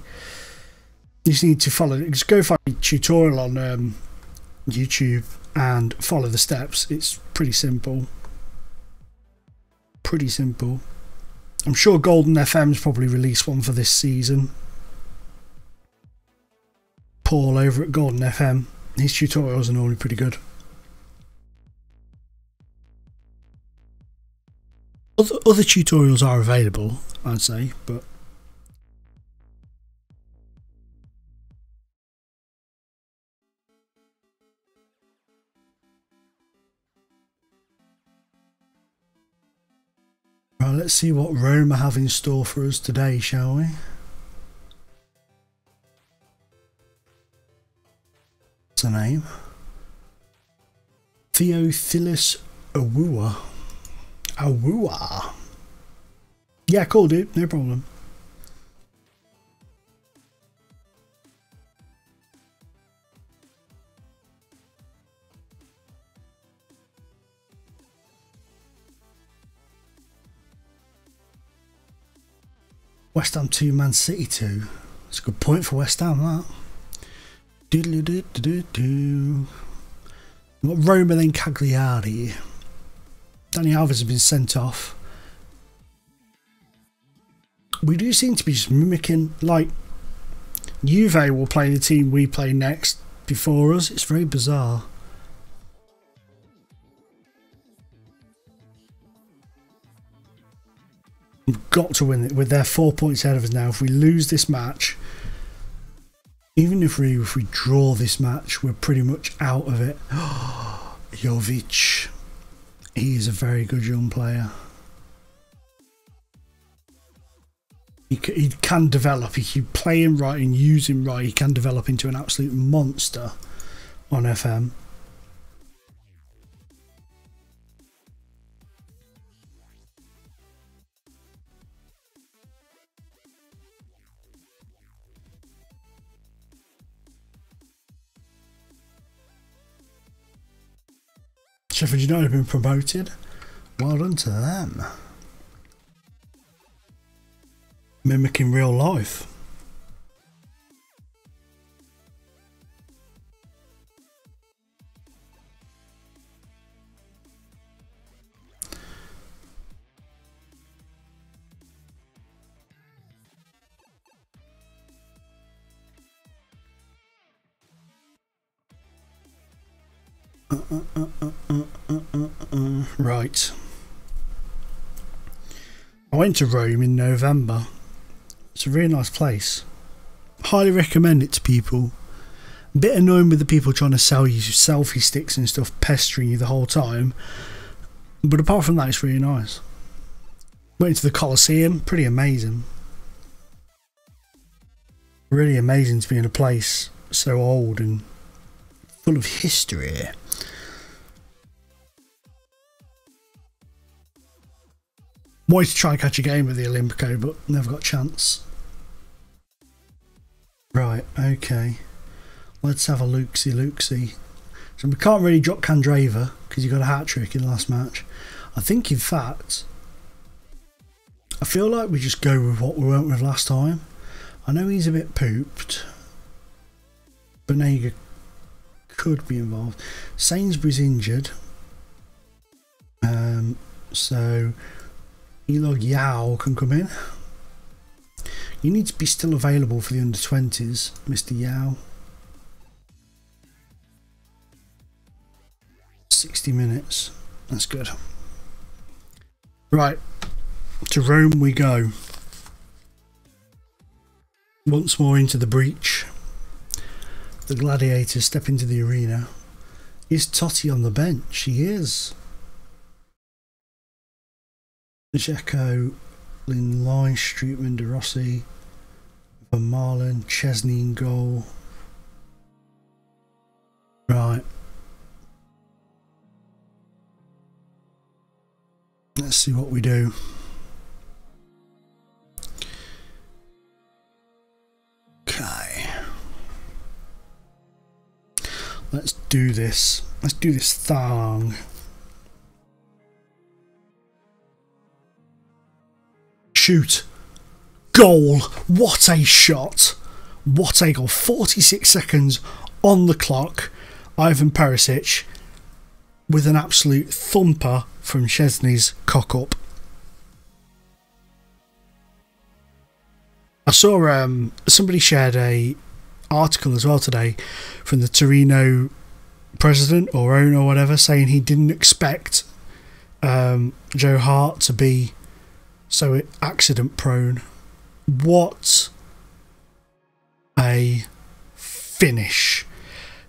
You just need to follow it. Just go find a tutorial on YouTube and follow the steps. It's pretty simple. Pretty simple. I'm sure Golden FM's probably released one for this season. Paul over at Golden FM, his tutorials are normally pretty good. Other tutorials are available, I'd say, but right, let's see what Roma have in store for us today, shall we? The name Theophilus Awua. Yeah, cool, dude, no problem. West Ham 2, Man City 2. It's a good point for West Ham, that. Roma, then Cagliari. Danny Alves has been sent off. We do seem to be just mimicking, like, Juve will play the team we play next before us. It's very bizarre. We've got to win it. With their 4 points ahead of us now. If we lose this match, even if we draw this match, we're pretty much out of it. Jovic. He is a very good young player. He can develop. If you play him right and use him right, he can develop into an absolute monster on FM. Sheffield United have been promoted. Well done to them. Mimicking real life. Right. I went to Rome in November. It's a really nice place. Highly recommend it to people. A bit annoying with the people trying to sell you selfie sticks and stuff, pestering you the whole time. But apart from that, it's really nice. Went to the Colosseum, pretty amazing. Really amazing to be in a place so old and full of history. Wanted to try and catch a game with the Olimpico, but never got a chance. Right. Okay. Let's have a look-see. So we can't really drop Candreva because he got a hat-trick in the last match. I think, in fact, I feel like we just go with what we went with last time. I know he's a bit pooped. Banega could be involved. Sainsbury's injured. So Elog Yao can come in. You need to be still available for the under-20s, Mr. Yao. 60 minutes. That's good. Right. To Rome we go. Once more into the breach. The gladiators step into the arena. Is Totti on the bench? He is. Dzeko in line, Streetman, De Rossi, Van Marlen, Chesney in goal. Right. Let's see what we do. Okay. Let's do this. Let's do this thong. Shoot. Goal. What a shot. What a goal. 46 seconds on the clock. Ivan Perisic with an absolute thumper from Chesney's cock-up. I saw somebody shared a article as well today from the Torino president or owner or whatever, saying he didn't expect Joe Hart to be so accident prone. What a finish.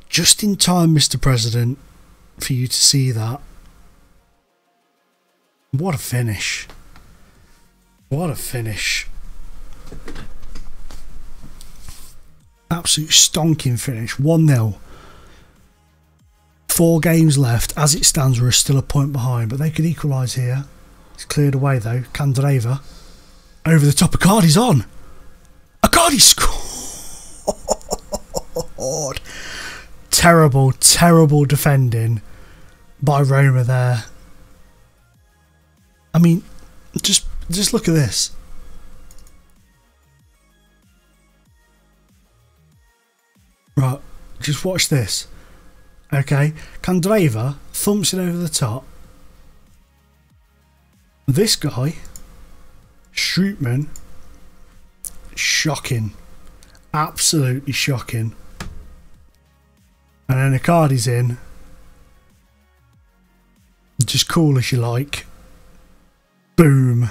Just in time, Mr. President, for you to see that. What a finish. What a finish. Absolute stonking finish. 1-0. 4 games left. As it stands, we're still a point behind, but they could equalise here. It's cleared away though. Candreva. Over the top. Icardi's on. Icardi scored. Terrible, terrible defending by Roma there. I mean, just look at this. Right, just watch this. Okay, Candreva thumps it over the top. This guy, Streetman, shocking. Absolutely shocking. And then Icardi's in. Just cool as you like. Boom.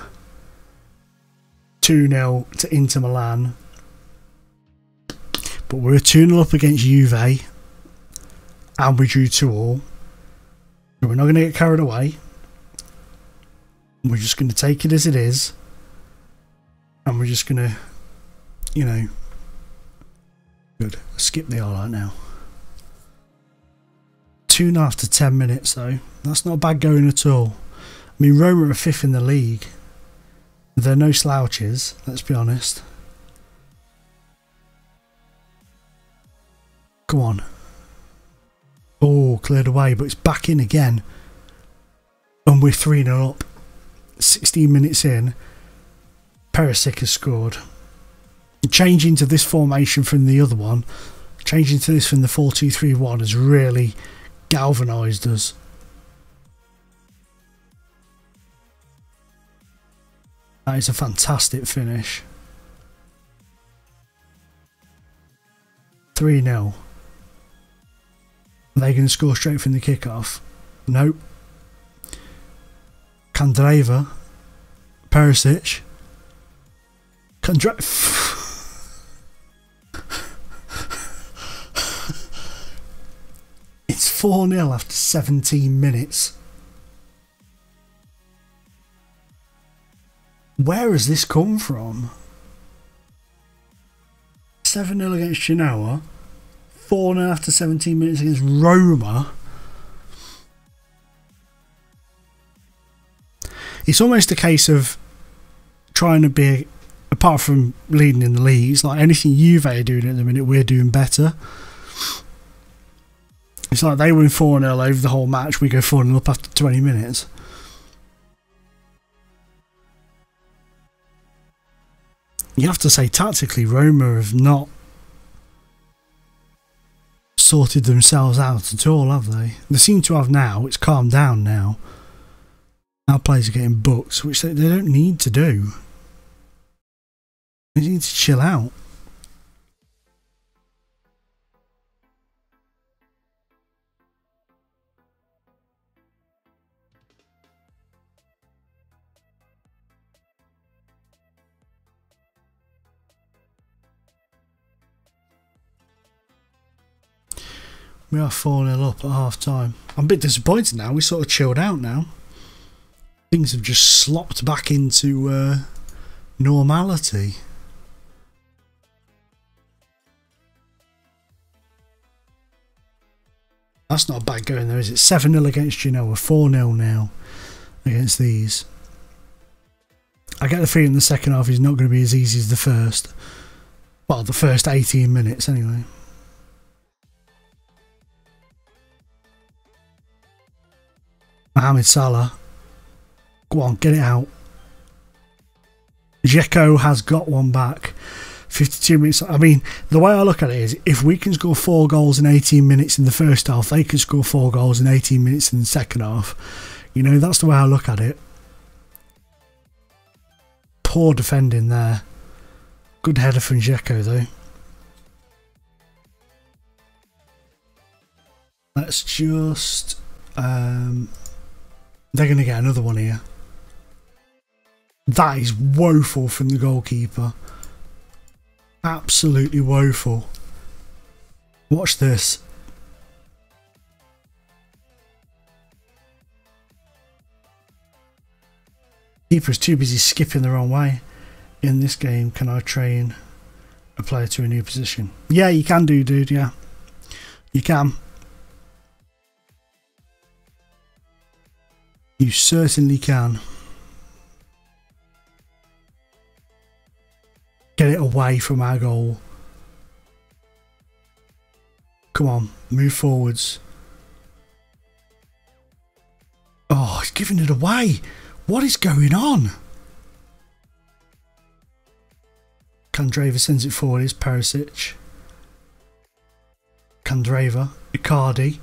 2-0 to Inter Milan. But we're 2-0 up against Juve. And we drew 2-2. So we're not going to get carried away. We're just going to take it as it is. And we're just going to, you know. Good. Skip the highlight now. 2.5 to 10 minutes though. That's not bad going at all. I mean, Roma are 5th in the league. They're no slouches, let's be honest. Come on. Oh, cleared away, but it's back in again. And we're 3-0 up. 16 minutes in. Perisic has scored. Changing to this formation from the other one, changing to this from the 4-2-3-1 has really galvanised us. That is a fantastic finish. 3-0. Are they going to score straight from the kickoff? Nope. Candreva. Perisic. It's 4-0 after 17 minutes. Where has this come from? 7-0 against Genoa. 4-0 after 17 minutes against Roma. It's almost a case of trying to be a apart from leading in the leagues, like anything Juve are doing at the minute, we're doing better. It's like they win 4-0 over the whole match, we go 4-0 up after 20 minutes. You have to say, tactically, Roma have not sorted themselves out at all, have they? They seem to have now. It's calmed down now. Our players are getting booked, which they don't need to do. They need to chill out. We are 4-0 up at half time. I'm a bit disappointed now. We sort of chilled out now. Things have just slopped back into normality. That's not a bad going though, is it? 7-0 against Genoa, 4-0 now against these. I get the feeling the second half is not going to be as easy as the first. Well, the first 18 minutes anyway. Mohamed Salah. Go on, get it out. Dzeko has got one back. 52 minutes. I mean, the way I look at it is, if we can score 4 goals in 18 minutes in the first half, they can score 4 goals in 18 minutes in the second half. You know, that's the way I look at it. Poor defending there. Good header from Dzeko, though. Let's just... they're going to get another one here. That is woeful from the goalkeeper. Absolutely woeful. Watch this. Keeper's too busy skipping the wrong way. In this game, can I train a player to a new position? Yeah, you can do, dude, yeah. You can. You certainly can. Get it away from our goal. Come on, move forwards. Oh, he's giving it away. What is going on? Candreva sends it forward. It's Perisic. Candreva. Icardi.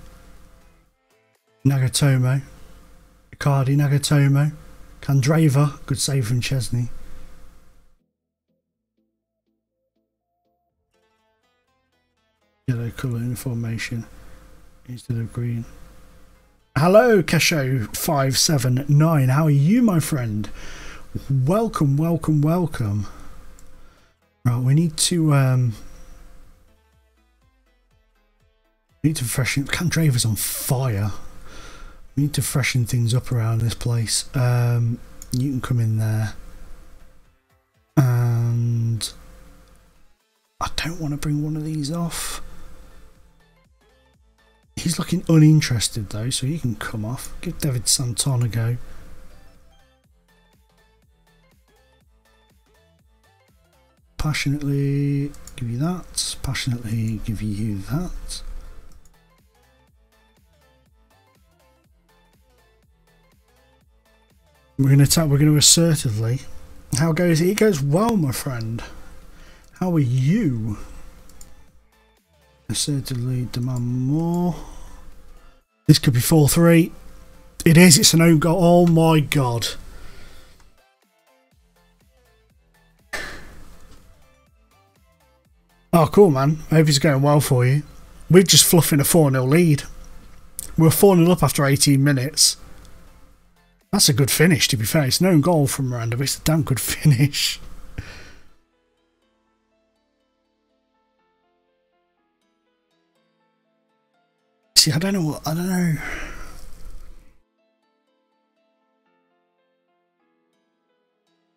Nagatomo. Icardi, Nagatomo, Candreva, good save from Chesney. Yellow colour in formation instead of green. Hello, Kesho579. How are you, my friend? Welcome, welcome, welcome. Right, we need to freshen. Candreva's on fire. We need to freshen things up around this place. You can come in there. And I don't want to bring one of these off. He's looking uninterested though, so he can come off. Give David Santon a go. Passionately give you that. Passionately give you that. We're going to attack. We're going to assertively. How goes it? It goes well, my friend. How are you? Assertively demand more. This could be 4-3. It is. It's an own goal. Oh my god. Oh, cool, man. I hope it's going well for you. We're just fluffing a 4-0 lead. We're 4-0 up after 18 minutes. That's a good finish, to be fair. It's no goal from Miranda, but it's a damn good finish. See, I don't know.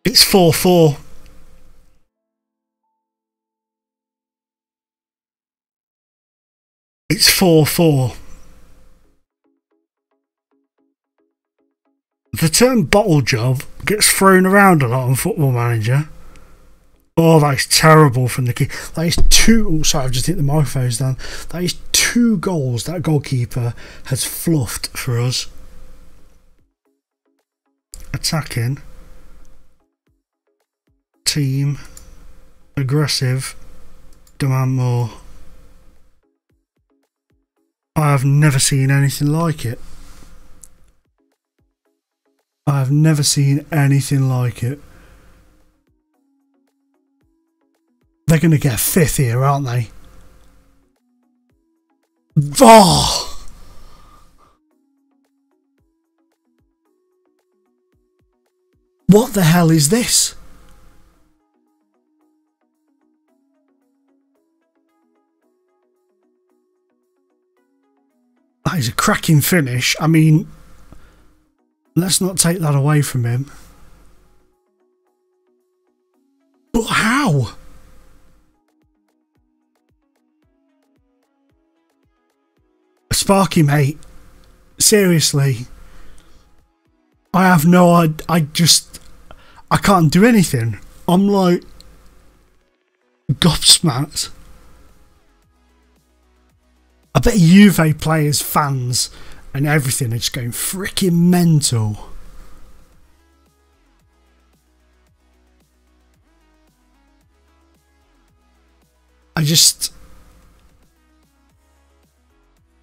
It's 4-4. It's 4-4. The term bottle job gets thrown around a lot on Football Manager. Oh, that is terrible from the key. That is two. Oh, sorry, I've just hit the microphones down. That is 2 goals that goalkeeper has fluffed for us. Attacking. Team. Aggressive. Demand more. I have never seen anything like it. I have never seen anything like it. They're going to get 5th here, aren't they? Oh! What the hell is this? That is a cracking finish. I mean, let's not take that away from him. But how? Sparky, mate. Seriously. I have no idea. I can't do anything. I'm like gobsmacked. I bet Juve players, fans and everything are just going freaking mental.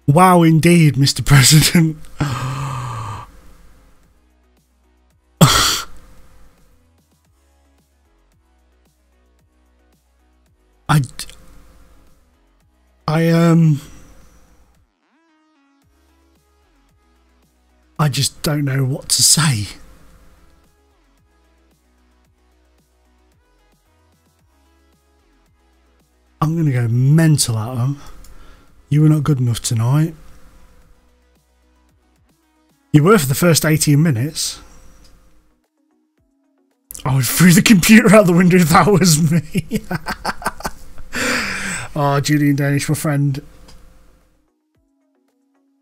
Wow, indeed, Mr. President. I just don't know what to say. I'm going to go mental at them. You were not good enough tonight. You were for the first 18 minutes. I threw the computer out the window. That was me. Oh, Julian Danish, my friend.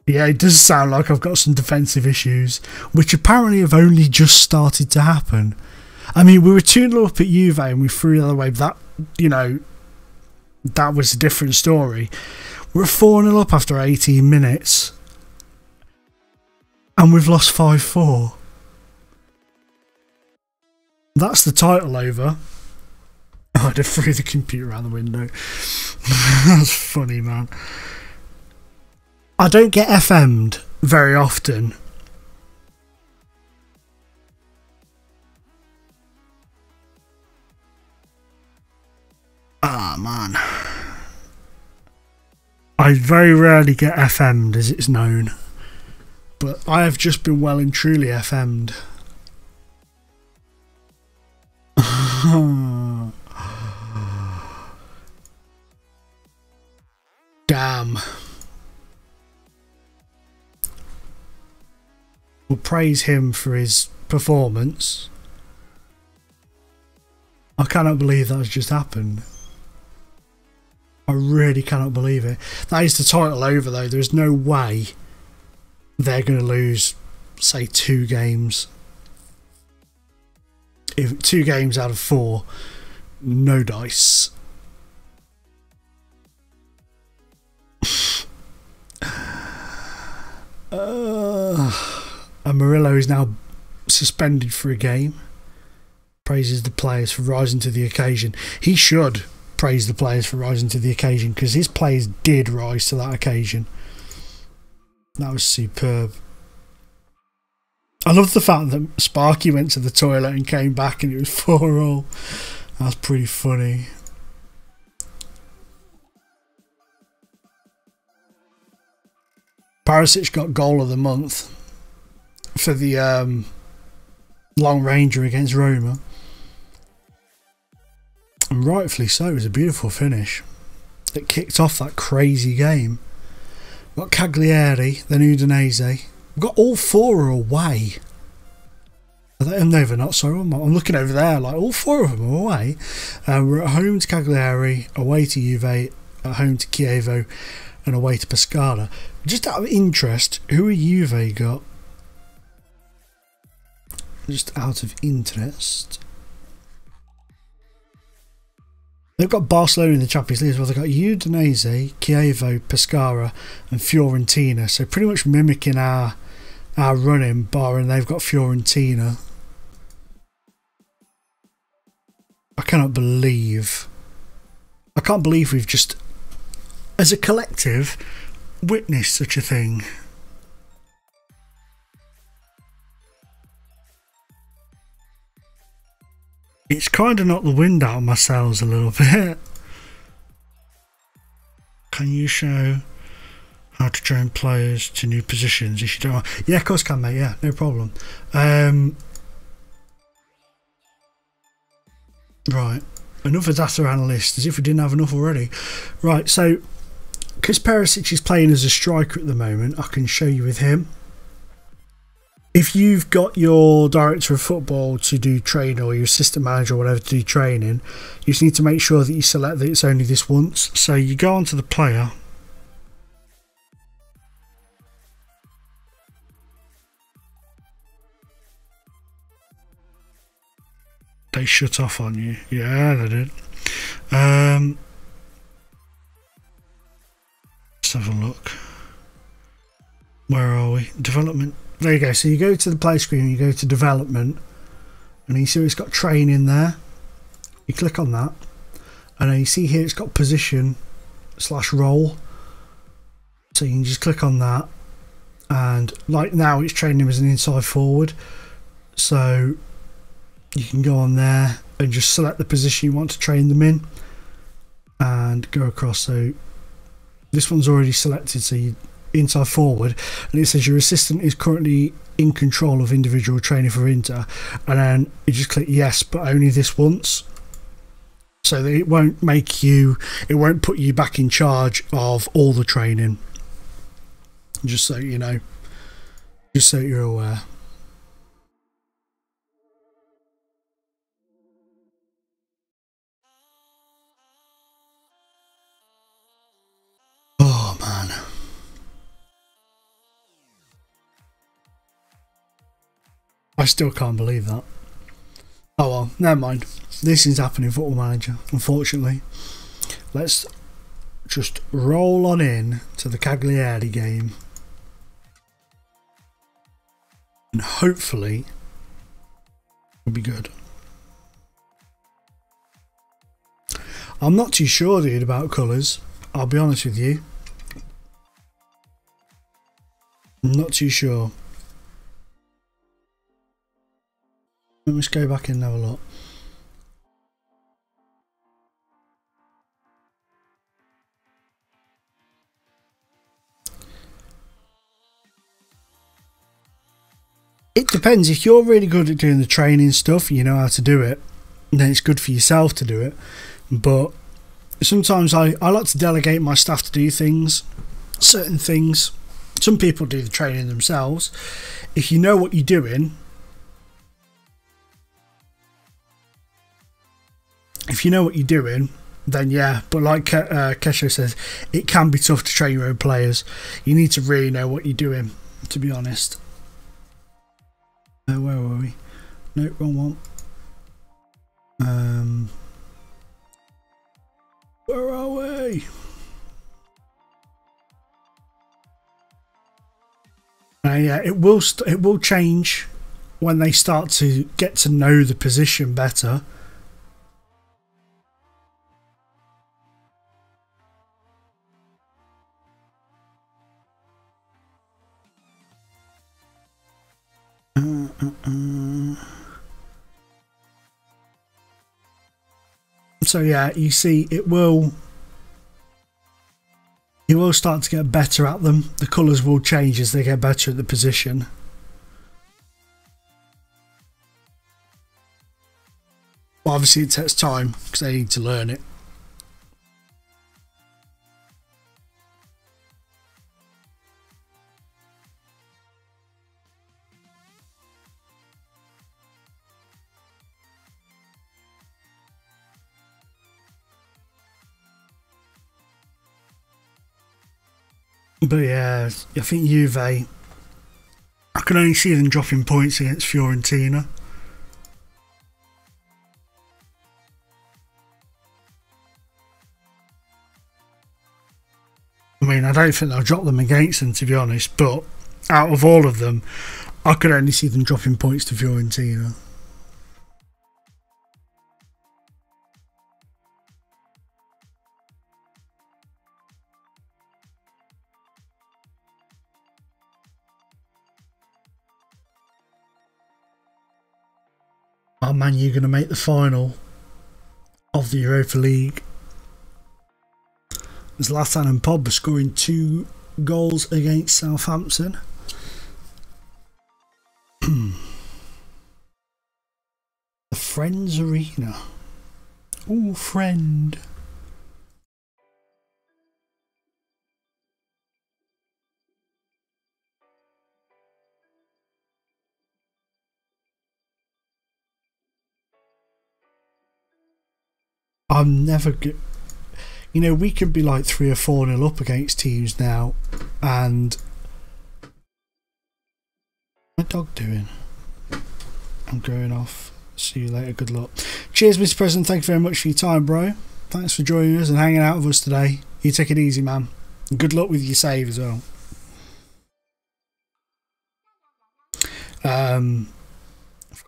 Yeah, it does sound like I've got some defensive issues, which apparently have only just started to happen. I mean, we were 2-0 up at Juve and we threw the other way, but that, you know, that was a different story. We're 4-0 up after 18 minutes. And we've lost 5-4. That's the title over. Oh, I just threw the computer out the window. That's funny, man. I don't get FM'd very often. Ah, man. I very rarely get FM'd, as it's known. But I have just been well and truly FM'd. Damn. We'll praise him for his performance. I cannot believe that's just happened. I really cannot believe it. That is the title over, though. There's no way they're going to lose, say, 2 games. If 2 games out of 4, no dice. And Murillo is now suspended for a game. Praises the players for rising to the occasion. He should praise the players for rising to the occasion, because his players did rise to that occasion. That was superb. I love the fact that Sparky went to the toilet and came back and it was 4-4. That's pretty funny. Perisic got goal of the month for the long ranger against Roma. And rightfully so. It was a beautiful finish that kicked off that crazy game. We've got Cagliari, then Udinese. We've got all 4 away. No, they're not. Sorry, I'm looking over there. Like, all 4 of them are away. We're at home to Cagliari, away to Juve, at home to Chievo, and away to Pescara. Just out of interest, who are Juve got? Just out of interest. They've got Barcelona in the Champions League as well. They've got Udinese, Chievo, Pescara and Fiorentina. So pretty much mimicking our running, barring they've got Fiorentina. I can't believe we've just, as a collective, witnessed such a thing. It's kind of knocked the wind out of my sails a little bit. Can you show how to train players to new positions if you don't? Yeah, of course I can, mate. Yeah, no problem. Right, another data analyst, as if we didn't have enough already. Right, so because Perisic is playing as a striker at the moment, I can show you with him. If you've got your director of football to do training, or your assistant manager or whatever to do training, you just need to make sure that you select that it's only this once. So you go onto the player. They shut off on you. Yeah, they did. Let's have a look. Where are we? Development. There you go. So you go to the play screen and you go to development, and you see it's got training there. You click on that, and then you see here it's got position / role. So you can just click on that, and like now it's training him as an inside forward. So you can go on there and just select the position you want to train them in and go across. So this one's already selected, so you inside forward, and it says your assistant is currently in control of individual training for Inter, and then you just click yes, but only this once, so that it won't put you back in charge of all the training, just so you know, just so you're aware. Oh man, I still can't believe that. Oh well, never mind. This is happening, Football Manager, unfortunately. Let's just roll on in to the Cagliari game, and hopefully it'll be good. I'm not too sure, dude, about colours. I'll be honest with you. I'm not too sure. Let's go back in and have a look. It depends. If you're really good at doing the training stuff, you know how to do it, then it's good for yourself to do it. But sometimes I like to delegate my staff to do things, certain things. Some people do the training themselves. If you know what you're doing, then yeah. But like Kesho says, it can be tough to train your own players. You need to really know what you're doing, to be honest. Where were we? No, wrong one. Where are we? Yeah, it will change when they start to get to know the position better. So yeah, you see, it will start to get better at them. The colours will change as they get better at the position. Well, obviously it takes time because they need to learn it. But yeah, I think Juve, I can only see them dropping points against Fiorentina. I don't think they'll drop them against them, to be honest, but out of all of them, I could only see them dropping points to Fiorentina. Oh man, you're going to make the final of the Europa League. Zlatan and Pogba scoring 2 goals against Southampton. The Friends Arena. Oh, friend. I'm never good. You know, we could be like 3 or 4-0 up against teams now, and what's my dog doing? I'm going off. See you later. Good luck. Cheers, Mr. President. Thank you very much for your time, bro. Thanks for joining us and hanging out with us today. You take it easy, man. And good luck with your save as well. I've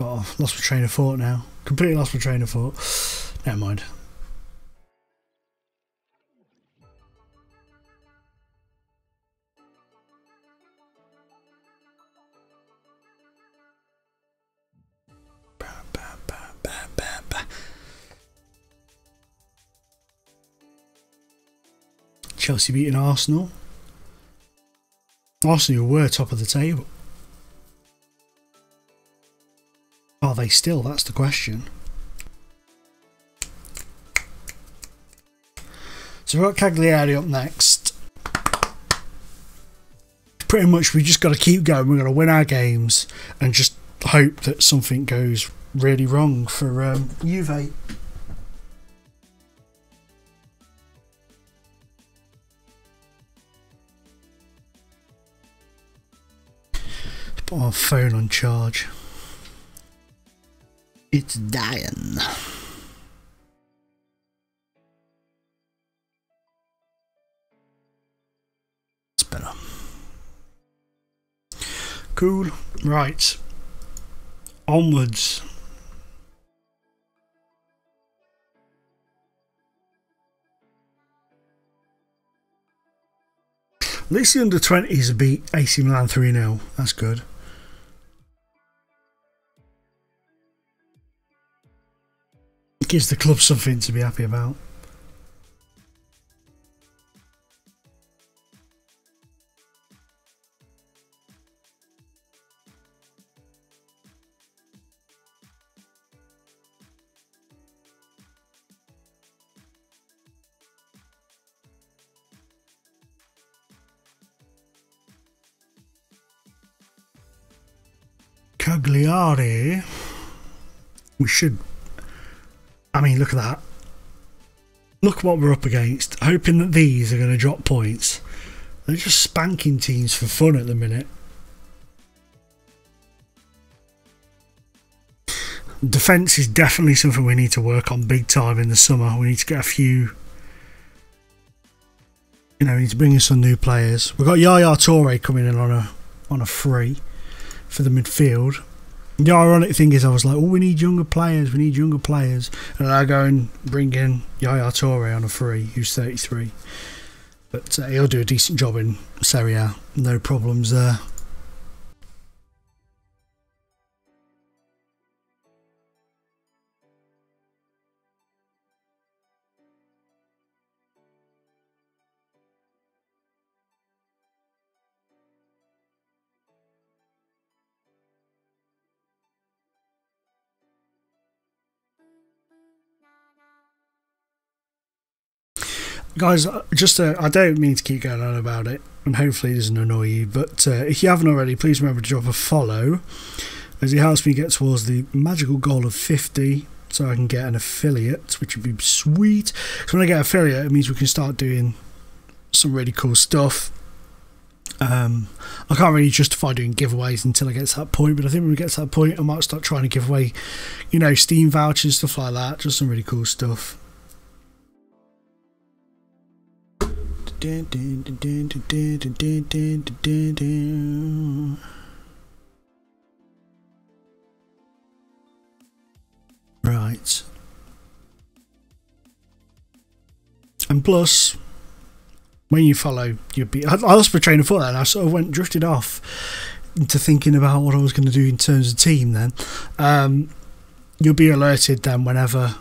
lost my train of thought now. Completely lost my train of thought. Never mind. Chelsea beating Arsenal. Arsenal were top of the table. Are they still? That's the question. So we've got Cagliari up next. Pretty much we just got to keep going. We're going to win our games and just hope that something goes really wrong for Juve. Put our phone on charge. It's dying. It's better. Cool. Right. Onwards. At least the under-20s have beat AC Milan 3-0. That's good. It gives the club something to be happy about. Cagliari. We should. I mean, look at that. Look what we're up against. Hoping that these are going to drop points. They're just spanking teams for fun at the minute. Defence is definitely something we need to work on big time in the summer. We need to get a few. You know, we need to bring in some new players. We've got Yaya Toure coming in on a free for the midfield. The ironic thing is I was like, oh, we need younger players, and I go and bring in Yaya Toure on a free, who's 33, but he'll do a decent job in Serie A, no problems there. Guys, I don't mean to keep going on about it, and hopefully it doesn't annoy you, but if you haven't already, please remember to drop a follow, as it helps me get towards the magical goal of 50, so I can get an affiliate, which would be sweet. So when I get an affiliate, it means we can start doing some really cool stuff. I can't really justify doing giveaways until I get to that point, but I think when we get to that point, I might start trying to give away, you know, Steam vouchers, stuff like that, just some really cool stuff. Right. And plus, when you follow, you'll be. I lost my train of thought then. I sort of drifted off into thinking about what I was going to do in terms of team. Then, you'll be alerted then whenever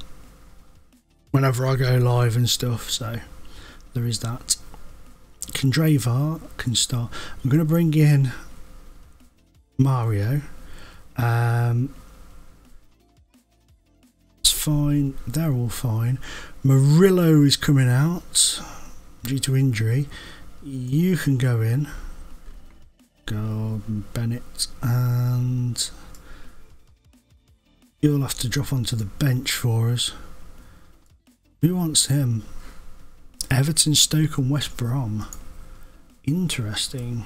I go live and stuff. So there is that. Kondravar can start. I'm going to bring in Mario. It's fine. They're all fine. Murillo is coming out due to injury. You can go in. Go Bennett, and you'll have to drop onto the bench for us. Who wants him? Everton, Stoke and West Brom. Interesting.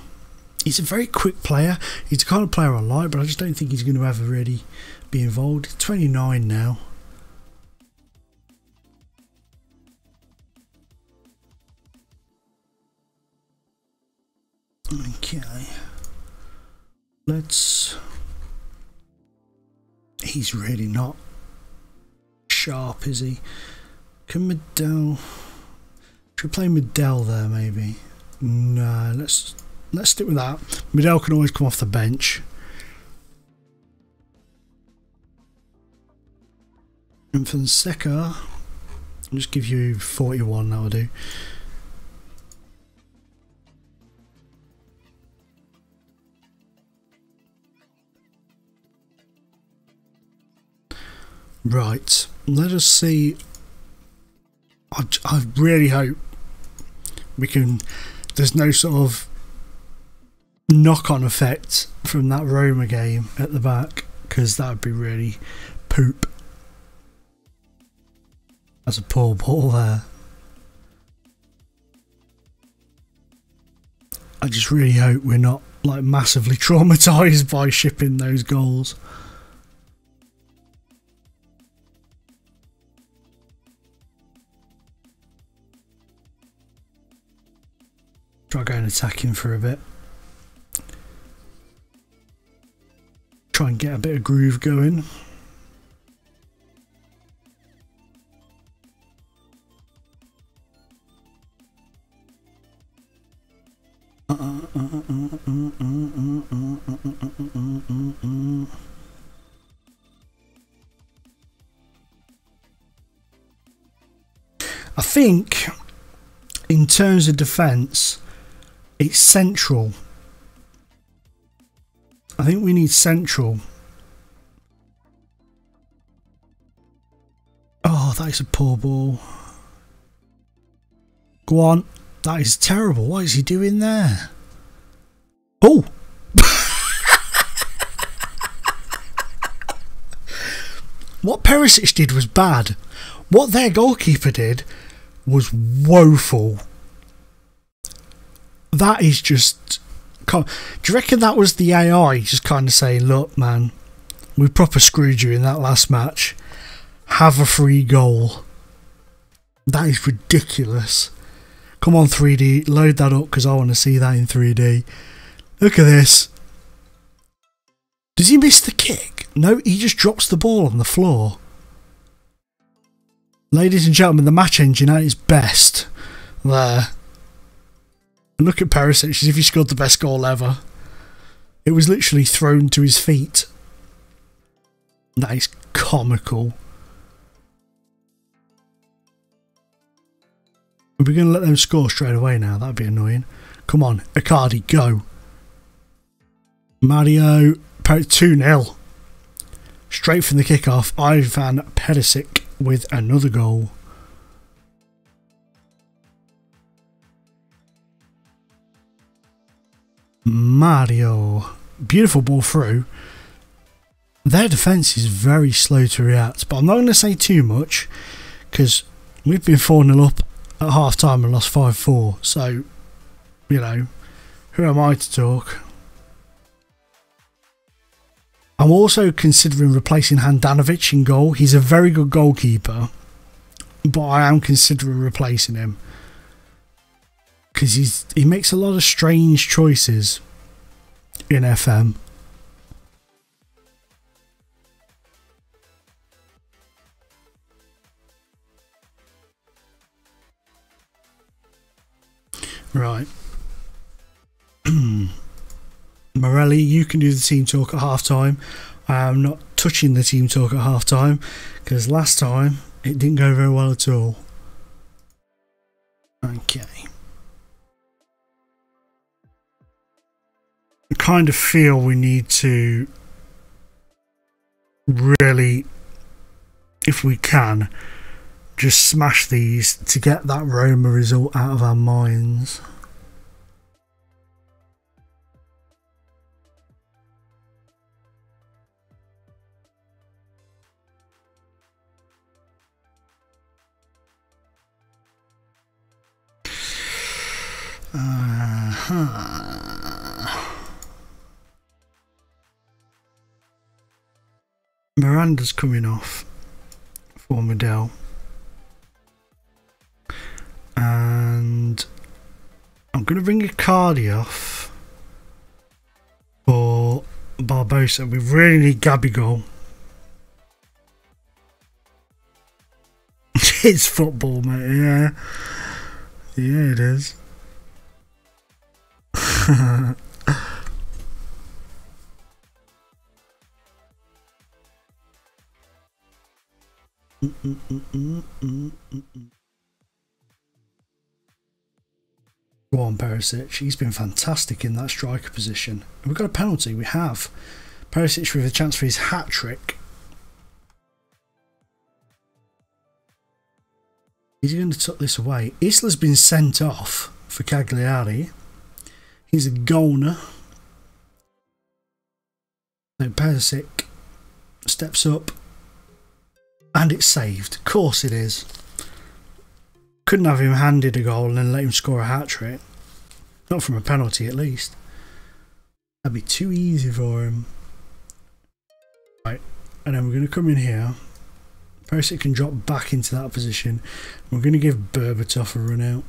He's a very quick player. He's the kind of player I like, but I just don't think he's going to ever really be involved. He's 29 now. Okay. He's really not sharp, is he? Can Medell... Should we play Medell there, maybe? No, let's stick with that. Medell can always come off the bench. And Fonseca, I'll just give you 41, that'll do. Right, let us see. I really hope we can. There's no sort of knock-on effect from that Roma game at the back, because that would be really poop. That's a poor ball there. I just really hope we're not like massively traumatised by shipping those goals. Try going attacking for a bit. Try and get a bit of groove going. I think in terms of defence, it's central. I think we need central. Oh, that is a poor ball. Go on. That is terrible. What is he doing there? Oh! What Perisic did was bad. What their goalkeeper did was woeful. That is just... Do you reckon that was the AI just kind of saying, look, man, we proper screwed you in that last match. Have a free goal. That is ridiculous. Come on, 3D, load that up because I want to see that in 3D. Look at this. Does he miss the kick? No, he just drops the ball on the floor. Ladies and gentlemen, the match engine at its best. There. And look at Perisic as if he scored the best goal ever. It was literally thrown to his feet. That is comical. Are we going to let them score straight away now? That'd be annoying. Come on, Icardi, go. Mario, 2-0. Straight from the kickoff, Ivan Perisic with another goal. Mario. Beautiful ball through. Their defence is very slow to react, but I'm not going to say too much because we've been 4-0 up at half time and lost 5-4, so you know, who am I to talk? I'm also considering replacing Handanovic in goal. He's a very good goalkeeper, but I am considering replacing him. because he makes a lot of strange choices in FM. Right. Morelli, you can do the team talk at half time. I am not touching the team talk at half time because last time it didn't go very well at all. Okay. I kind of feel we need to really, if we can, just smash these to get that Roma result out of our minds. Miranda's coming off for Medell, and I'm going to bring Icardi off for Barbosa. We really need Gabigol. It's football, mate. Yeah, yeah, it is. Go on, Perisic. He's been fantastic in that striker position. We've got a penalty. We have. Perisic with a chance for his hat-trick. He's going to tuck this away. Isla's been sent off for Cagliari. He's a goner. So Perisic steps up. And it's saved. Of course it is. Couldn't have him handed a goal and then let him score a hat-trick. Not from a penalty, at least. That'd be too easy for him. Right. And then we're going to come in here. Perisic can drop back into that position. We're going to give Berbatov a run out.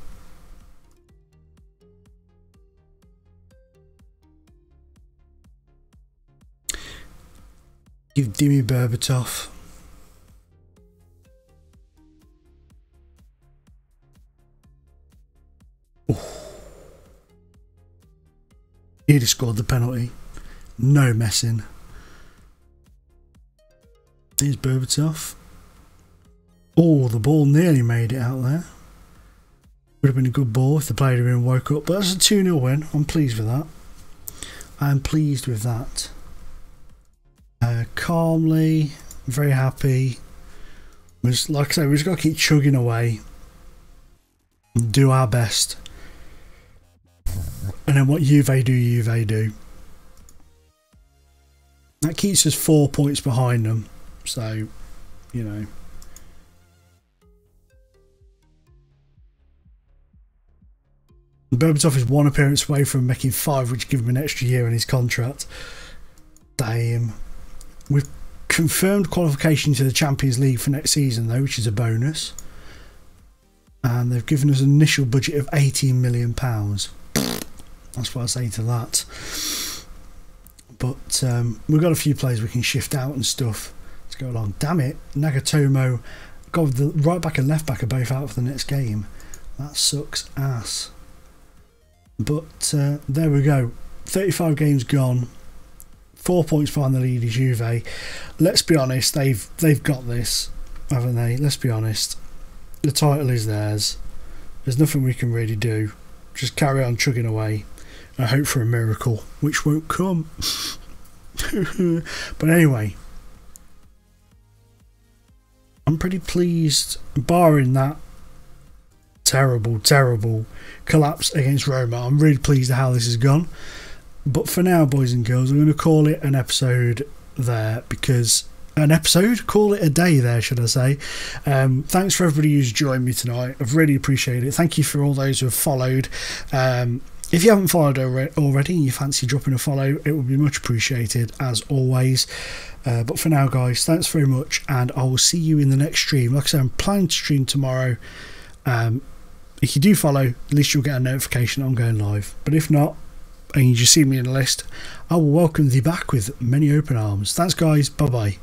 Give Dimi Berbatov. He'd have scored the penalty. No messing. Here's Berbatov. Oh, the ball nearly made it out there. Would have been a good ball if the player had been woke up. But that's a 2-0 win. I'm pleased with that. I'm pleased with that. Calmly. Very happy. Like I say, we just got to keep chugging away. And do our best. And then what Juve do. That keeps us 4 points behind them. So, you know. Berbatov is one appearance away from making 5, which gives him an extra year in his contract. Damn. We've confirmed qualification to the Champions League for next season, though, which is a bonus. And they've given us an initial budget of £18 million. That's what I say to that. But we've got a few players we can shift out and stuff to go along. Damn it, Nagatomo, God, the right back and left back are both out for the next game. That sucks ass. But there we go. 35 games gone. 4 points behind the lead is Juve. Let's be honest, they've got this, haven't they? Let's be honest. The title is theirs. There's nothing we can really do. Just carry on chugging away. I hope for a miracle, which won't come. But anyway, I'm pretty pleased, barring that terrible collapse against Roma. I'm really pleased at how this has gone. But for now, boys and girls, I'm going to call it an episode there, because call it a day there, should I say. Thanks for everybody who's joined me tonight. I've really appreciated it. Thank you for all those who have followed. If you haven't followed already and you fancy dropping a follow, it would be much appreciated, as always. But for now, guys, thanks very much, and I will see you in the next stream. Like I said, I'm planning to stream tomorrow. If you do follow, at least you'll get a notification I'm going live. But if not, and you just see me in the list, I will welcome thee back with many open arms. Thanks guys, bye bye.